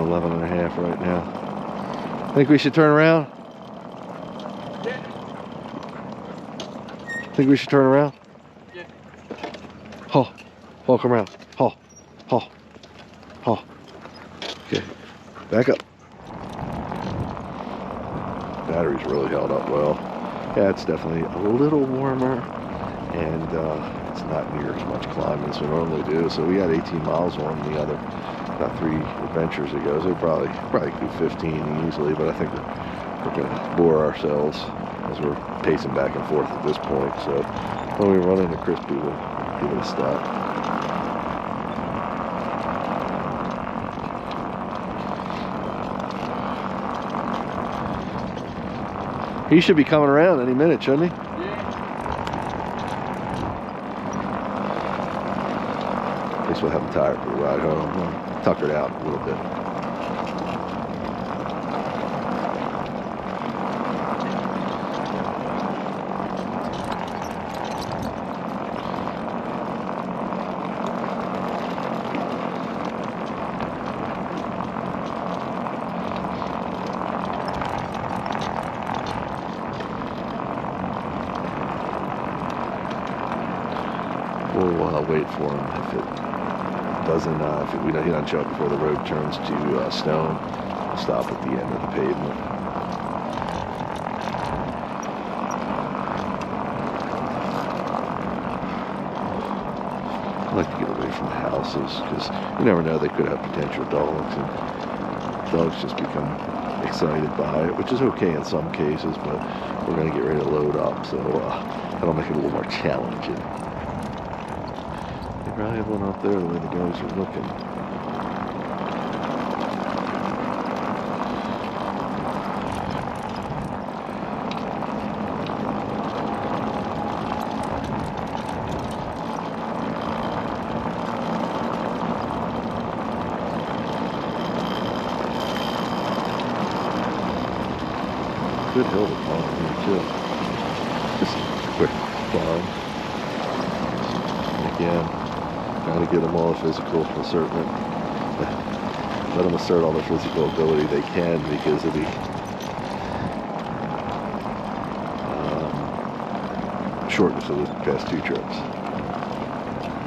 11.5 right now. Think we should turn around? Yeah. Think we should turn around? Yeah. Oh, come around. Oh. Okay, back up. Battery's really held up well. Yeah, it's definitely a little warmer, and it's not near as much climbing as we normally do. So we got 18 miles on the other about 3 adventures ago, so we probably could do 15 easily, but I think we're going to bore ourselves as we're pacing back and forth at this point. So when we run into Crispy, we'll give it a stop. He should be coming around any minute, shouldn't he? At least we'll have him tired for the ride home. We'll tucker it out a little bit. We'll wait for him. If it doesn't, he doesn't show up before the road turns to stone, we'll stop at the end of the pavement. I like to get away from the houses because you never know, they could have potential dogs, and dogs just become excited by it, which is okay in some cases, but we're going to get ready to load up, so that'll make it a little more challenging. They probably have one up there the way the guys are looking. Good hill to climb here too. Just a quick climb. And again, trying to get them all physical assertment. Let them assert all the physical ability they can, because of the shortness of the past 2 trips.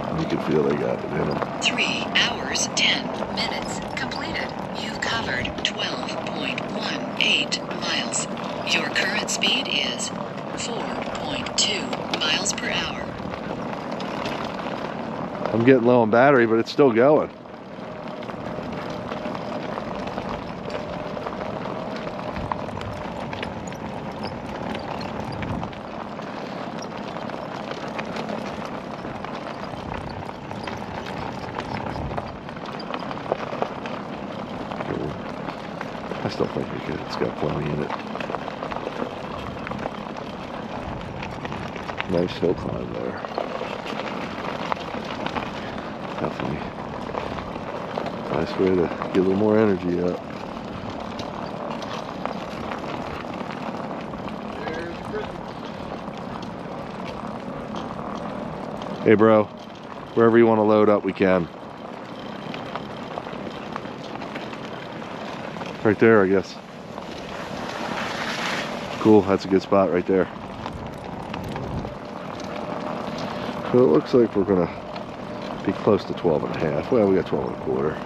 And you can feel they got it in them. 3 hours, 10 minutes completed. You've covered 12.18 miles. Your current speed is 4.2 miles per hour. I'm getting low on battery, but it's still going. I still think it's got plenty in it. Nice hill climb there. Definitely nice way to get a little more energy up. Hey bro, wherever you want to load up we can. Right there, I guess. Cool, that's a good spot right there. So it looks like we're gonna be close to 12 and a half. Well, we got 12 and a quarter.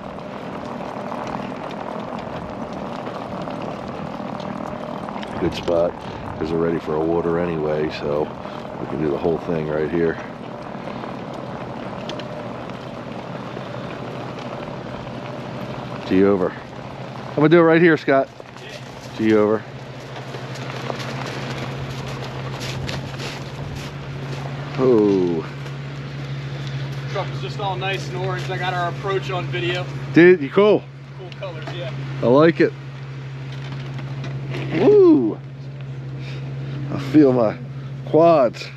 Good spot, because we're ready for a water anyway, so we can do the whole thing right here. G over. I'm gonna do it right here, Scott. G over. Oh. Truck is just all nice and orange. I got our approach on video. Dude, you cool. Cool colors, yeah. I like it. Woo! I feel my quads.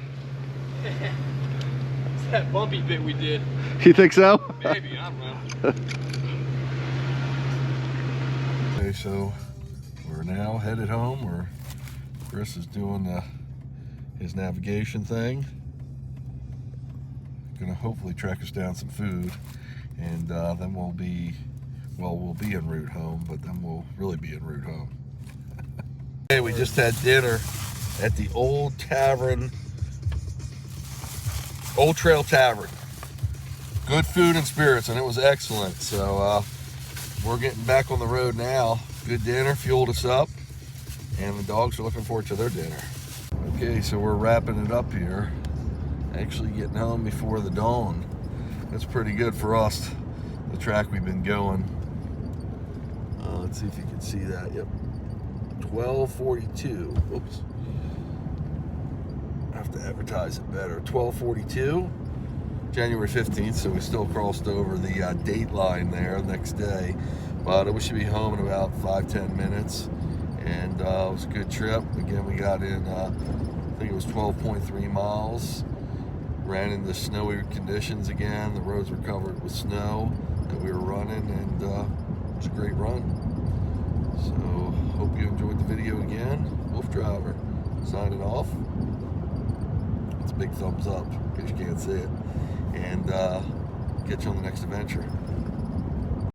It's that bumpy bit we did. You think so? Maybe, I don't know. Okay, so we're now headed home, where Chris is doing his navigation thing. Gonna hopefully track us down some food, and then we'll be en route home, but then we'll really be en route home. Hey, we just had dinner at the Old Trail Tavern. Good food and spirits, and it was excellent. So we're getting back on the road now. Good dinner, fueled us up, and the dogs are looking forward to their dinner. Okay, so we're wrapping it up here. Actually getting home before the dawn. That's pretty good for us. the track we've been going. Let's see if you can see that. Yep, 12:42. Oops, I have to advertise it better. 12:42, January 15th. So we still crossed over the date line there next day, but we should be home in about 5-10 minutes. And it was a good trip. Again, we got in, I think it was 12.3 miles. Ran into snowy conditions again. The roads were covered with snow that we were running, and it was a great run. So, hope you enjoyed the video again. Wolf Driver, signing off. It's a big thumbs up, in case you can't see it. And catch you on the next adventure.